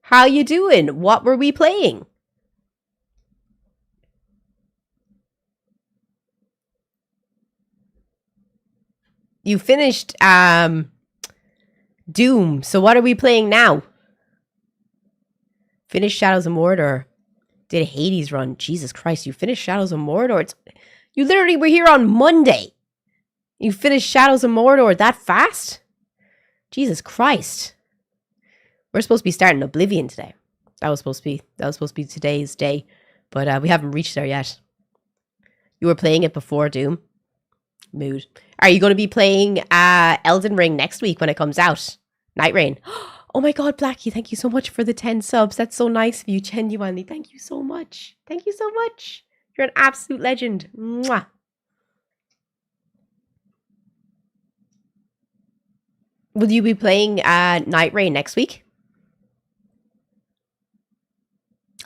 How you doing? What were we playing? You finished Doom, so what are we playing now? Finished Shadows of Mordor. Did a Hades run. Jesus Christ, you finished Shadows of Mordor. You literally were here on Monday. You finished Shadows of Mordor that fast? Jesus Christ. We're supposed to be starting Oblivion today. That was supposed to be today's day. But we haven't reached there yet. You were playing it before Doom. Mood. Are you going to be playing Elden Ring next week when it comes out? Night Rain. Oh my god, Blackie, thank you so much for the 10 subs. That's so nice of you, genuinely. Thank you so much. Thank you so much. You're an absolute legend. Mwah. Will you be playing Night Rain next week?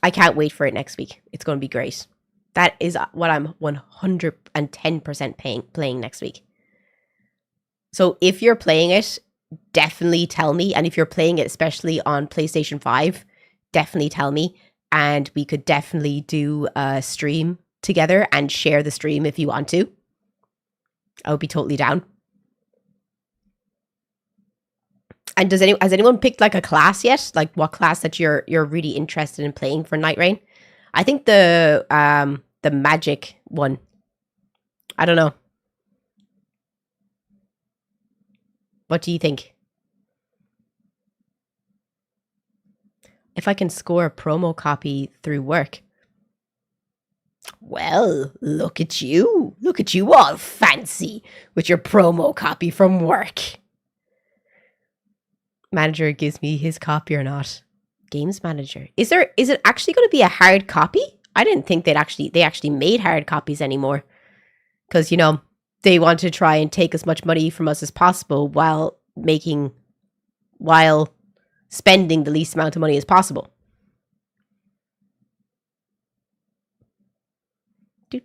I can't wait for it next week. It's going to be great. That is what I'm 110% playing next week. So if you're playing it, definitely tell me. And if you're playing it, especially on PlayStation 5, definitely tell me. And we could definitely do a stream together and share the stream if you want to. I would be totally down. And has anyone picked like a class yet? Like what class that you're really interested in playing for Night Rain? I think the magic one. I don't know. What do you think? If I can score a promo copy through work. Well, look at you. Look at you all fancy with your promo copy from work. Manager gives me his copy or not. Games manager. Is it actually going to be a hard copy? I didn't think they actually made hard copies anymore. Because, you know, they want to try and take as much money from us as possible while spending the least amount of money as possible. You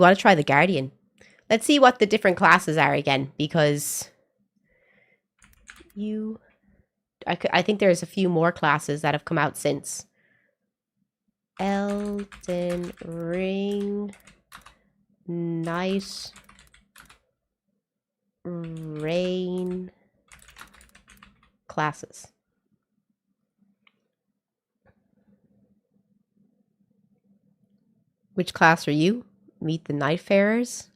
want to try the Guardian? Let's see what the different classes are again, because I think there's a few more classes that have come out since. Elden Ring Night Rain classes. Which class are you? Meet the Nightfarers?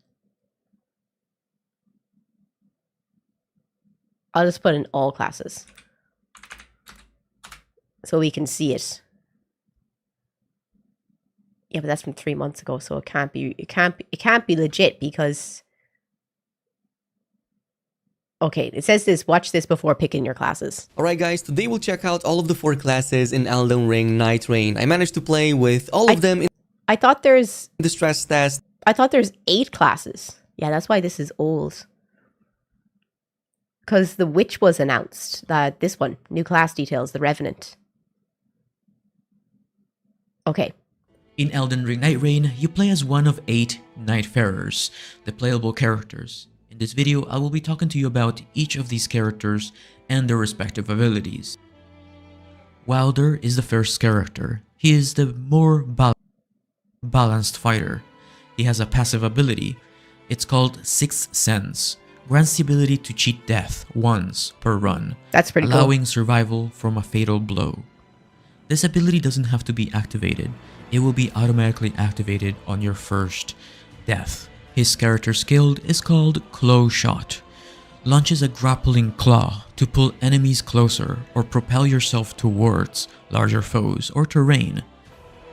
I'll just put in all classes so we can see it. Yeah, but that's from 3 months ago, so it can't be legit because. Okay, it says this. Watch this before picking your classes. Alright guys, today we'll check out all of the 4 classes in Elden Ring Night Rain. I managed to play with all of them in I thought there's the stress test. I thought there's 8 classes. Yeah, that's why this is old. Because the Witch was announced. This one, new class details, the Revenant. Okay. In Elden Ring Night Rain, you play as one of 8 Nightfarers, the playable characters. In this video, I will be talking to you about each of these characters and their respective abilities. Wilder is the first character. He is the more balanced fighter. He has a passive ability. It's called Sixth Sense. Grants the ability to cheat death once per run. That's pretty cool. Allowing survival from a fatal blow. This ability doesn't have to be activated. It will be automatically activated on your first death. His character skill is called Claw Shot. Launches a grappling claw to pull enemies closer or propel yourself towards larger foes or terrain.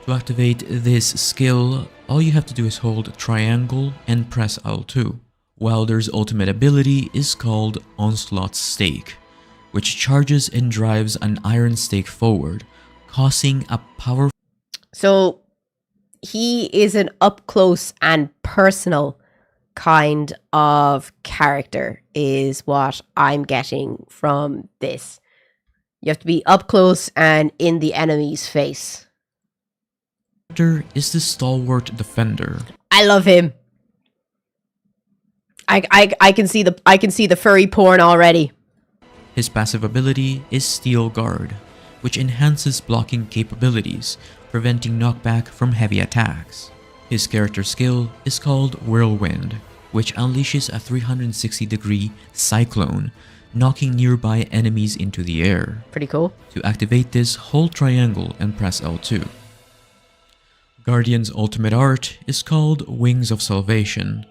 To activate this skill, all you have to do is hold triangle and press L2. Wilder's ultimate ability is called Onslaught Stake, which charges and drives an iron stake forward, causing a powerful... So, he is an up-close and personal kind of character, is what I'm getting from this. You have to be up close and in the enemy's face. Is the stalwart defender. I love him. I can see the furry porn already. His passive ability is Steel Guard, which enhances blocking capabilities, preventing knockback from heavy attacks. His character skill is called Whirlwind, which unleashes a 360-degree cyclone, knocking nearby enemies into the air. Pretty cool. To activate this, hold triangle and press L2. Guardian's ultimate art is called Wings of Salvation,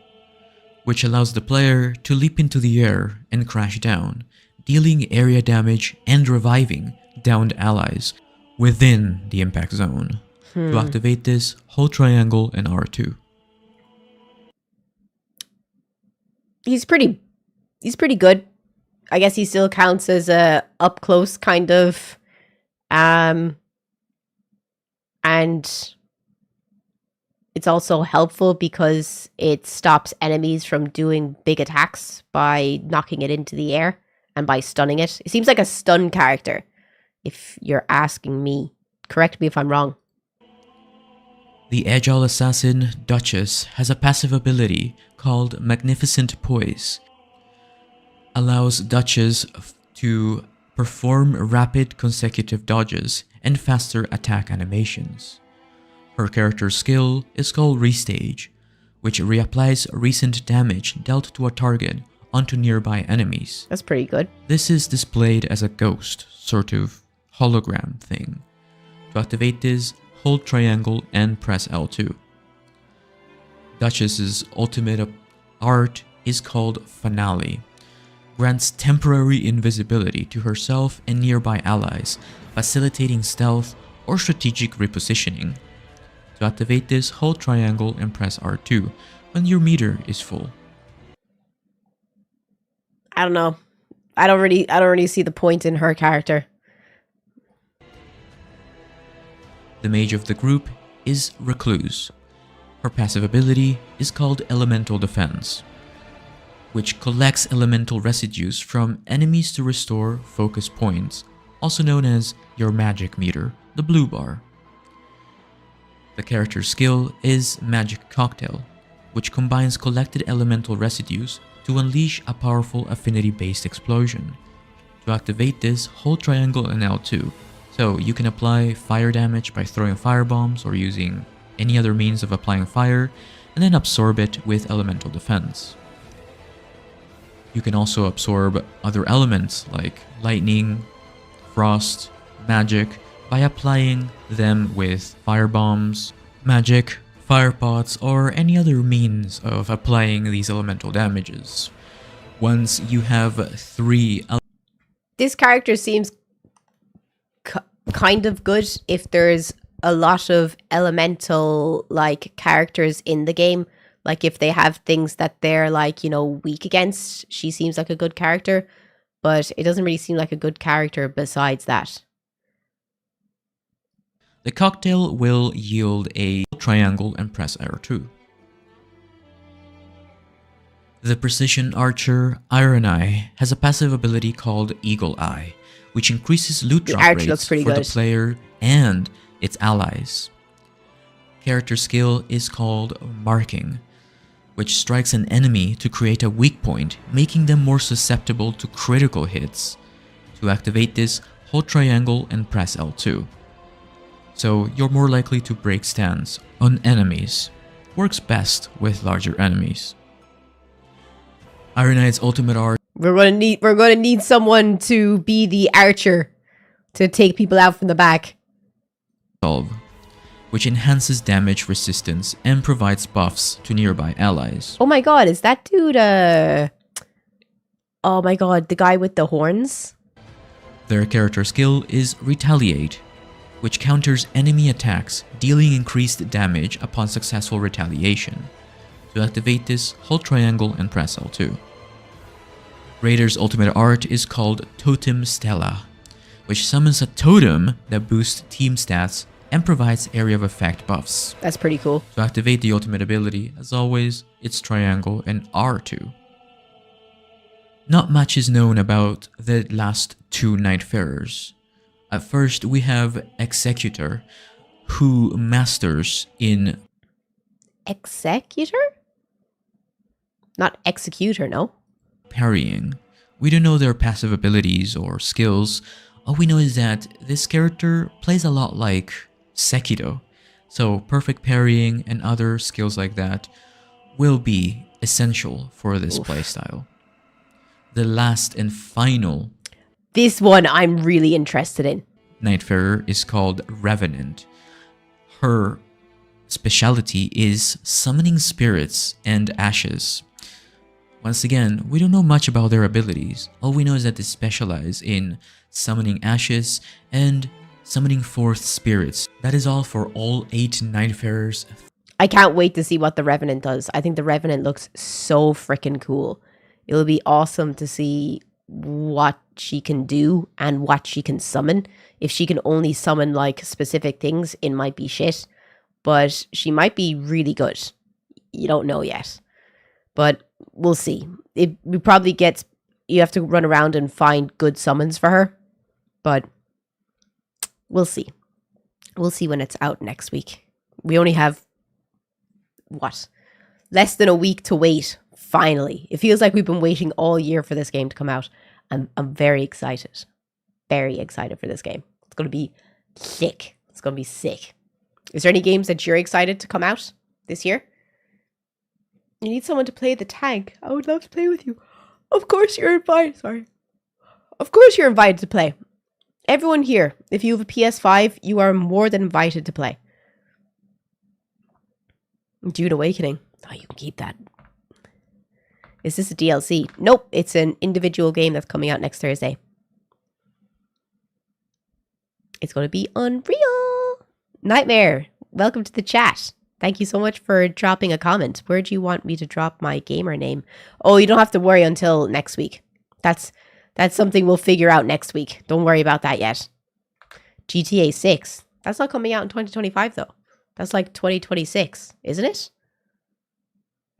which allows the player to leap into the air and crash down, dealing area damage and reviving downed allies within the impact zone. To activate this, hold triangle and R2. He's pretty good. I guess he still counts as a up close kind of and it's also helpful because it stops enemies from doing big attacks by knocking it into the air and by stunning it. It seems like a stun character, if you're asking me. Correct me if I'm wrong. The agile assassin Duchess has a passive ability called Magnificent Poise. Allows Duchess to perform rapid consecutive dodges and faster attack animations. Her character's skill is called Restage, which reapplies recent damage dealt to a target onto nearby enemies. That's pretty good. This is displayed as a ghost, sort of hologram thing. To activate this, hold triangle and press L2. Duchess's ultimate art is called Finale. Grants temporary invisibility to herself and nearby allies, facilitating stealth or strategic repositioning. To activate this, hold triangle and press R2 when your meter is full. I don't know. I don't really see the point in her character. The mage of the group is Recluse. Her passive ability is called Elemental Defense, which collects elemental residues from enemies to restore focus points, also known as your magic meter, the blue bar. The character's skill is Magic Cocktail, which combines collected elemental residues to unleash a powerful affinity-based explosion. To activate this, hold triangle and L2, so you can apply fire damage by throwing firebombs or using any other means of applying fire, and then absorb it with elemental defense. You can also absorb other elements like lightning, frost, magic by applying them with firebombs, magic, fire pots, or any other means of applying these elemental damages. Once you have 3... This character seems kind of good if there's a lot of elemental like characters in the game. Like if they have things that they're like, you know, weak against, she seems like a good character, but it doesn't really seem like a good character besides that. The cocktail will yield a triangle and press R2. The precision archer Iron Eye has a passive ability called Eagle Eye, which increases loot drop rates for the player and its allies. Character skill is called Marking, which strikes an enemy to create a weak point, making them more susceptible to critical hits. To activate this, hold triangle and press L2. So you're more likely to break stance on enemies. Works best with larger enemies. Iron Knight's ultimate art. We're gonna need someone to be the archer to take people out from the back. Which enhances damage resistance and provides buffs to nearby allies. Oh my god, is that dude oh my god, the guy with the horns? Their character skill is Retaliate, which counters enemy attacks, dealing increased damage upon successful retaliation. To activate this, hold triangle and press L2. Raider's ultimate art is called Totem Stella, which summons a totem that boosts team stats and provides area of effect buffs. That's pretty cool. To activate the ultimate ability, as always, it's triangle and R2. Not much is known about the last 2 Nightfarers. At first, we have Executor, who masters in... Executor? Not Executor, no? Parrying. We don't know their passive abilities or skills. All we know is that this character plays a lot like Sekiro, so perfect parrying and other skills like that will be essential for this playstyle. The last and final... This one I'm really interested in. Nightfarer is called Revenant. Her specialty is summoning spirits and ashes. Once again, we don't know much about their abilities. All we know is that they specialize in summoning ashes and summoning forth spirits. That is all for all 8 Nightfarers. I can't wait to see what the Revenant does. I think the Revenant looks so freaking cool. It'll be awesome to see what she can do and what she can summon. If she can only summon like specific things, it might be shit. But she might be really good. You don't know yet. But we'll see. You have to run around and find good summons for her. But we'll see. We'll see when it's out next week. We only have, less than a week to wait, finally. It feels like we've been waiting all year for this game to come out. I'm very excited. Very excited for this game. It's going to be sick. It's going to be sick. Is there any games that you're excited to come out this year? You need someone to play the tank. I would love to play with you. Of course you're invited. Sorry. Of course you're invited to play. Everyone here, if you have a PS5, you are more than invited to play. Dune Awakening. Oh, you can keep that. Is this a DLC? Nope, it's an individual game that's coming out next Thursday. It's going to be unreal. Nightmare, welcome to the chat. Thank you so much for dropping a comment. Where do you want me to drop my gamer name? Oh, you don't have to worry until next week. That's something we'll figure out next week. Don't worry about that yet. GTA 6. That's not coming out in 2025 though. That's like 2026, isn't it?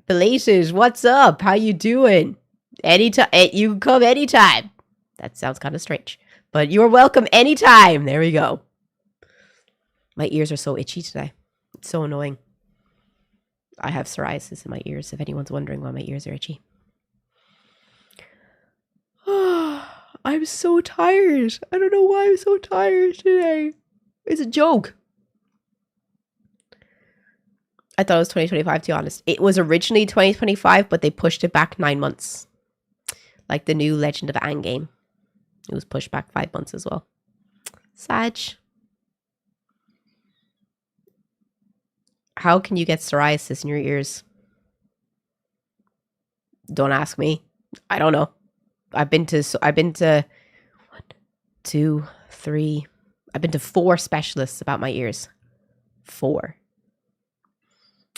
Belated, what's up? How you doing? Anytime, you can come anytime. That sounds kind of strange, but you're welcome anytime. There we go. My ears are so itchy today. It's so annoying. I have psoriasis in my ears, if anyone's wondering why my ears are itchy. I'm so tired. I don't know why I'm so tired today. It's a joke. I thought it was 2025, to be honest. It was originally 2025, but they pushed it back 9 months. Like the new Legend of Aang game. It was pushed back 5 months as well. Sag. How can you get psoriasis in your ears? Don't ask me. I don't know. I've been to 1, 2, 3. I've been to 4 specialists about my ears. 4.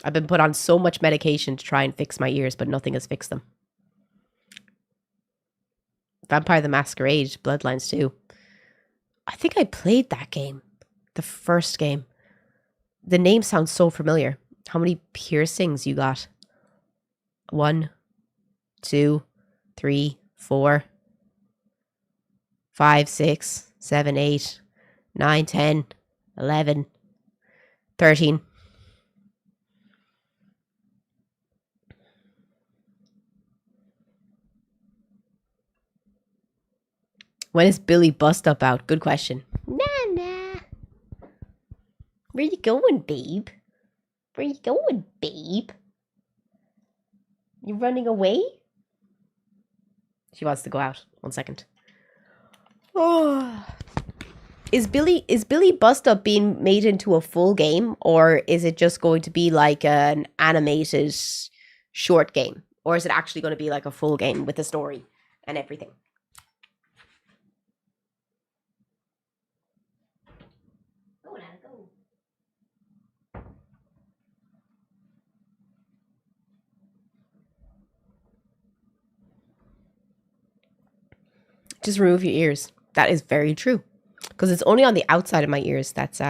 I've been put on so much medication to try and fix my ears, but nothing has fixed them. Vampire the Masquerade, Bloodlines 2. I think I played that game. The first game. The name sounds so familiar. How many piercings you got? 1, 2, 3, 4, 5, 6, 7, 8, 9, 10, 11, 13. When is Billy Bust Up out? Good question. Nah. Where you going, babe? Where you going, babe? You running away? She wants to go out. 1 second. Oh. Is Billy Bust Up being made into a full game, or is it just going to be like an animated short game? Or is it actually going to be like a full game with a story and everything? Just remove your ears. That is very true. Because it's only on the outside of my ears that's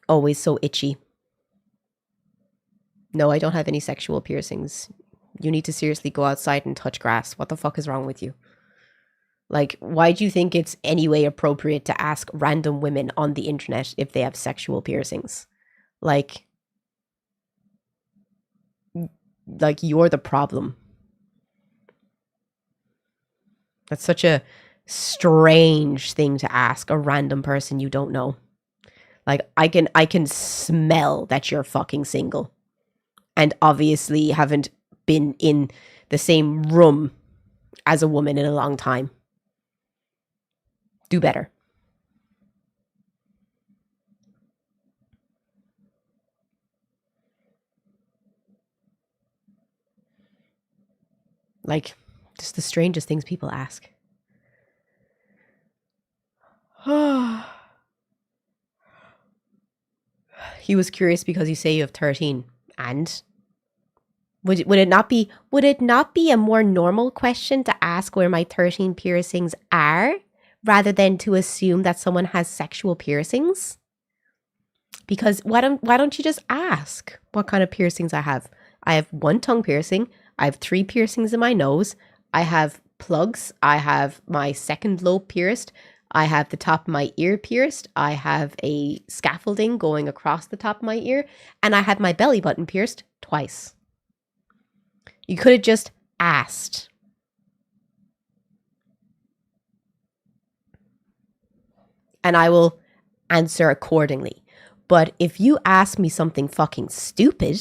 always so itchy. No, I don't have any sexual piercings. You need to seriously go outside and touch grass. What the fuck is wrong with you? Like, why do you think it's any way appropriate to ask random women on the internet if they have sexual piercings? Like you're the problem. That's such a strange thing to ask a random person you don't know. Like, I can smell that you're fucking single. And obviously haven't been in the same room as a woman in a long time. Do better. Like, just the strangest things people ask. He was curious because you say you have 13. And? Would it not be a more normal question to ask where my 13 piercings are, rather than to assume that someone has sexual piercings? Because why don't you just ask what kind of piercings I have? I have 1 tongue piercing. I have 3 piercings in my nose. I have plugs. I have my second lobe pierced. I have the top of my ear pierced. I have a scaffolding going across the top of my ear. And I have my belly button pierced twice. You could have just asked. And I will answer accordingly. But if you ask me something fucking stupid,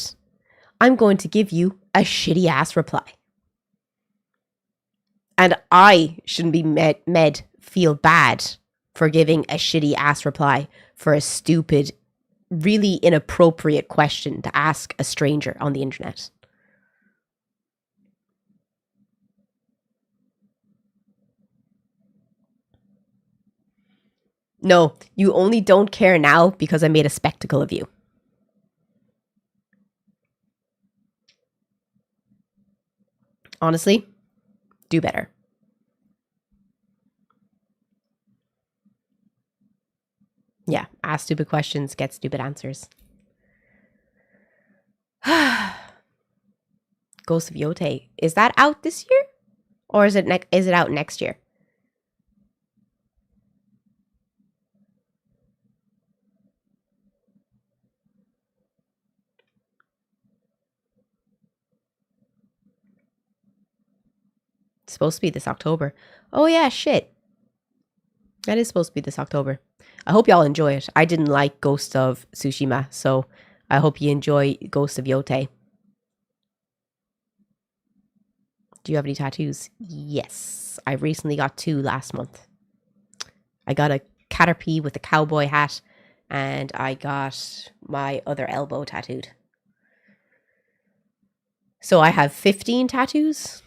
I'm going to give you a shitty ass reply. And I shouldn't be made feel bad for giving a shitty ass reply for a stupid, really inappropriate question to ask a stranger on the internet. No, you only don't care now because I made a spectacle of you. Honestly, do better. Yeah, ask stupid questions, get stupid answers. Ghost of Yote. Is that out this year? Or is it out next year? It's supposed to be this October. Oh yeah, shit. That is supposed to be this October. I hope y'all enjoy it. I didn't like Ghost of Tsushima, so I hope you enjoy Ghost of Yote. Do you have any tattoos? Yes. I recently got 2 last month. I got a caterpie with a cowboy hat, and I got my other elbow tattooed. So I have 15 tattoos.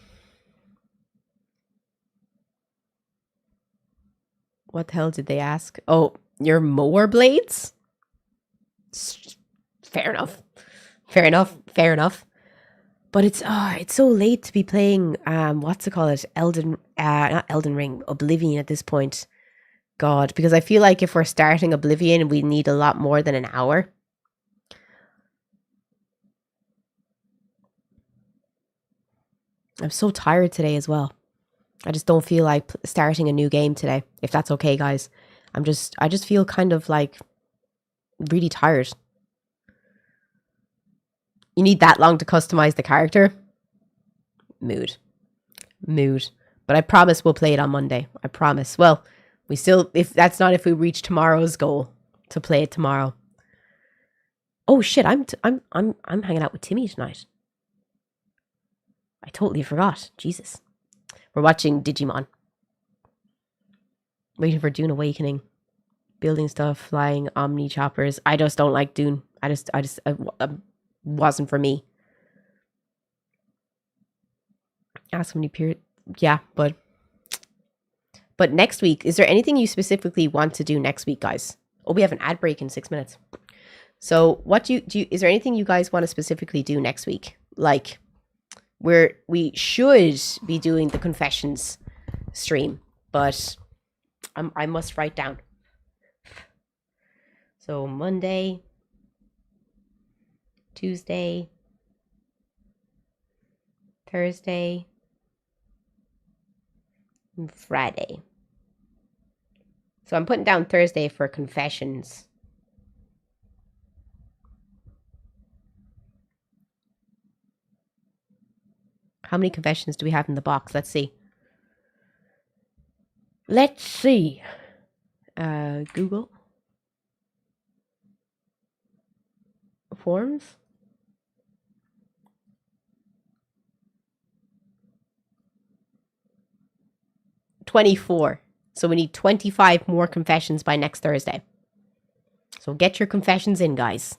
What the hell did they ask? Oh, your mower blades? Fair enough. Fair enough. Fair enough. But it's so late to be playing what's it called? Not Elden Ring, Oblivion at this point. God, because I feel like if we're starting Oblivion, we need a lot more than an hour. I'm so tired today as well. I just don't feel like starting a new game today, if that's okay, guys. I just feel kind of like really tired. You need that long to customize the character? Mood. But I promise we'll play it on Monday. I promise. Well, if we reach tomorrow's goal to play it tomorrow. Oh shit, I'm hanging out with Timmy tonight. I totally forgot. Jesus. We're watching Digimon. Waiting for Dune Awakening. Building stuff, flying Omni choppers. I just don't like Dune. Wasn't for me. Ask how many periods. Yeah, but next week, is there anything you specifically want to do next week, guys? Oh, we have an ad break in 6 minutes. So what do you is there anything you guys want to specifically do next week? Like, we should be doing the confessions stream, but I must write down. So Monday, Tuesday, Thursday, and Friday. So I'm putting down Thursday for confessions. How many confessions do we have in the box? Let's see. Google. Forms. $24. So we need 25 more confessions by next Thursday. So get your confessions in, guys.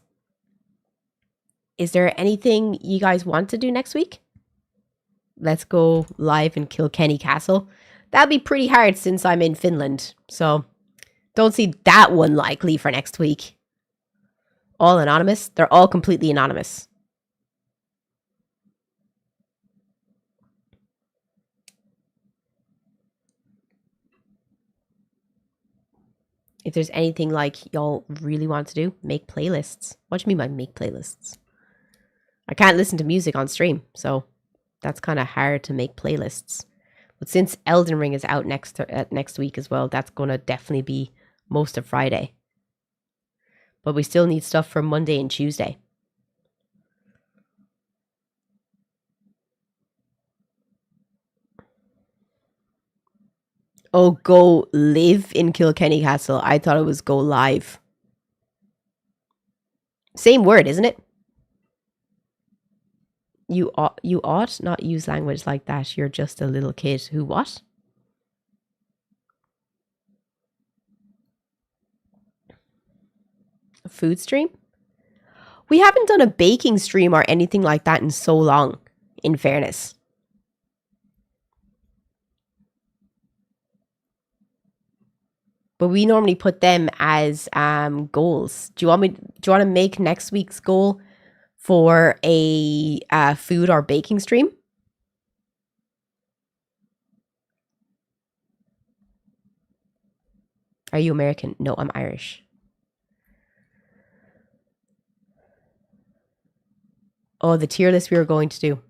Is there anything you guys want to do next week? let's go live in Kilkenny Castle. That'd be pretty hard since I'm in Finland. So don't see that one likely for next week. All anonymous? They're all completely anonymous. If there's anything like y'all really want to do, make playlists. What do you mean by make playlists? I can't listen to music on stream, so that's kind of hard to make playlists. But since Elden Ring is out next week as well, that's going to definitely be most of Friday. But we still need stuff for Monday and Tuesday. Oh, go live in Kilkenny Castle. I thought it was go live. Same word, isn't it? You ought not use language like that. You're just a little kid. Who what? A food stream? We haven't done a baking stream or anything like that in so long, in fairness. But we normally put them as goals. Do you want to make next week's goal for a food or baking stream? Are you American? No, I'm Irish. Oh, the tier list we were going to do.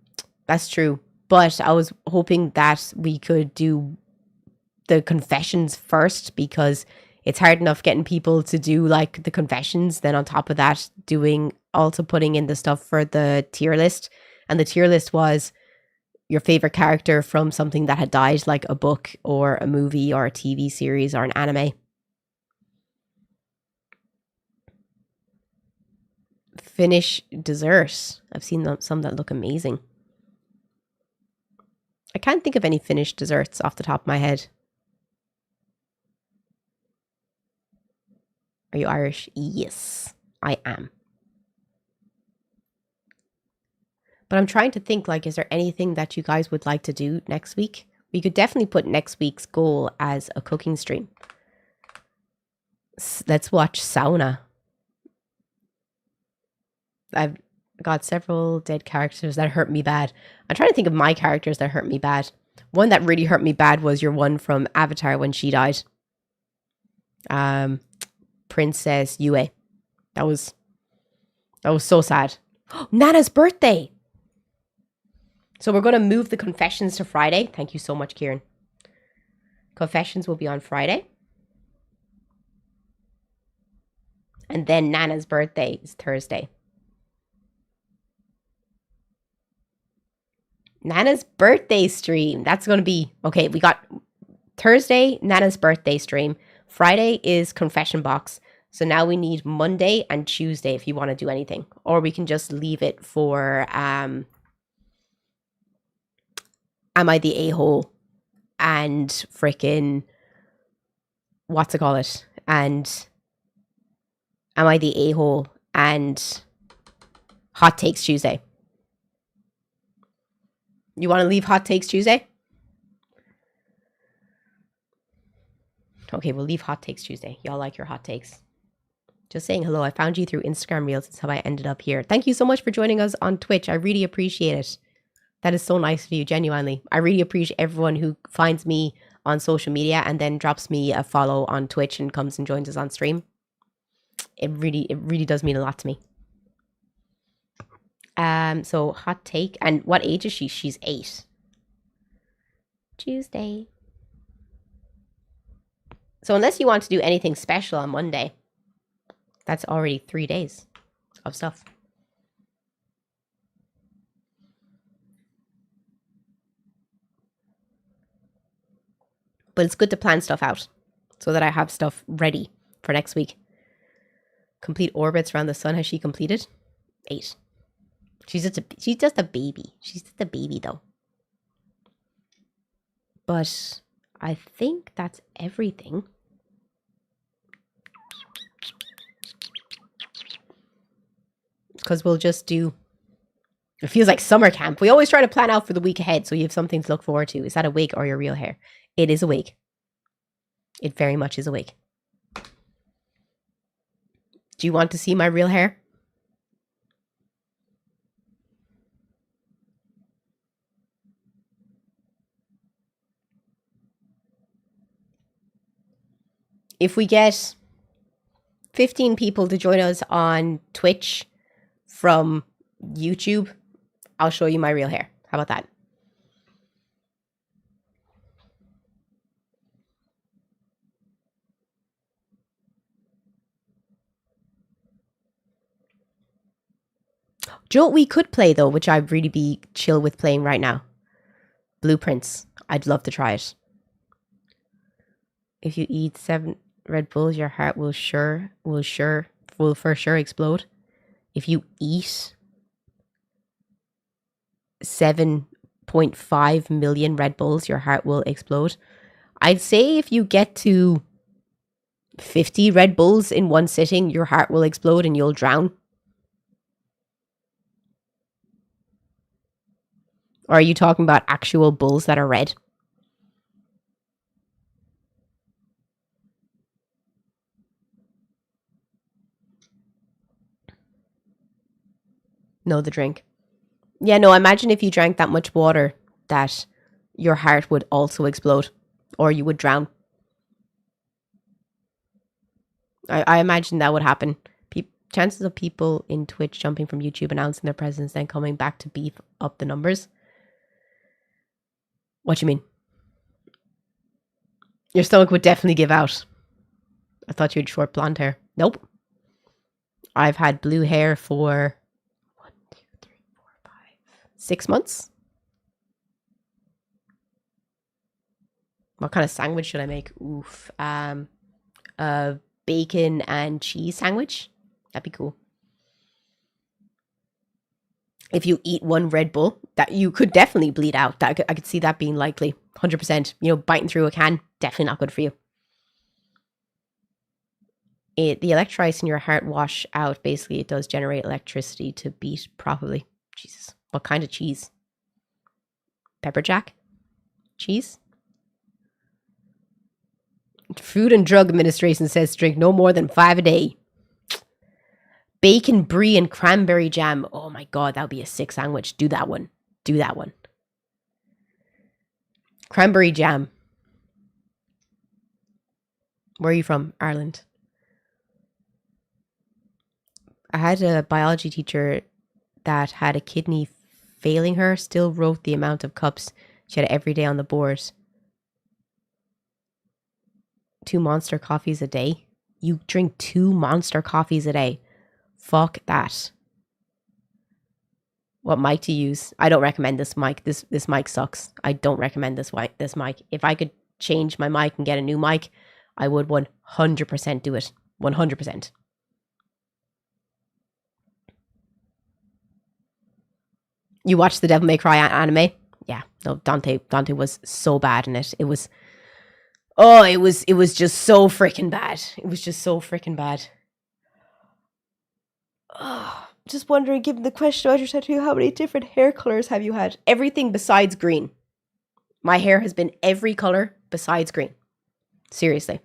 That's true. But I was hoping that we could do the confessions first, because it's hard enough getting people to do like the confessions, then on top of that also putting in the stuff for the tier list. And the tier list was your favorite character from something that had died, like a book or a movie or a TV series or an anime. Finnish dessert. I've seen some that look amazing. I can't think of any Finnish desserts off the top of my head. Are you Irish? Yes, I am. But I'm trying to think, like, is there anything that you guys would like to do next week? We could definitely put next week's goal as a cooking stream. Let's watch Sauna. I've got several dead characters that hurt me bad. I'm trying to think of my characters that hurt me bad. One that really hurt me bad was your one from Avatar when she died. Princess Yue. That was so sad. Nana's birthday. So we're going to move the confessions to Friday. Thank you so much, Kieran. Confessions will be on Friday. And then Nana's birthday is Thursday. Nana's birthday stream. That's going to be... Okay, we got Thursday, Nana's birthday stream. Friday is confession box. So now we need Monday and Tuesday if you want to do anything. Or we can just leave it for... Am I the a-hole? And freaking... What's it called? And... Am I the a-hole? And... Hot Takes Tuesday. You want to leave Hot Takes Tuesday? Okay, we'll leave Hot Takes Tuesday. Y'all like your hot takes. Just saying hello. I found you through Instagram Reels. That's how I ended up here. Thank you so much for joining us on Twitch. I really appreciate it. That is so nice of you, genuinely. I really appreciate everyone who finds me on social media and then drops me a follow on Twitch and comes and joins us on stream. It really does mean a lot to me. So hot take. And what age is she? She's 8. Tuesday. So unless you want to do anything special on Monday, that's already 3 days of stuff. But it's good to plan stuff out so that I have stuff ready for next week. Complete orbits around the sun. Has she completed? 8. She's just a baby. She's just a baby though. But I think that's everything. Because we'll just do It feels like summer camp. We always try to plan out for the week ahead so you have something to look forward to. Is that a wig or your real hair? It is a wig. It very much is a wig. Do you want to see my real hair? If we get 15 people to join us on Twitch from YouTube, I'll show you my real hair. How about that? Do you know what we could play though, which I'd really be chill with playing right now? Blueprints. I'd love to try it. If you eat 7 Red Bulls, your heart will for sure explode. If you eat 7.5 million Red Bulls, your heart will explode. I'd say if you get to 50 Red Bulls in one sitting, your heart will explode and you'll drown. Or are you talking about actual bulls that are red? No, the drink. Yeah, no, imagine if you drank that much water that your heart would also explode or you would drown. I imagine that would happen. Chances of people in Twitch jumping from YouTube, announcing their presence, then coming back to beef up the numbers. What do you mean? Your stomach would definitely give out. I thought you had short blonde hair. Nope. I've had blue hair for 6 months. What kind of sandwich should I make? Oof. A bacon and cheese sandwich. That'd be cool. If you eat one Red Bull, that you could definitely bleed out. I could see that being likely. 100%. You know, biting through a can, definitely not good for you. The electrolytes in your heart wash out. Basically, it does generate electricity to beat properly. Jesus. What kind of cheese? Pepper jack? Cheese? Food and Drug Administration says drink no more than 5 a day. Bacon brie and cranberry jam. Oh my god, that would be a sick sandwich. Do that one. Do that one. Cranberry jam. Where are you from? Ireland. I had a biology teacher that had a kidney failing her, still wrote the amount of cups she had every day on the board. 2 Monster coffees a day? You drink 2 Monster coffees a day? Fuck that. What mic to use? I don't recommend this mic. This mic sucks. I don't recommend this mic. If I could change my mic and get a new mic, I would 100% do it. 100%. You watched the Devil May Cry anime? Yeah. No, Dante was so bad in it. It was just so freaking bad. It was just so freaking bad. Just wondering, given the question about your tattoo, how many different hair colors have you had? Everything besides green. My hair has been every color besides green. Seriously.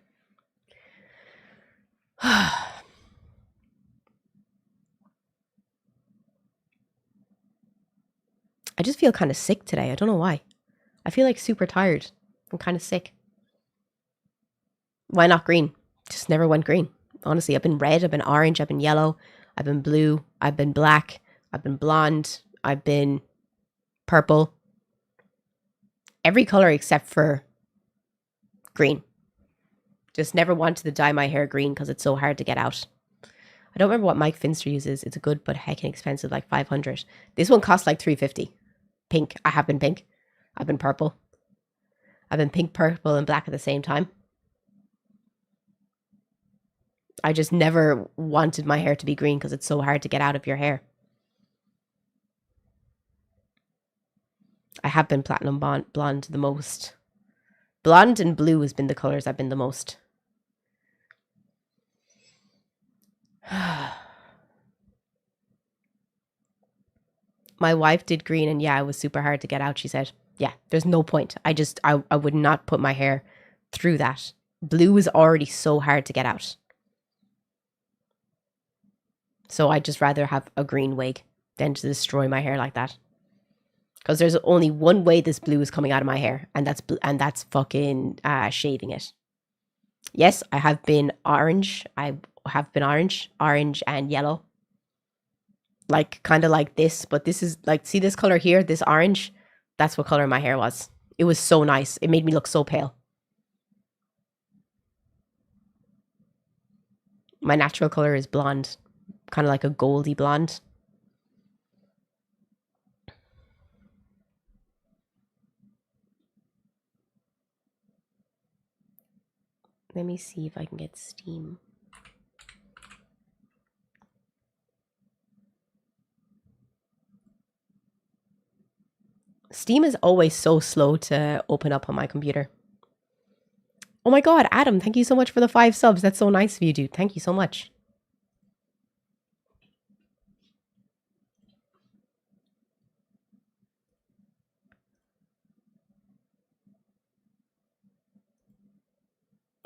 I just feel kind of sick today. I don't know why. I feel like super tired. I'm kind of sick. Why not green? Just never went green. Honestly, I've been red, I've been orange, I've been yellow, I've been blue, I've been black, I've been blonde, I've been purple. Every color except for green. Just never wanted to dye my hair green because it's so hard to get out. I don't remember what Mike Finster uses. It's a good but heckin' expensive, like 500. This one costs like 350. Pink. I have been pink. I've been purple. I've been pink, purple, and black at the same time. I just never wanted my hair to be green because it's so hard to get out of your hair. I have been platinum blonde the most. Blonde and blue has been the colors I've been the most. My wife did green, and yeah, it was super hard to get out, she said. Yeah, there's no point. I would not put my hair through that. Blue is already so hard to get out. So I'd just rather have a green wig than to destroy my hair like that. Because there's only one way this blue is coming out of my hair, and that's fucking shaving it. Yes, I have been orange. I have been orange and yellow. Like, kind of like this, but this is like, see this color here, this orange? That's what color my hair was. It was so nice. It made me look so pale. My natural color is blonde, kind of like a goldy blonde. Let me see if I can get Steam. Steam is always so slow to open up on my computer. Oh my god, Adam, thank you so much for the 5 subs. That's so nice of you, dude. Thank you so much.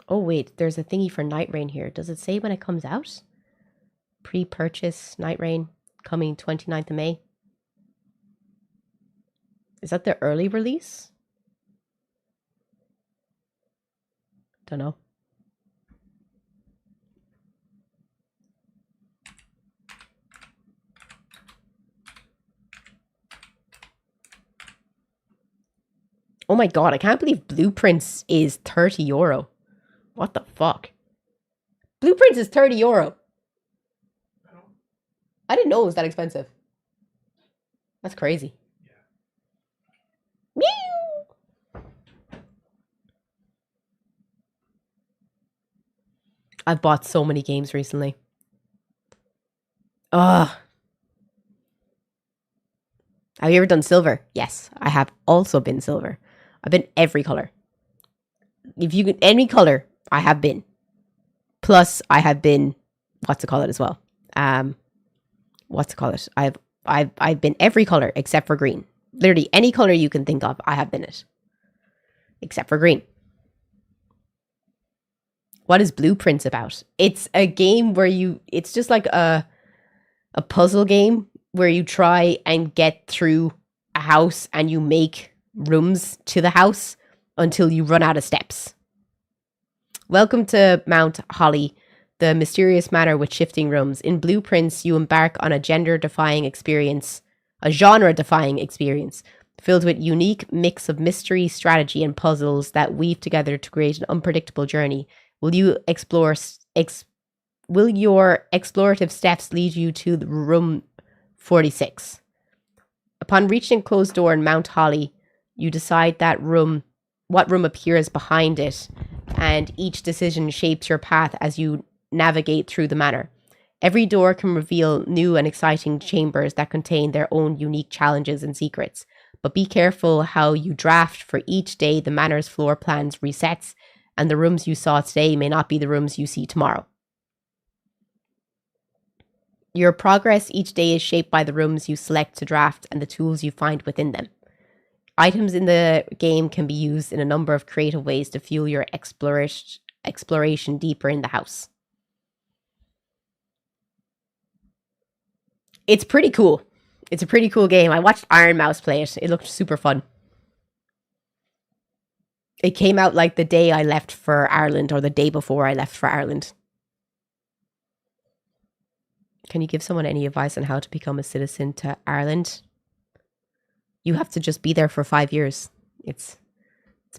Oh wait, there's a thingy for Night Rain here. Does it say when it comes out? Pre-purchase Night Rain coming 29th of May. Is that the early release? Don't know. Oh my god, I can't believe Blueprints is €30. What the fuck? Blueprints is €30. I didn't know it was that expensive. That's crazy. Meow. I've bought so many games recently. Ugh. Have you ever done silver? Yes, I have also been silver. I've been every color. If you can, any color, I have been. Plus, I have been, what's it call it as well? What's it call it? I've been every color except for green. Literally any color you can think of, I have been it. Except for green. What is Blueprints about? It's a game where it's just like a puzzle game where you try and get through a house and you make rooms to the house until you run out of steps. Welcome to Mount Holly, the mysterious manor with shifting rooms. In Blueprints, you embark on a genre-defying experience, filled with unique mix of mystery, strategy, and puzzles that weave together to create an unpredictable journey. Will your explorative steps lead you to room 46? Upon reaching a closed door in Mount Holly, you decide what room appears behind it, and each decision shapes your path as you navigate through the manor. Every door can reveal new and exciting chambers that contain their own unique challenges and secrets. But be careful how you draft, for each day the manor's floor plans resets, and the rooms you saw today may not be the rooms you see tomorrow. Your progress each day is shaped by the rooms you select to draft and the tools you find within them. Items in the game can be used in a number of creative ways to fuel your exploration deeper in the house. It's pretty cool. It's a pretty cool game. I watched Iron Mouse play it. It looked super fun. It came out like the day I left for Ireland or the day before I left for Ireland. Can you give someone any advice on how to become a citizen to Ireland? You have to just be there for 5 years. It's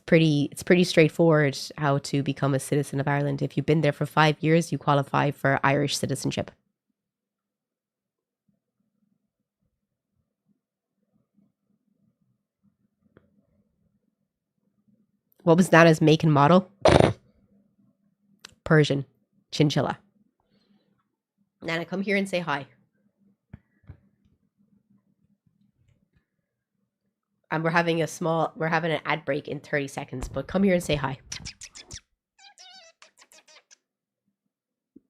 pretty straightforward how to become a citizen of Ireland. If you've been there for 5 years, you qualify for Irish citizenship. What was Nana's make and model? Persian. Chinchilla. Nana, come here and say hi. And we're having an ad break in 30 seconds, but come here and say hi.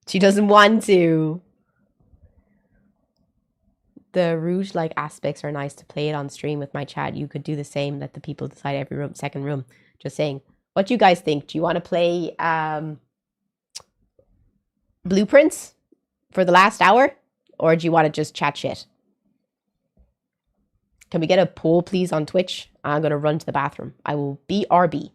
She doesn't want to. the rouge-like aspects are nice to play it on stream with my chat. You could do the same. Let the people decide every room, second room. Just saying. What do you guys think? Do you want to play blueprints for the last hour? Or do you want to just chat shit? Can we get a poll, please, on Twitch? I'm going to run to the bathroom. I will BRB.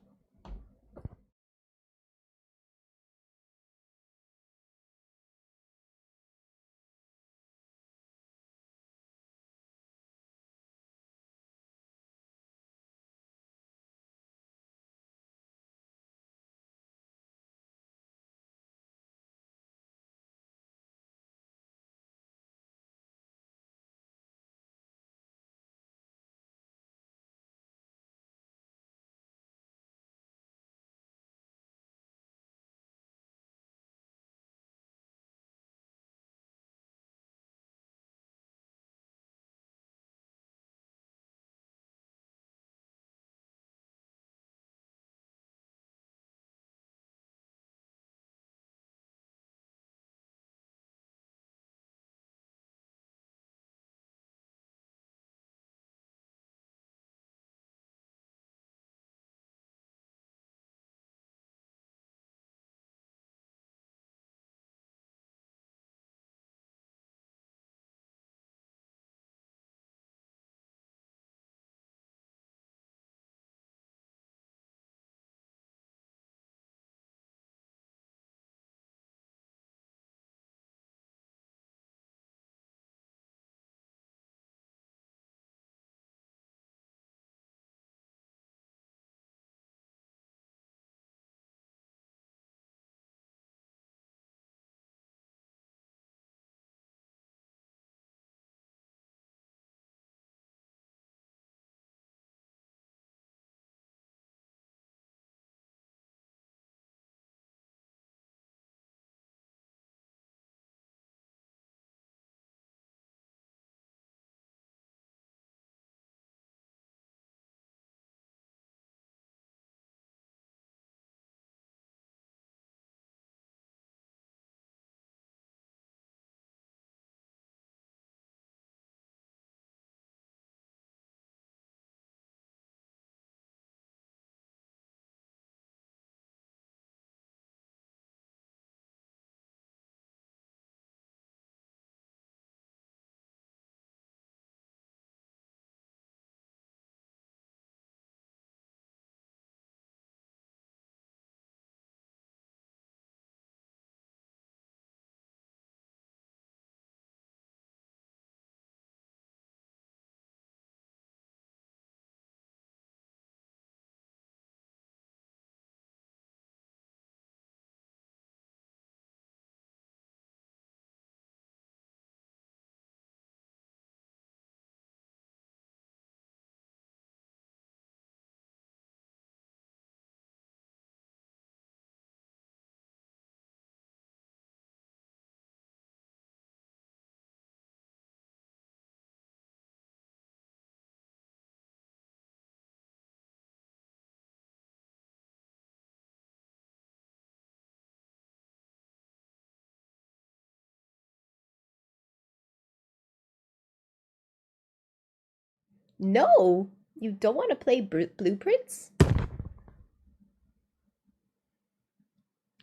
No, you don't want to play blueprints?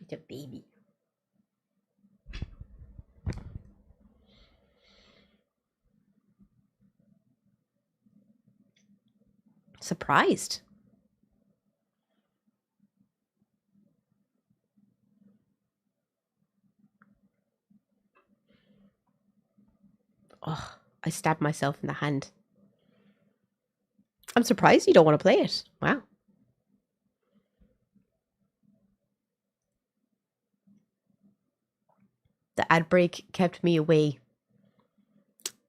It's a baby. Surprised. Oh, I stabbed myself in the hand. I'm surprised you don't want to play it. Wow. The ad break kept me away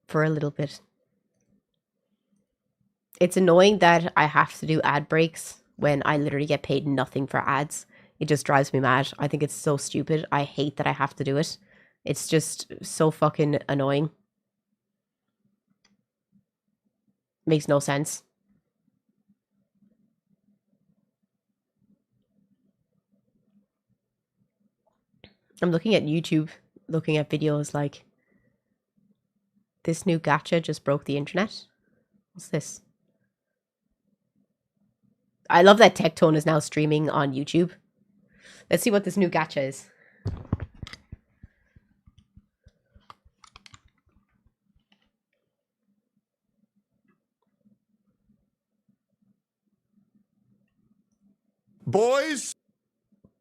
for a little bit. It's annoying that I have to do ad breaks when I literally get paid nothing for ads. It just drives me mad. I think it's so stupid. I hate that I have to do it. It's just so fucking annoying. Makes no sense. I'm looking at YouTube, looking at videos like This new gacha just broke the internet. What's this? I love that Tectone is now streaming on YouTube. Let's see what this new gacha is. Boys.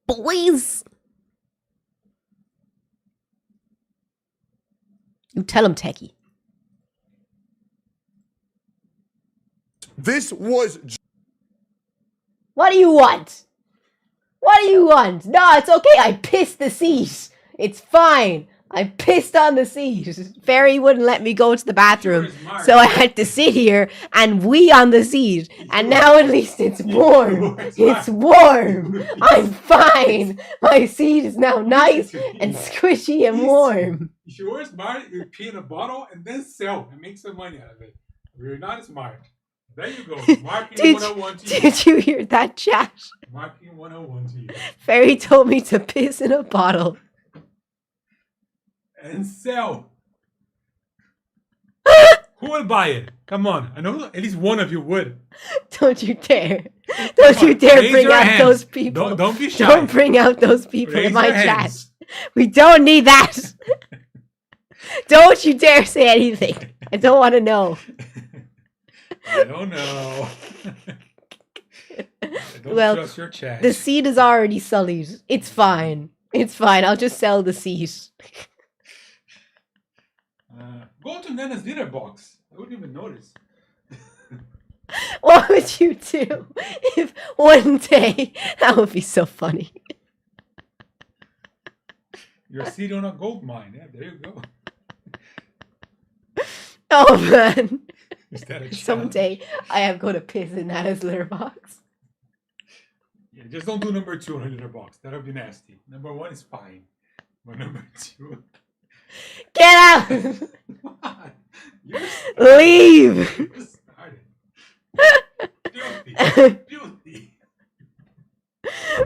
Boys. You tell him, Techie. This was... What do you want? What do you want? No, it's okay. I pissed the seat. It's fine. I pissed on the seat. Fairy wouldn't let me go to the bathroom, so I had to sit here and wee on the seat. And now at least it's warm. It's warm. I'm fine. My seat is now nice and squishy and warm. You were smart. You pee in a bottle and then sell and make some money out of it. You're not smart. There you go. Marketing 101 to you. Did you hear that, chat? Marketing 101 to you. Fairy told me to piss in a bottle. And sell. Who will buy it? Come on. I know at least one of you would. Don't you dare. Don't you dare bring out hands. those people. Don't be shy. Don't bring out those people Raise in my your chat. hands. We don't need that. Don't you dare say anything. I don't want to know. I don't know. I don't Well, trust your chat. the seat is already sullied. It's fine. It's fine. I'll just sell the seat. Go to Nana's dinner box. I wouldn't even notice. What would you do if one day... That would be so funny. Your seat on a gold mine. Yeah, there you go. Oh, man. Is that a challenge? Someday I am going to piss in Nana's litter box. Yeah, just don't do number 2 on a litter box. That would be nasty. Number 1 is fine. But number 2... Get out! Leave!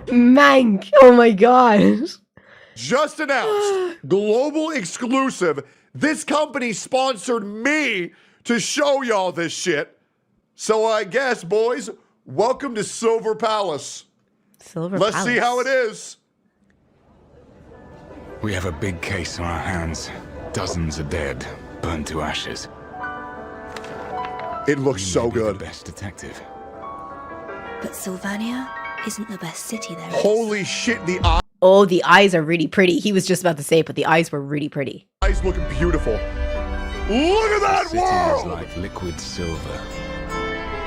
Mank! Oh my god! Just announced, global exclusive. This company sponsored me to show y'all this shit. So I guess, boys, welcome to Silver Palace. Let's see how it is. We have a big case on our hands. Dozens are dead, burned to ashes. It looks so good. The best detective. But Sylvania isn't the best city there is. Holy shit, the eyes. Oh, the eyes are really pretty. He was just about to say it, but the eyes were really pretty. Eyes looking beautiful. Look at that City world! is like liquid silver.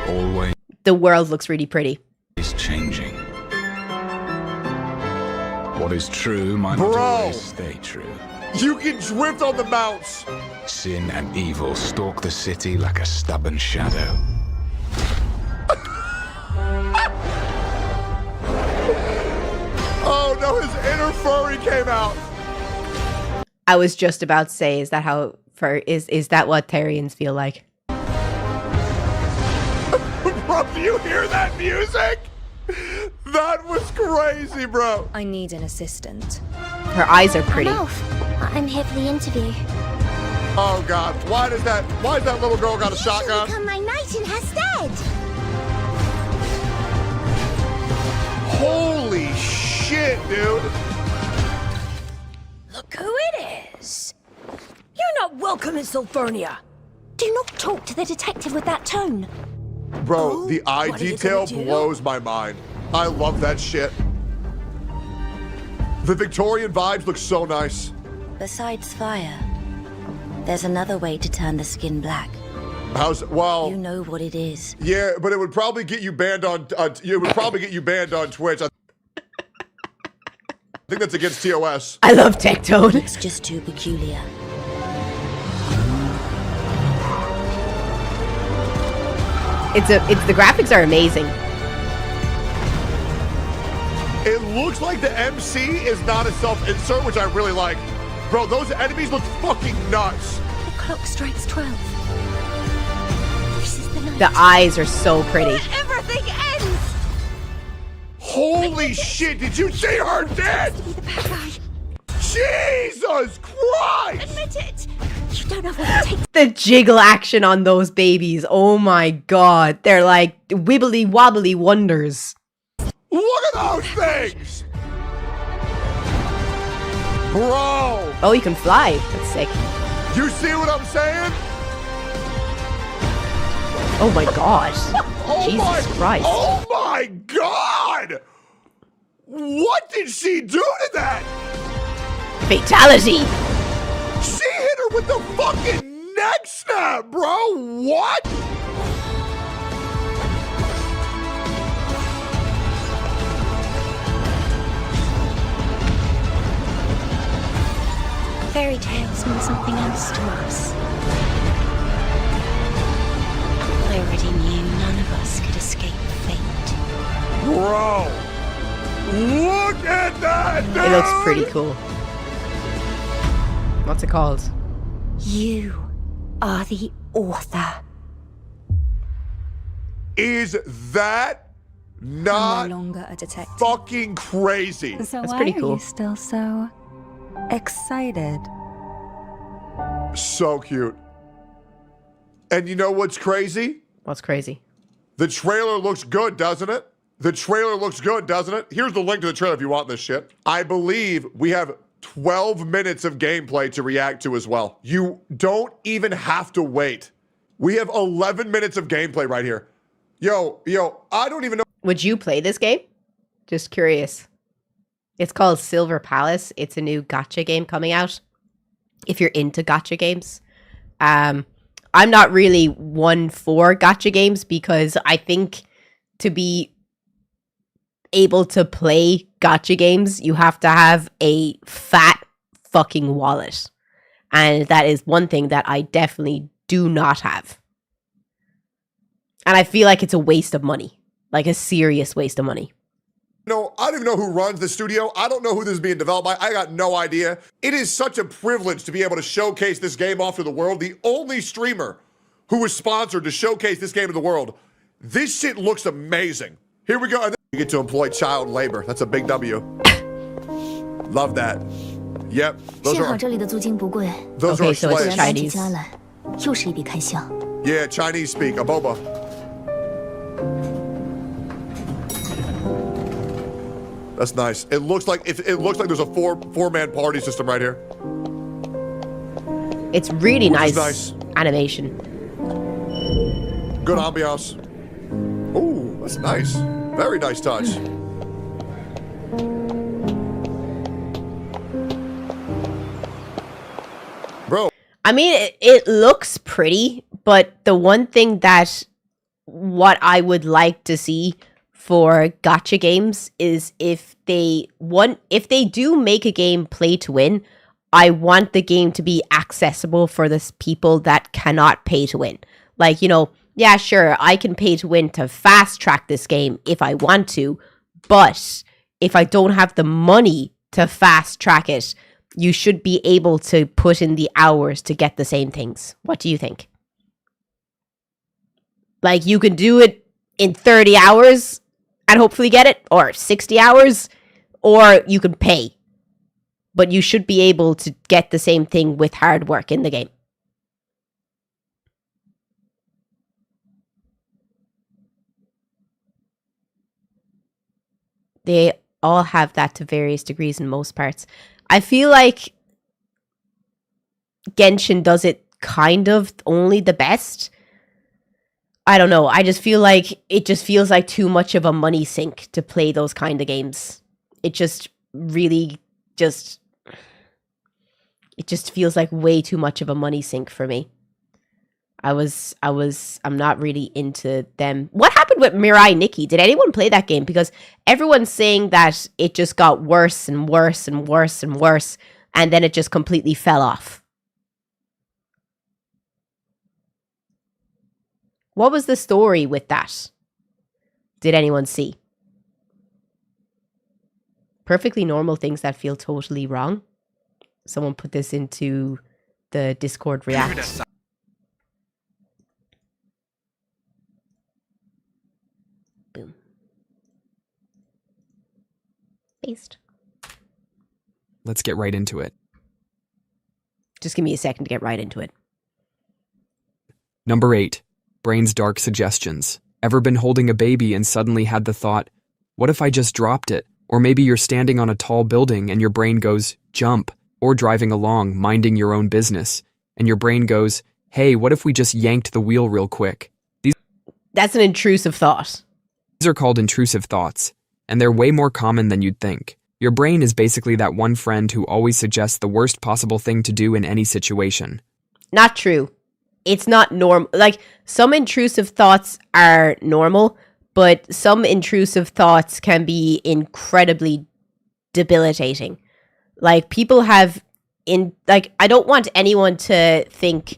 Always The world looks really pretty. changing. What is true might not always stay true. You can drift on the mounts. Sin and evil stalk the city like a stubborn shadow. Oh no, his inner furry came out. I was just about to say, is that how is that what Therians feel like? Bro, do you hear that music? That was crazy, bro. I need an assistant. Her eyes are pretty. I'm here for the interview. Oh god, why does that little girl got a shotgun? Become my knight in her stead. Holy shit, dude. Look who it is. You're not welcome in Sulfurnia. Do not talk to the detective with that tone. Bro, the eye what are you detail gonna do? blows my mind. I love that shit. The Victorian vibes look so nice. Besides fire, there's another way to turn the skin black. Well, You know what it is. yeah, but it would probably get you banned on. It would probably get you banned on Twitch. I think that's against TOS. I love Tectone. It's just too peculiar. It's the graphics are amazing. It looks like the MC is not a self-insert, which I really like. Bro, those enemies look fucking nuts. The clock strikes 12. This is the night. The eyes are so pretty. Everything ends. Holy shit, did you see her dead? Jesus Christ! Admit it. You don't know what it takes. The jiggle action on those babies. Oh my god. They're like wibbly wobbly wonders. Look at those things! Bro! Oh, you can fly. That's sick. You see what I'm saying? Oh my gosh. Jesus Christ. Oh my god! What did she do to that? Fatality! She hit her with the fucking neck snap, bro! What? Fairy tales mean something else to us. I already knew none of us could escape fate. Bro! Look at that, dude! It looks pretty cool. What's it called? You are the author. Is that not I'm no longer a detective. fucking crazy? So That's why pretty are cool. you still so excited? So cute. And you know what's crazy? What's crazy? The trailer looks good, doesn't it? The trailer looks good, doesn't it? Here's the link to the trailer if you want this shit. I believe we have 12 minutes of gameplay to react to as well. You don't even have to wait. We have 11 minutes of gameplay right here. Yo, I don't even know. Would you play this game? Just curious. It's called Silver Palace. It's a new gacha game coming out. If you're into gacha games. I'm not really one for gacha games because I think to be able to play gacha games, you have to have a fat fucking wallet. And that is one thing that I definitely do not have. And I feel like it's a waste of money. Like a serious waste of money. No, I don't even know who runs the studio. I don't know who this is being developed by. I got no idea. It is such a privilege to be able to showcase this game off to the world. The only streamer who was sponsored to showcase this game to the world. This shit looks amazing. Here we go. You get to employ child labor. That's a big W. Love that. Yep. Those are Okay, so it's slaves. Chinese. Yeah, Chinese speak. Aboba. That's nice. It looks like there's a four-man party system right here. It's really Which is nice animation. Good ambiance. Ooh, that's nice. Very nice touch. Bro. I mean, it looks pretty, but the one thing that what I would like to see for gacha games is if they do make a game play to win, I want the game to be accessible for the people that cannot pay to win. Like, yeah, sure, I can pay to win to fast track this game if I want to, but if I don't have the money to fast track it, you should be able to put in the hours to get the same things. What do you think? Like, you can do it in 30 hours and hopefully get it, or 60 hours, or you can pay. But you should be able to get the same thing with hard work in the game. They all have that to various degrees in most parts. I feel like Genshin does it kind of only the best. I don't know. I just feel like it just feels like too much of a money sink to play those kind of games. It just really it just feels like way too much of a money sink for me. I'm not really into them. What happened with Mirai Nikki? Did anyone play that game? Because everyone's saying that it just got worse and worse and worse and worse, and then it just completely fell off. What was the story with that? Did anyone see? Perfectly normal things that feel totally wrong. Someone put this into the Discord React. Boom. Paste. Let's get right into it. Just give me a second to get right into it. Number 8. Brain's dark suggestions. Ever been holding a baby and suddenly had the thought, what if I just dropped it? Or maybe you're standing on a tall building and your brain goes, jump. Or driving along, minding your own business, and your brain goes, hey, what if we just yanked the wheel real quick? That's an intrusive thought. These are called intrusive thoughts, and they're way more common than you'd think. Your brain is basically that one friend who always suggests the worst possible thing to do in any situation. Not true. It's not normal. Like, some intrusive thoughts are normal, but some intrusive thoughts can be incredibly debilitating. Like, people have I don't want anyone to think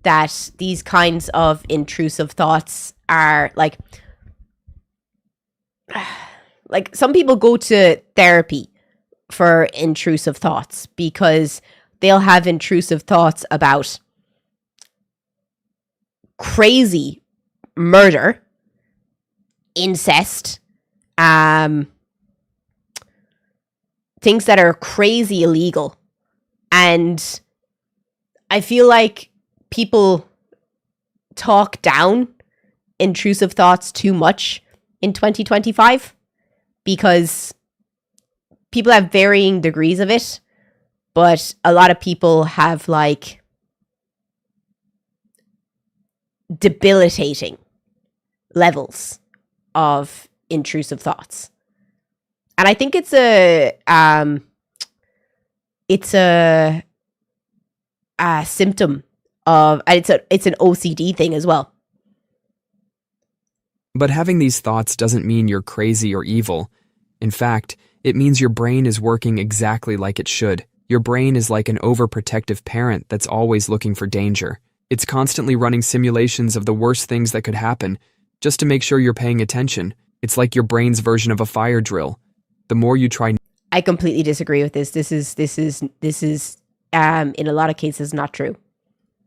that these kinds of intrusive thoughts are like some people go to therapy for intrusive thoughts because they'll have intrusive thoughts about crazy murder, incest, things that are crazy illegal. And I feel like people talk down intrusive thoughts too much in 2025 because people have varying degrees of it, but a lot of people have like debilitating levels of intrusive thoughts. And I think it's a symptom of, it's an OCD thing as well. But having these thoughts doesn't mean you're crazy or evil. In fact, it means your brain is working exactly like it should. Your brain is like an overprotective parent that's always looking for danger. It's constantly running simulations of the worst things that could happen, just to make sure you're paying attention. It's like your brain's version of a fire drill. The more you try... I completely disagree with this. This is in a lot of cases not true.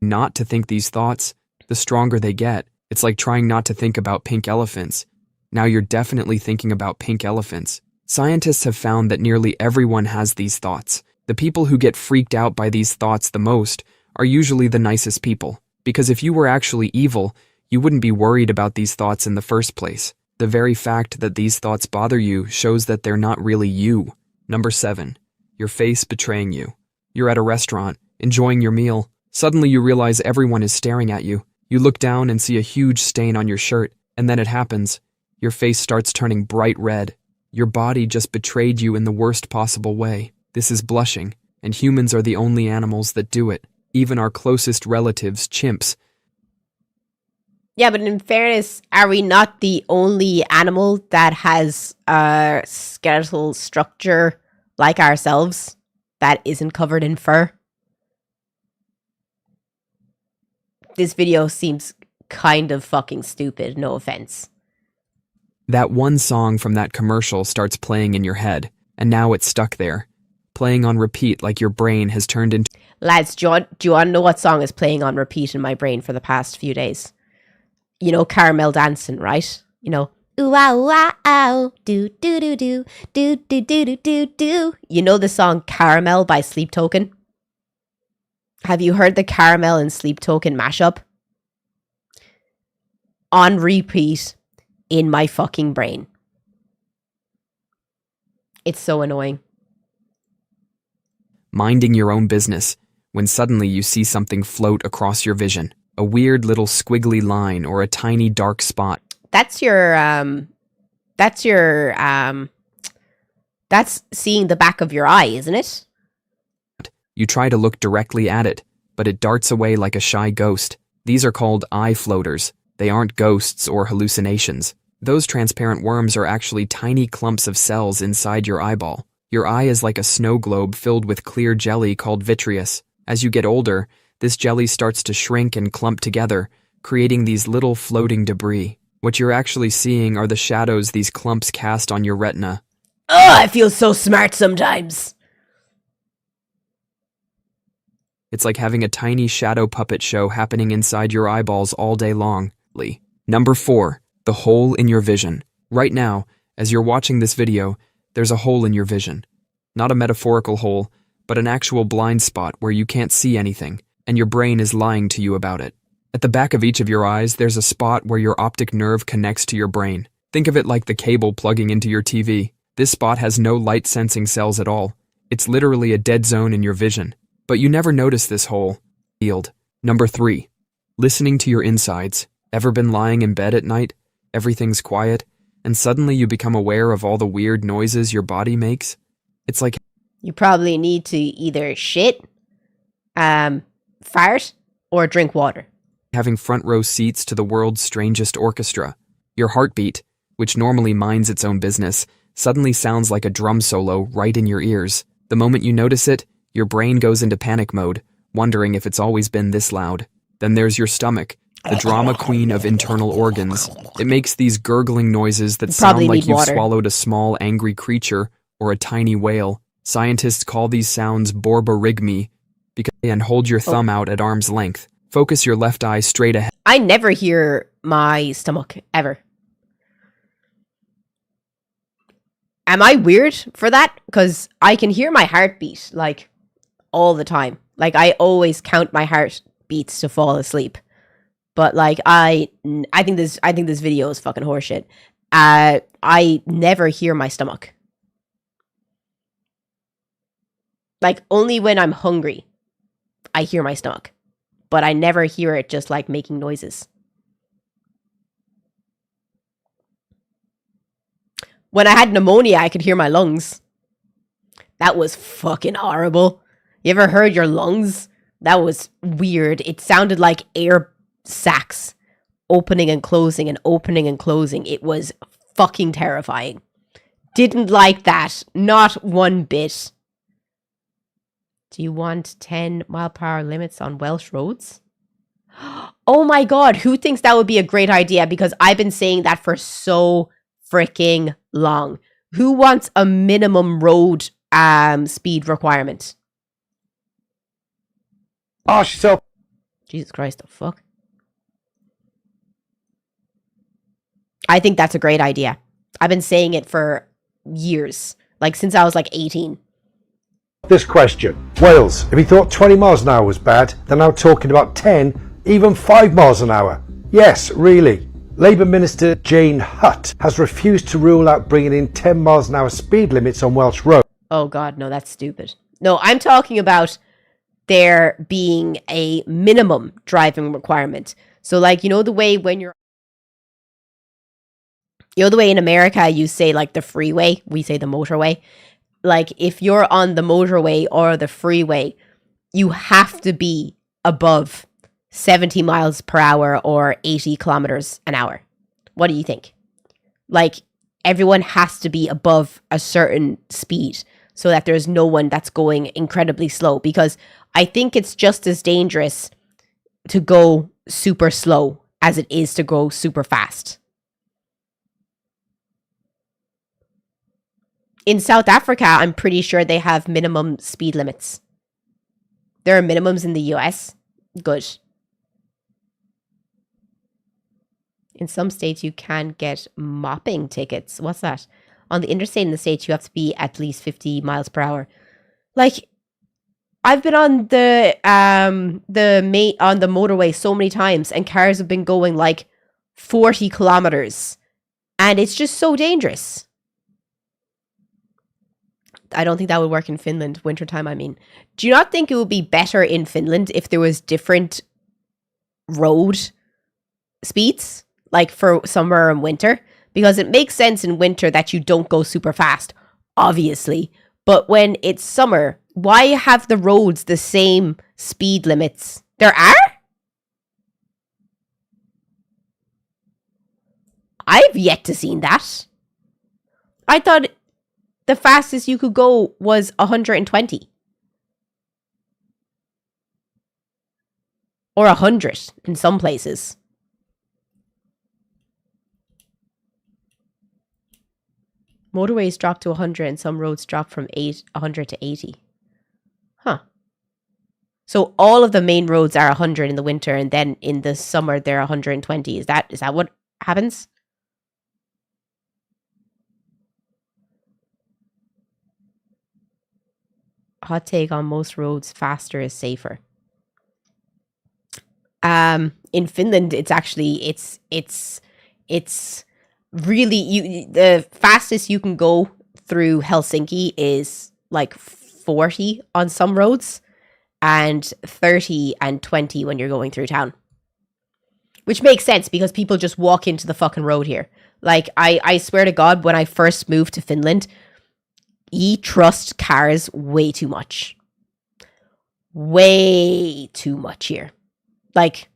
Not to think these thoughts, the stronger they get. It's like trying not to think about pink elephants. Now you're definitely thinking about pink elephants. Scientists have found that nearly everyone has these thoughts. The people who get freaked out by these thoughts the most are usually the nicest people. Because if you were actually evil, you wouldn't be worried about these thoughts in the first place. The very fact that these thoughts bother you shows that they're not really you. Number 7. Your face betraying you. You're at a restaurant, enjoying your meal. Suddenly you realize everyone is staring at you. You look down and see a huge stain on your shirt, and then it happens. Your face starts turning bright red. Your body just betrayed you in the worst possible way. This is blushing, and humans are the only animals that do it. Even our closest relatives, chimps. Yeah, but in fairness, are we not the only animal that has a skeletal structure like ourselves that isn't covered in fur? This video seems kind of fucking stupid, no offense. That one song from that commercial starts playing in your head, and now it's stuck there, playing on repeat like your brain has turned into... Lads, do you want to know what song is playing on repeat in my brain for the past few days? You know, Caramel Dancing, right? You know, ooh, ah, ooh, ah, ow, do, do, do, do, do, do, do, do, do, do. You know the song Caramel by Sleep Token? Have you heard the Caramel and Sleep Token mashup? On repeat in my fucking brain. It's so annoying. Minding your own business, when suddenly you see something float across your vision. A weird little squiggly line or a tiny dark spot. That's seeing the back of your eye, isn't it? You try to look directly at it, but it darts away like a shy ghost. These are called eye floaters. They aren't ghosts or hallucinations. Those transparent worms are actually tiny clumps of cells inside your eyeball. Your eye is like a snow globe filled with clear jelly called vitreous. As you get older, this jelly starts to shrink and clump together, creating these little floating debris. What you're actually seeing are the shadows these clumps cast on your retina. Oh, I feel so smart sometimes. It's like having a tiny shadow puppet show happening inside your eyeballs all day long. Number 4. The hole in your vision. Right now, as you're watching this video, there's a hole in your vision. Not a metaphorical hole, but an actual blind spot where you can't see anything, and your brain is lying to you about it. At the back of each of your eyes, there's a spot where your optic nerve connects to your brain. Think of it like the cable plugging into your TV. This spot has no light-sensing cells at all. It's literally a dead zone in your vision. But you never notice this whole field. Number 3. Listening to your insides. Ever been lying in bed at night? Everything's quiet, and suddenly you become aware of all the weird noises your body makes? It's like you probably need to either shit, fart, or drink water. Having front row seats to the world's strangest orchestra. Your heartbeat, which normally minds its own business, suddenly sounds like a drum solo right in your ears. The moment you notice it, your brain goes into panic mode, wondering if it's always been this loud. Then there's your stomach, the drama queen of internal organs. It makes these gurgling noises that sound like you've swallowed a small angry creature or a tiny whale. Scientists call these sounds borborygmi, and hold your thumb out at arm's length. Focus your left eye straight ahead. I never hear my stomach, ever. Am I weird for that? Because I can hear my heartbeat, like, all the time. Like, I always count my heartbeats to fall asleep. But, like, I think this video is fucking horseshit. I never hear my stomach. Like, only when I'm hungry, I hear my stomach. But I never hear it just, like, making noises. When I had pneumonia, I could hear my lungs. That was fucking horrible. You ever heard your lungs? That was weird. It sounded like air sacs opening and closing and opening and closing. It was fucking terrifying. Didn't like that. Not one bit. Do you want 10-mile-per-hour limits on Welsh roads? Oh my god, who thinks that would be a great idea? Because I've been saying that for so freaking long. Who wants a minimum road speed requirement? Oh, she's so... Jesus Christ, the fuck? I think that's a great idea. I've been saying it for years. Like, since I was like 18. This question. Wales, if he thought 20 miles an hour was bad, they're now talking about 10, even 5 miles an hour. Yes, really. Labour Minister Jane Hutt has refused to rule out bringing in 10 miles an hour speed limits on Welsh roads. Oh god, no, that's stupid. No, I'm talking about there being a minimum driving requirement. So, like, you know the way when you're... You know the way in America you say, like, the freeway? We say the motorway. Like, if you're on the motorway or the freeway, you have to be above 70 miles per hour or 80 kilometers an hour. What do you think? Like, everyone has to be above a certain speed so that there's no one that's going incredibly slow, because I think it's just as dangerous to go super slow as it is to go super fast. In South Africa, I'm pretty sure they have minimum speed limits. There are minimums in the US. Good. In some states, you can get mopping tickets. What's that? On the interstate in the States, you have to be at least 50 miles per hour. Like, I've been on the motorway so many times, and cars have been going like 40 kilometers. And it's just so dangerous. I don't think that would work in Finland, wintertime, I mean. Do you not think it would be better in Finland if there was different road speeds, like for summer and winter? Because it makes sense in winter that you don't go super fast, obviously. But when it's summer, why have the roads the same speed limits? There are? I've yet to see that. I thought the fastest you could go was 120. Or 100 in some places. Motorways drop to 100 and some roads drop from 100 to 80. Huh. So all of the main roads are 100 in the winter, and then in the summer they're 120. Is that what happens? Hot take on most roads, faster is safer. In Finland, it's actually it's really the fastest you can go through Helsinki is like 40 on some roads and 30 and 20 when you're going through town. Which makes sense because people just walk into the fucking road here. Like, I swear to God, when I first moved to Finland, you trust cars way too much. Way too much here. Like,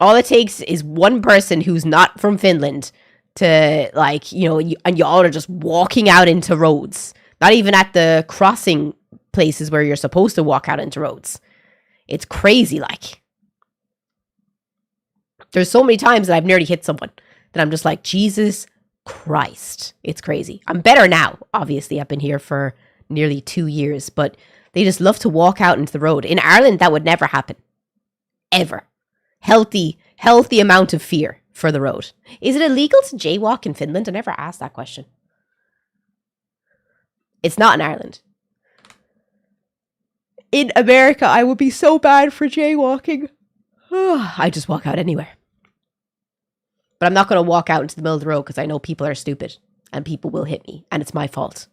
all it takes is one person who's not from Finland to, like, you know, and y'all are just walking out into roads. Not even at the crossing places where you're supposed to walk out into roads. It's crazy, like. There's so many times that I've nearly hit someone that I'm just like, Jesus Christ. It's crazy. I'm better now. Obviously, I've been here for nearly 2 years, but they just love to walk out into the road. In Ireland, that would never happen. Ever. Healthy amount of fear for the road. Is it illegal to jaywalk in Finland? I never asked that question. It's not in Ireland. In America, I would be so bad for jaywalking. I just walk out anywhere. But I'm not going to walk out into the middle of the road because I know people are stupid and people will hit me and it's my fault.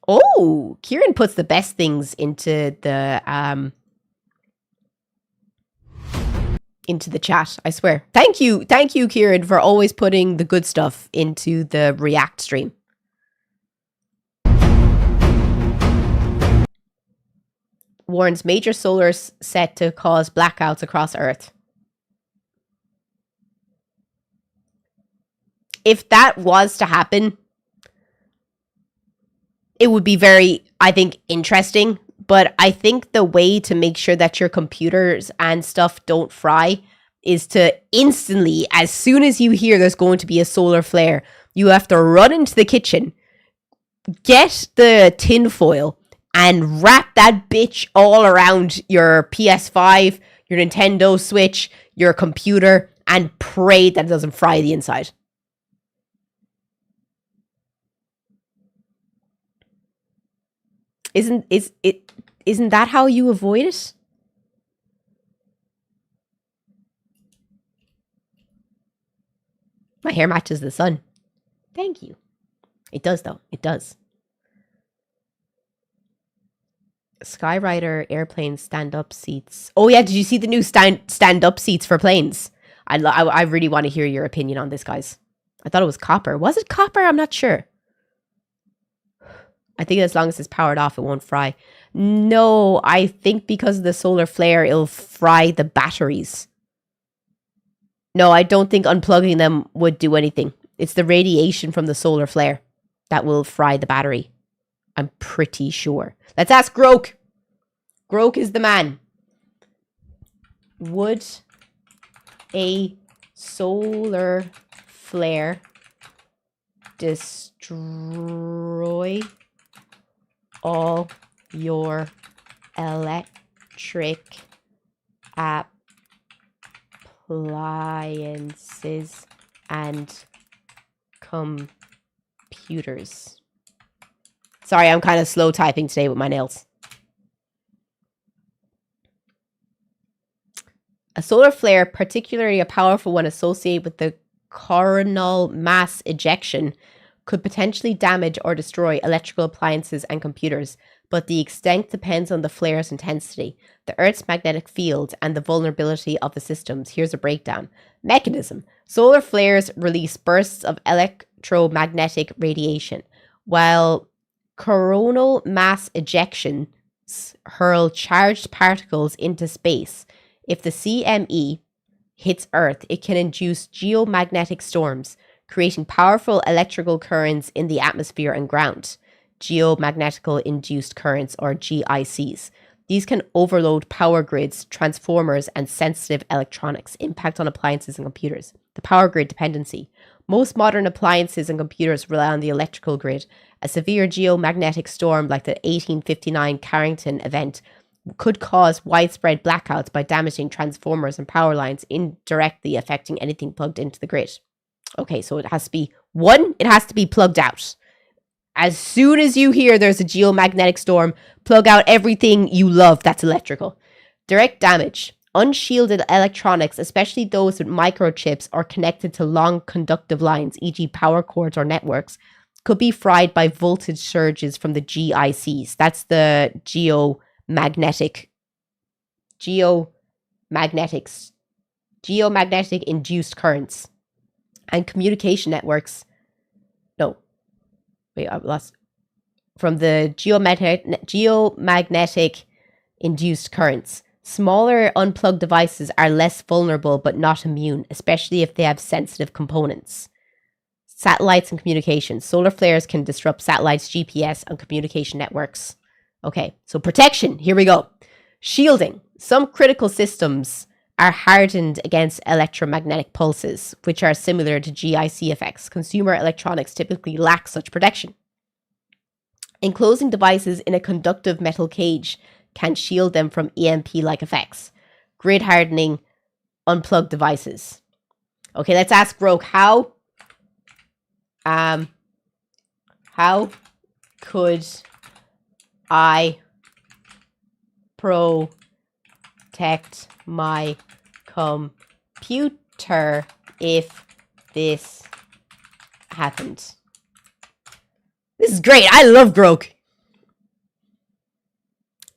Oh, Kieran puts the best things into the chat, I swear. Thank you, Kieran, for always putting the good stuff into the React stream. Warns major solar set to cause blackouts across Earth. If that was to happen, it would be very, I think, interesting. But I think the way to make sure that your computers and stuff don't fry is to instantly, as soon as you hear there's going to be a solar flare, you have to run into the kitchen, get the tin foil, and wrap that bitch all around your PS5, your Nintendo Switch, your computer, and pray that it doesn't fry the inside. Isn't that how you avoid it? My hair matches the sun. Thank you. It does, though. It does. Skyrider airplane stand-up seats. Oh yeah, did you see the new stand-up seats for planes? I really want to hear your opinion on this, guys. I thought it was copper. Was it copper? I'm not sure. I think as long as it's powered off, it won't fry. No, I think because of the solar flare, it'll fry the batteries. No, I don't think unplugging them would do anything. It's the radiation from the solar flare that will fry the battery. I'm pretty sure. Let's ask Groke. Groke is the man. Would a solar flare destroy all your electric appliances and computers? Sorry, I'm kind of slow typing today with my nails. A solar flare, particularly a powerful one associated with the coronal mass ejection, could potentially damage or destroy electrical appliances and computers, but the extent depends on the flare's intensity, the Earth's magnetic field, and the vulnerability of the systems. Here's a breakdown. Mechanism. Solar flares release bursts of electromagnetic radiation, while coronal mass ejections hurl charged particles into space. If the CME hits Earth, it can induce geomagnetic storms, creating powerful electrical currents in the atmosphere and ground. Geomagnetical induced currents, or GICs. These can overload power grids, transformers, and sensitive electronics, impact on appliances and computers. The power grid dependency. Most modern appliances and computers rely on the electrical grid. A severe geomagnetic storm like the 1859 Carrington event could cause widespread blackouts by damaging transformers and power lines, indirectly affecting anything plugged into the grid. Okay, so it has to be, one, it has to be plugged out. As soon as you hear there's a geomagnetic storm, plug out everything you love that's electrical. Direct damage. Unshielded electronics, especially those with microchips or connected to long conductive lines, e.g. power cords or networks, could be fried by voltage surges from the GICs. That's the geomagnetic induced currents. And communication networks. No. Wait, I lost. From the geomagnetic induced currents. Smaller unplugged devices are less vulnerable but not immune, especially if they have sensitive components. Satellites and communications. Solar flares can disrupt satellites, GPS, and communication networks. Okay, so protection. Here we go. Shielding. Some critical systems are hardened against electromagnetic pulses, which are similar to GIC effects. Consumer electronics typically lack such protection. Enclosing devices in a conductive metal cage can shield them from EMP-like effects. Grid hardening unplugged devices. Okay, let's ask Rogue, how could I protect my computer if this happened? This is great. I love Grok.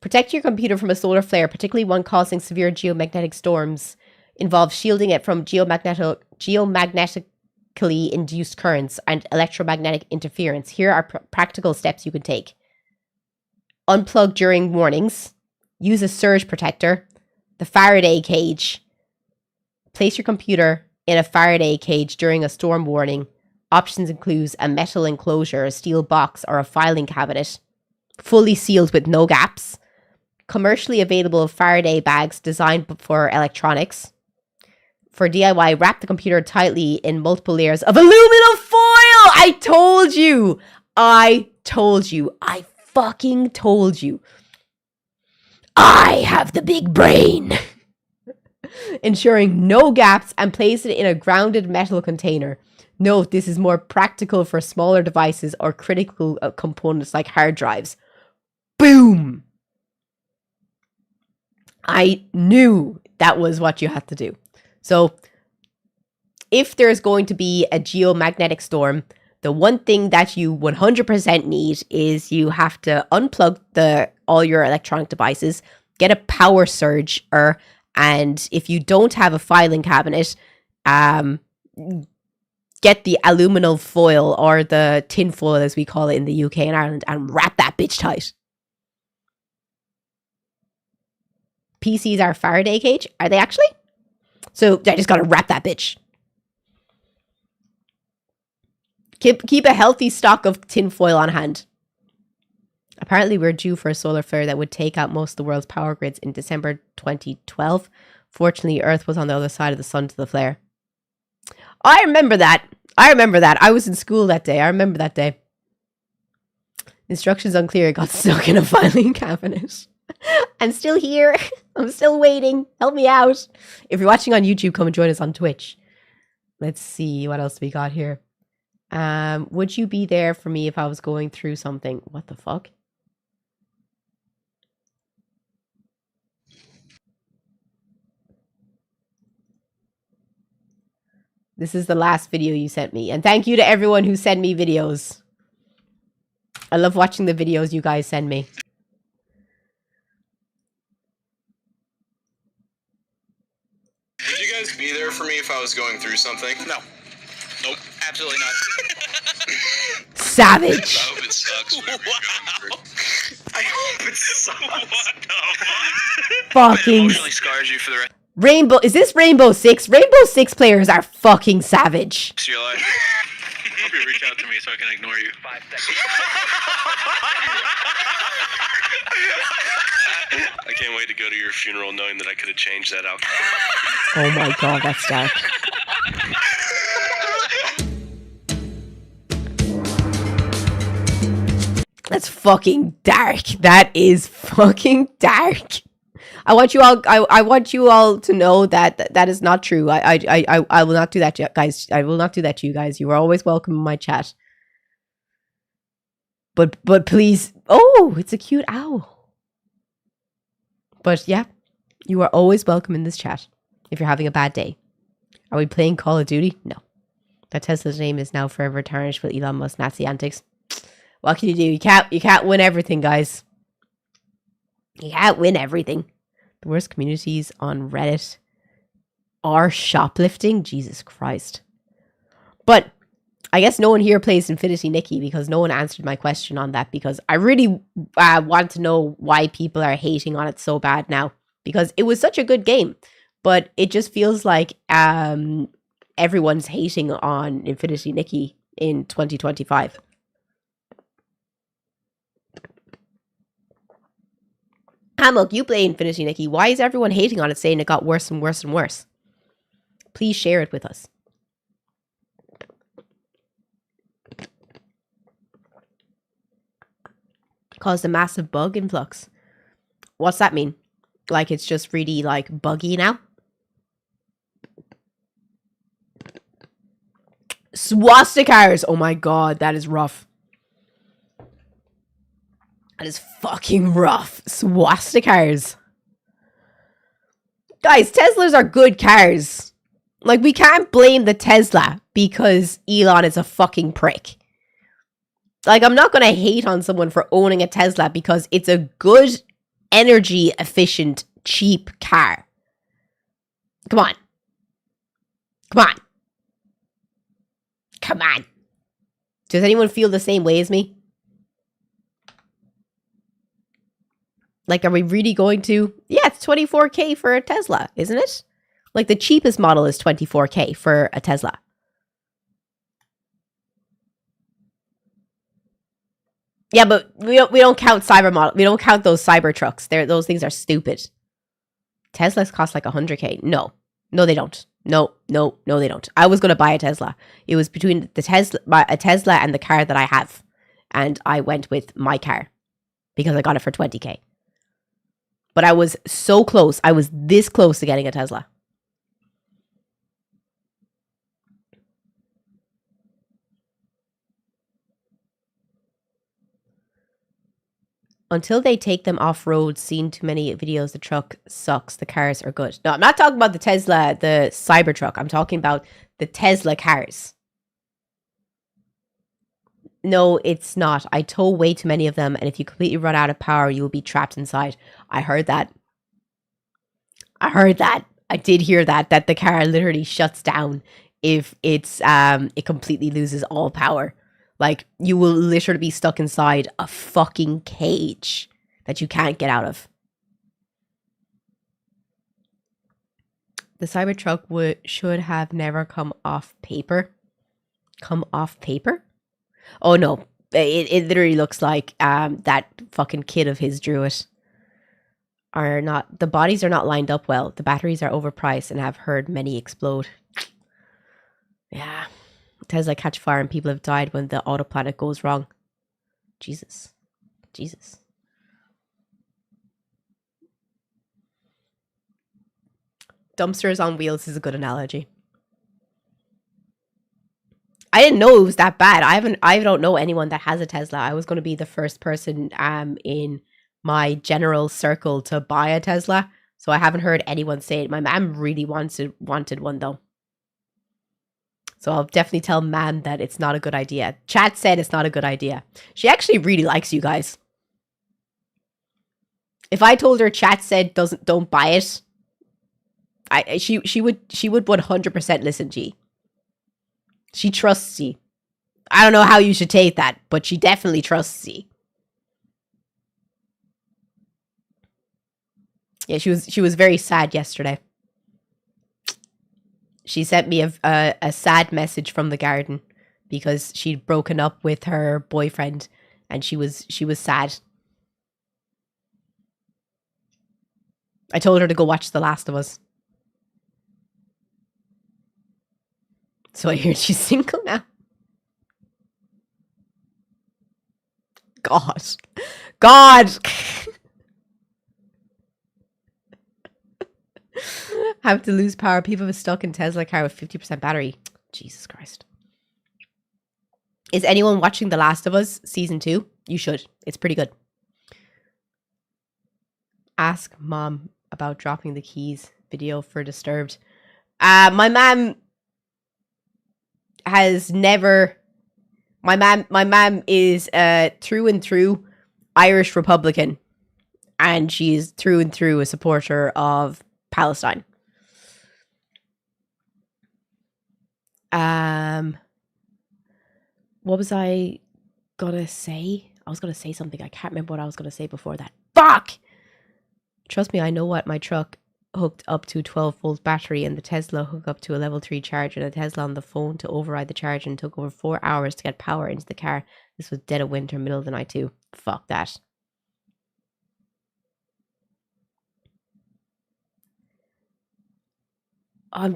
Protect your computer from a solar flare, particularly one causing severe geomagnetic storms. Involves shielding it from geomagnetically induced currents and electromagnetic interference. Here are practical steps you can take. Unplug during warnings. Use a surge protector. The Faraday cage. Place your computer in a Faraday cage during a storm warning. Options include a metal enclosure, a steel box, or a filing cabinet. Fully sealed with no gaps. Commercially available Faraday bags designed for electronics. For DIY, wrap the computer tightly in multiple layers of aluminum foil! I told you! I fucking told you. I have the big brain! Ensuring no gaps, and place it in a grounded metal container. Note, this is more practical for smaller devices or critical components like hard drives. Boom! I knew that was what you had to do. So, if there's going to be a geomagnetic storm, the one thing that you 100% need is you have to unplug all your electronic devices, get a power surge, and if you don't have a filing cabinet, get the aluminum foil or the tin foil as we call it in the UK and Ireland and wrap that bitch tight. PCs are Faraday cage? Are they actually? So I just gotta wrap that bitch. Keep a healthy stock of tin foil on hand. Apparently we're due for a solar flare that would take out most of the world's power grids in December 2012. Fortunately, Earth was on the other side of the sun to the flare. I remember that. I was in school that day. I remember that day. Instructions unclear. Got stuck in a filing cabinet. I'm still here. I'm still waiting. Help me out. If you're watching on YouTube, come and join us on Twitch. Let's see what else we got here. Would you be there for me if I was going through something? What the fuck? This is the last video you sent me. And thank you to everyone who sent me videos. I love watching the videos you guys send me. Would you guys be there for me if I was going through something? No. Nope. Absolutely not. Savage. I hope it sucks. Wow. I hope it sucks. What the fuck? Fucking. It emotionally scars you for the rest. Rainbow. Is this Rainbow Six? Rainbow Six players are fucking savage. of your life. I hope you reach out to me so I can ignore you. 5 seconds. I can't wait to go to your funeral knowing that I could have changed that outcome. Oh my god, that's dark. That's fucking dark. That is fucking dark. I want you all to know that that is not true. I will not do that, guys. I will not do that to you guys. You are always welcome in my chat. But please. Oh, it's a cute owl. But yeah, you are always welcome in this chat if you're having a bad day. Are we playing Call of Duty? No. That Tesla's name is now forever tarnished with Elon Musk Nazi antics. What can you do? You can't win everything, guys. You can't win everything. The worst communities on Reddit are shoplifting. Jesus Christ. But I guess no one here plays Infinity Nikki because no one answered my question on that, because I really want to know why people are hating on it so bad now, because it was such a good game, but it just feels like everyone's hating on Infinity Nikki in 2025. Hammock, you play Infinity Nikki. Why is everyone hating on it, saying it got worse and worse and worse? Please share it with us. Caused a massive bug influx. What's that mean? Like it's just really like buggy now? Swastikas! Oh my god, that is rough. That is fucking rough. Swastikas. Guys, Teslas are good cars. Like, we can't blame the Tesla because Elon is a fucking prick. Like, I'm not going to hate on someone for owning a Tesla because it's a good, energy efficient, cheap car. Come on. Come on. Come on. Does anyone feel the same way as me? Like, are we really going to... Yeah, it's 24K for a Tesla, isn't it? Like, the cheapest model is 24K for a Tesla. Yeah, but we don't count cyber model. We don't count those cyber trucks. Those things are stupid. Teslas cost like 100K. No, they don't. No, they don't. I was gonna buy a Tesla. It was between a Tesla and the car that I have, and I went with my car because I got it for 20K. But I was so close. I was this close to getting a Tesla. Until they take them off road, seen too many videos, the truck sucks, the cars are good. No, I'm not talking about the Tesla, the Cybertruck. I'm talking about the Tesla cars. No, it's not. I tow way too many of them, and if you completely run out of power, you will be trapped inside. I heard that. I did hear that the car literally shuts down if it completely loses all power. Like, you will literally be stuck inside a fucking cage that you can't get out of. The Cybertruck should have never come off paper. Come off paper? Oh no, it literally looks like that fucking kid of his drew it. The bodies are not lined up well. The batteries are overpriced and have heard many explode. Yeah. Tesla catch fire and people have died when the autopilot goes wrong. Jesus. Dumpsters on wheels is a good analogy. I didn't know it was that bad. I don't know anyone that has a Tesla. I was going to be the first person in my general circle to buy a Tesla, so I haven't heard anyone say it. My mom really wanted one though. So I'll definitely tell Mam that it's not a good idea. Chat said it's not a good idea. She actually really likes you guys. If I told her chat said don't buy it, she would 100% listen to you. She trusts you. I don't know how you should take that, but she definitely trusts you. Yeah, she was very sad yesterday. She sent me a sad message from the garden because she'd broken up with her boyfriend and she was sad. I told her to go watch The Last of Us. So I hear she's single now. God. Have to lose power. People have stuck in Tesla car with 50% battery. Jesus Christ. Is anyone watching The Last of Us season 2? You should. It's pretty good. Ask mom about dropping the keys video for Disturbed. My mom has never. My mom is through and through Irish Republican, and she's through and through a supporter of Palestine. What was I gonna say? I was gonna say something. I can't remember what I was gonna say before that. Fuck! Trust me, I know what my truck hooked up to 12-volt battery and the Tesla hooked up to a level 3 charger. The Tesla on the phone to override the charge and took over 4 hours to get power into the car. This was dead of winter, middle of the night too. Fuck that. I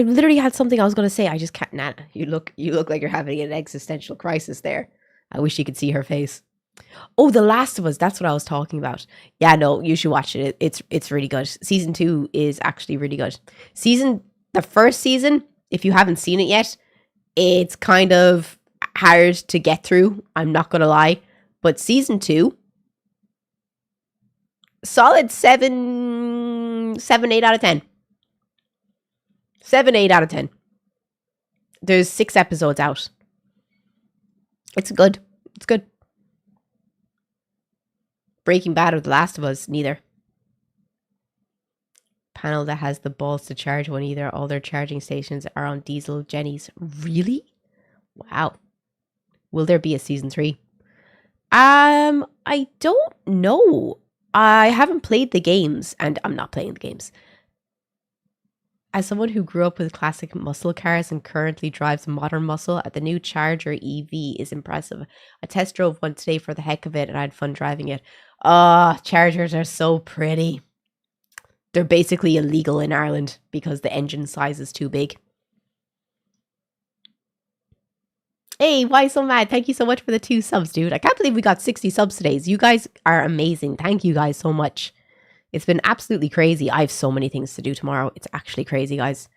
literally had something I was going to say. I just can't. Nana, you look like you're having an existential crisis there. I wish you could see her face. Oh, The Last of Us. That's what I was talking about. Yeah, no, you should watch it. It's really good. Season 2 is actually really good. The first season, if you haven't seen it yet, it's kind of hard to get through. I'm not going to lie. But season 2, solid 7, 8 out of 10. 7, 8 out of 10. There's 6 episodes out. It's good. It's good. Breaking Bad or The Last of Us, neither. Panel that has the balls to charge one either. All their charging stations are on diesel Jennies. Really? Wow. Will there be a season 3? I don't know. I haven't played the games, and I'm not playing the games. As someone who grew up with classic muscle cars and currently drives a modern muscle, the new Charger EV is impressive. I test drove one today for the heck of it, and I had fun driving it. Chargers are so pretty. They're basically illegal in Ireland because the engine size is too big. Hey, why so mad? Thank you so much for the 2 subs, dude. I can't believe we got 60 subs today. You guys are amazing. Thank you guys so much. It's been absolutely crazy. I have so many things to do tomorrow. It's actually crazy, guys.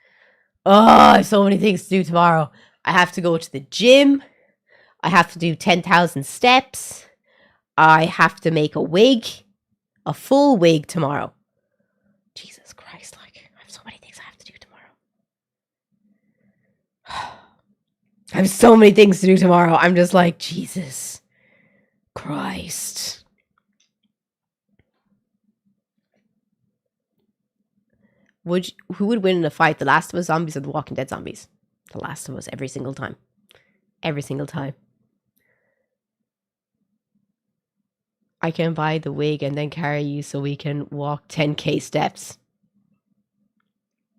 I have so many things to do tomorrow. I have to go to the gym. I have to do 10,000 steps. I have to make a wig. A full wig tomorrow. Jesus Christ, I have so many things I have to do tomorrow. I have so many things to do tomorrow. I'm just like, Jesus Christ. Who would win in a fight? The Last of Us zombies or the Walking Dead zombies? The Last of Us every single time. Every single time. I can buy the wig and then carry you so we can walk 10k steps.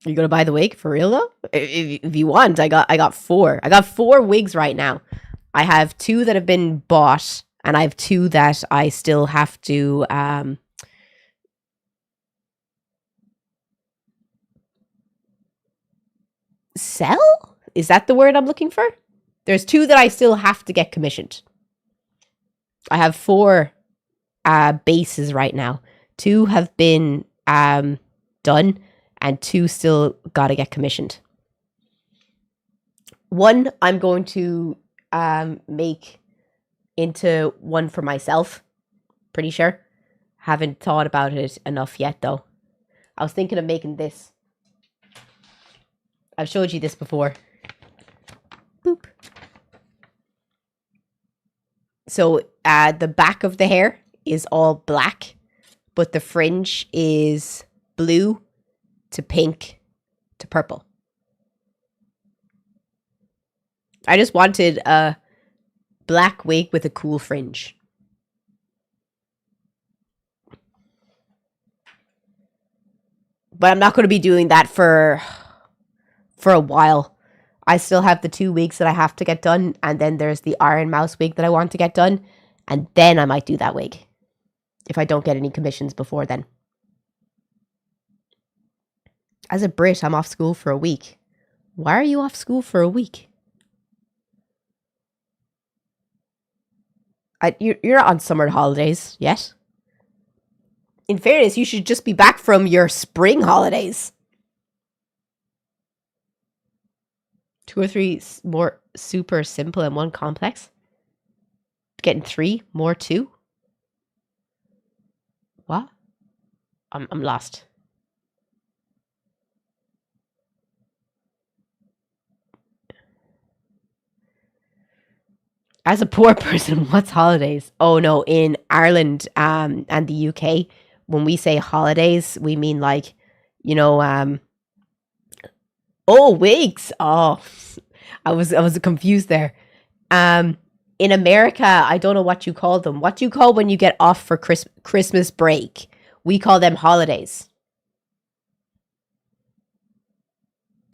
Are you gonna buy the wig for real though? If you want, I got 4. I got 4 wigs right now. I have 2 that have been bought, and I have 2 that I still have to sell? Is that the word I'm looking for? There's 2 that I still have to get commissioned. I have 4 bases right now. 2 have been done, and 2 still gotta get commissioned. 1 I'm going to make into one for myself. Pretty sure. Haven't thought about it enough yet though. I was thinking of making this. I've showed you this before. Boop. So the back of the hair is all black, but the fringe is blue to pink to purple. I just wanted a black wig with a cool fringe. But I'm not going to be doing that for a while. I still have the 2 wigs that I have to get done, and then there's the Iron Mouse wig that I want to get done, and then I might do that wig if I don't get any commissions before then. As a Brit, I'm off school for a week. Why are you off school for a week? You're not on summer holidays yet. In fairness, you should just be back from your spring holidays. 2 or 3 more super simple and 1 complex. Getting 3 more 2. What? I'm lost. As a poor person, what's holidays? Oh no, in Ireland and the UK, when we say holidays, we mean like, you know, oh, weeks. Oh, I was confused there. In America, I don't know what you call them. What do you call when you get off for Christmas break? We call them holidays.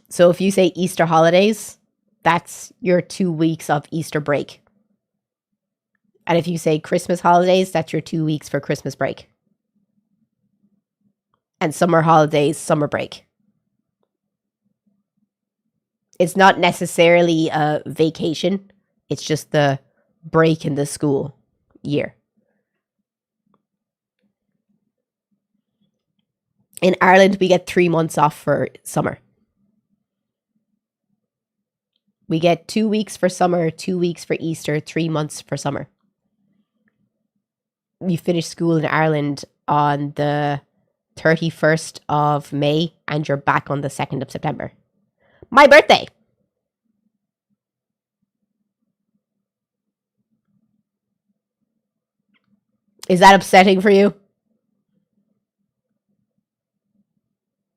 So if you say Easter holidays, that's your 2 weeks of Easter break. And if you say Christmas holidays, that's your 2 weeks for Christmas break. And summer holidays, summer break. It's not necessarily a vacation. It's just the break in the school year. In Ireland, we get 3 months off for summer. We get 2 weeks for summer, 2 weeks for Easter, 3 months for summer. You finish school in Ireland on the 31st of May and you're back on the 2nd of September. My birthday! Is that upsetting for you?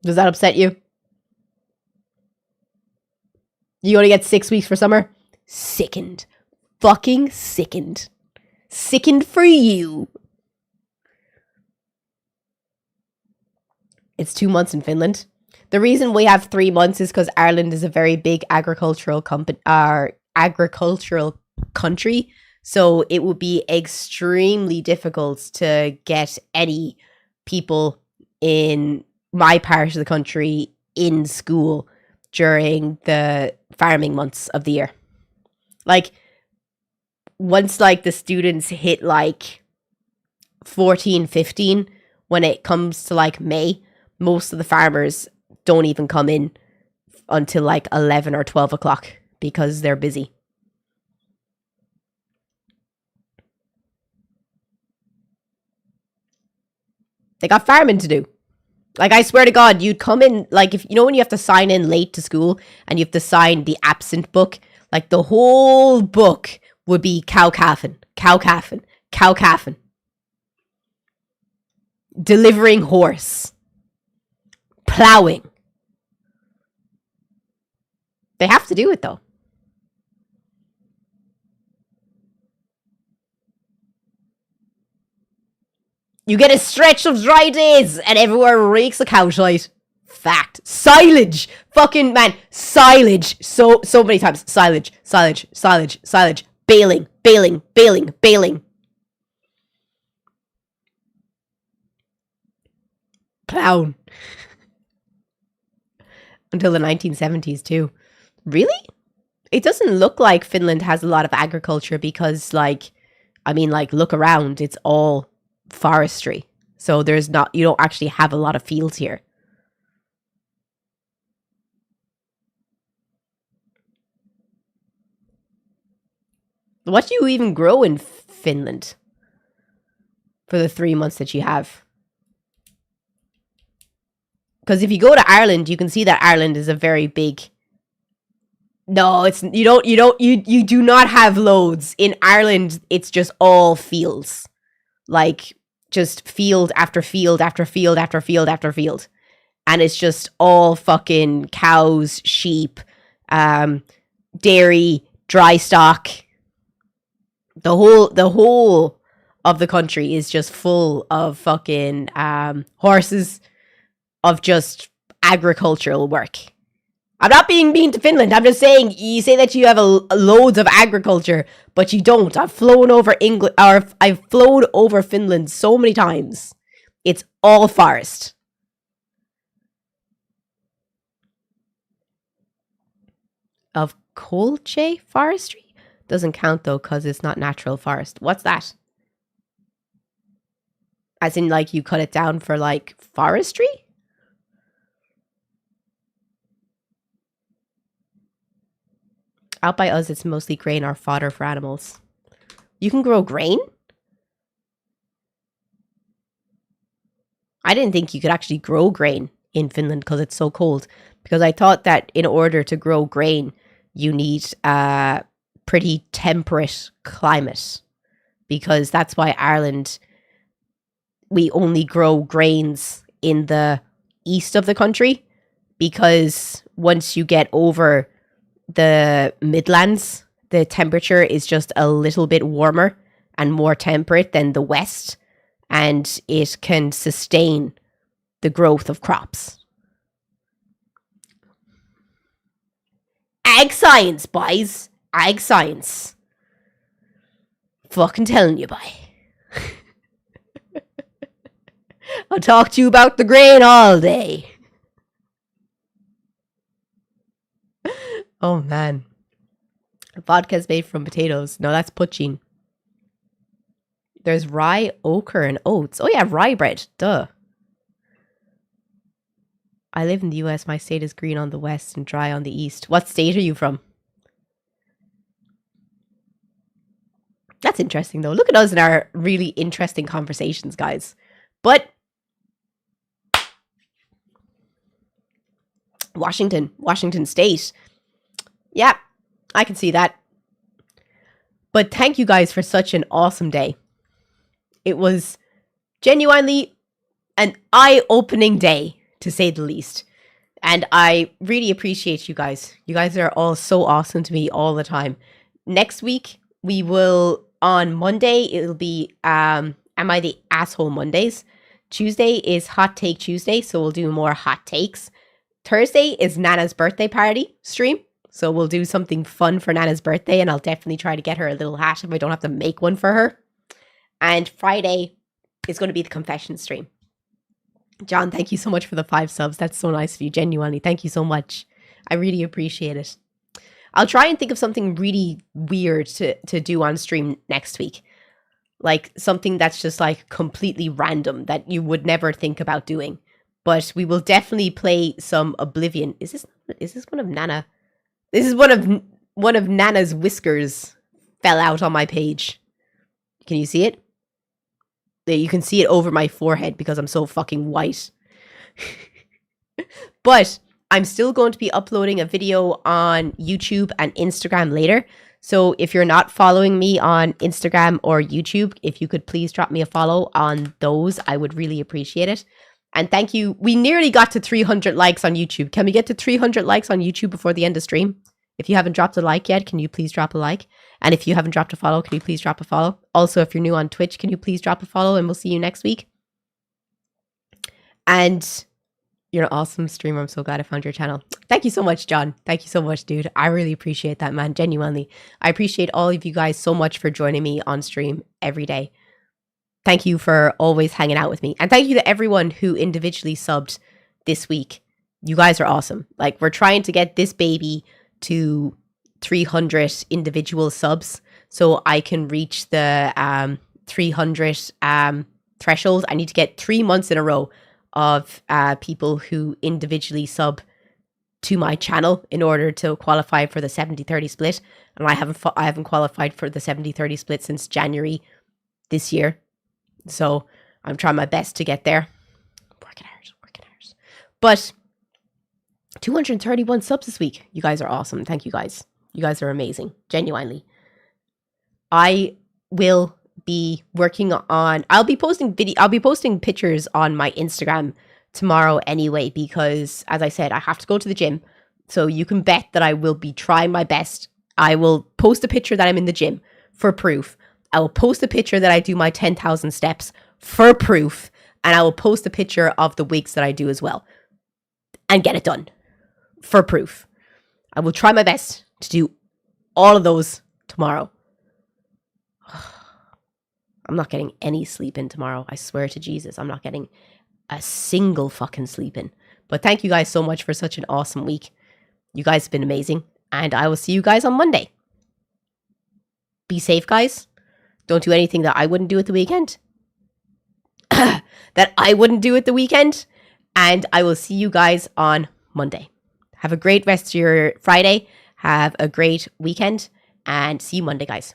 Does that upset you? You only get 6 weeks for summer? Sickened. Fucking sickened. Sickened for you. It's 2 months in Finland. The reason we have 3 months is because Ireland is a very big agricultural country. So it would be extremely difficult to get any people in my part of the country in school during the farming months of the year. Like, once like the students hit like 14, 15, when it comes to like May, most of the farmers don't even come in until like 11 or 12 o'clock because they're busy. They got farming to do. Like, I swear to God, you'd come in, like, if you know when you have to sign in late to school and you have to sign the absent book, like the whole book would be cow calfing, delivering horse, plowing. They have to do it though. You get a stretch of dry days and everywhere reeks of cow shite. Fact. Silage. Fucking man. Silage. So many times. Silage. Baling. Plowing. Until the 1970s too. Really? It doesn't look like Finland has a lot of agriculture because, like, I mean, like, look around. It's all forestry. So there's not, you don't actually have a lot of fields here. What do you even grow in Finland for the 3 months that you have? Because if you go to Ireland, you can see that Ireland is a very big. No, it's you do not have loads. In Ireland, it's just all fields. Like, just field after field after field after field after field. And it's just all fucking cows, sheep, dairy, dry stock. The whole of the country is just full of fucking horses, of just agricultural work. I'm not being mean to Finland. I'm just saying, you say that you have loads of agriculture, but you don't. I've flown over England, or I've flown over Finland so many times. It's all forest. Of colche forestry? Doesn't count though, because it's not natural forest. What's that? As in, like, you cut it down for, like, forestry? Out by us, it's mostly grain or fodder for animals. You can grow grain? I didn't think you could actually grow grain in Finland because it's so cold. Because I thought that in order to grow grain, you need a pretty temperate climate. Because that's why Ireland, we only grow grains in the east of the country. Because once you get over the Midlands, the temperature is just a little bit warmer and more temperate than the west. And it can sustain the growth of crops. Ag science, boys. Ag science. Fucking telling you, boy. I'll talk to you about the grain all day. Oh, man. Vodka's made from potatoes. No, that's poaching. There's rye, ochre, and oats. Oh, yeah, rye bread. Duh. I live in the US. My state is green on the west and dry on the east. What state are you from? That's interesting, though. Look at us in our really interesting conversations, guys. But Washington State. Yeah, I can see that. But thank you guys for such an awesome day. It was genuinely an eye-opening day, to say the least. And I really appreciate you guys. You guys are all so awesome to me all the time. Next week, we will, on Monday, it'll be Am I the Asshole Mondays. Tuesday is Hot Take Tuesday, so we'll do more hot takes. Thursday is Nana's birthday party stream. So we'll do something fun for Nana's birthday, and I'll definitely try to get her a little hat if I don't have to make one for her. And Friday is going to be the confession stream. John, thank you so much for the 5 subs. That's so nice of you. Genuinely, thank you so much. I really appreciate it. I'll try and think of something really weird to do on stream next week. Like something that's just like completely random that you would never think about doing. But we will definitely play some Oblivion. Is this one of Nana? This is one of Nana's whiskers fell out on my page. Can you see it? You can see it over my forehead because I'm so fucking white. But I'm still going to be uploading a video on YouTube and Instagram later. So if you're not following me on Instagram or YouTube, if you could please drop me a follow on those, I would really appreciate it. And thank you. We nearly got to 300 likes on YouTube. Can we get to 300 likes on YouTube before the end of stream? If you haven't dropped a like yet, can you please drop a like? And if you haven't dropped a follow, can you please drop a follow? Also, if you're new on Twitch, can you please drop a follow? And we'll see you next week. And you're an awesome streamer. I'm so glad I found your channel. Thank you so much, John. Thank you so much, dude. I really appreciate that, man. Genuinely. I appreciate all of you guys so much for joining me on stream every day. Thank you for always hanging out with me. And thank you to everyone who individually subbed this week. You guys are awesome. Like, we're trying to get this baby to 300 individual subs so I can reach the 300 threshold. I need to get 3 months in a row of people who individually sub to my channel in order to qualify for the 70-30 split. And I haven't qualified for the 70-30 split since January this year. So I'm trying my best to get there. Working hard. But 231 subs this week. You guys are awesome. Thank you guys. You guys are amazing. Genuinely. I will be working on, I'll be posting pictures on my Instagram tomorrow anyway, because as I said, I have to go to the gym. So you can bet that I will be trying my best. I will post a picture that I'm in the gym for proof. I will post a picture that I do my 10,000 steps for proof. And I will post a picture of the wigs that I do as well. And get it done for proof. I will try my best to do all of those tomorrow. I'm not getting any sleep in tomorrow. I swear to Jesus, I'm not getting a single fucking sleep in. But thank you guys so much for such an awesome week. You guys have been amazing. And I will see you guys on Monday. Be safe, guys. Don't do anything that I wouldn't do at the weekend. And I will see you guys on Monday. Have a great rest of your Friday. Have a great weekend and see you Monday, guys.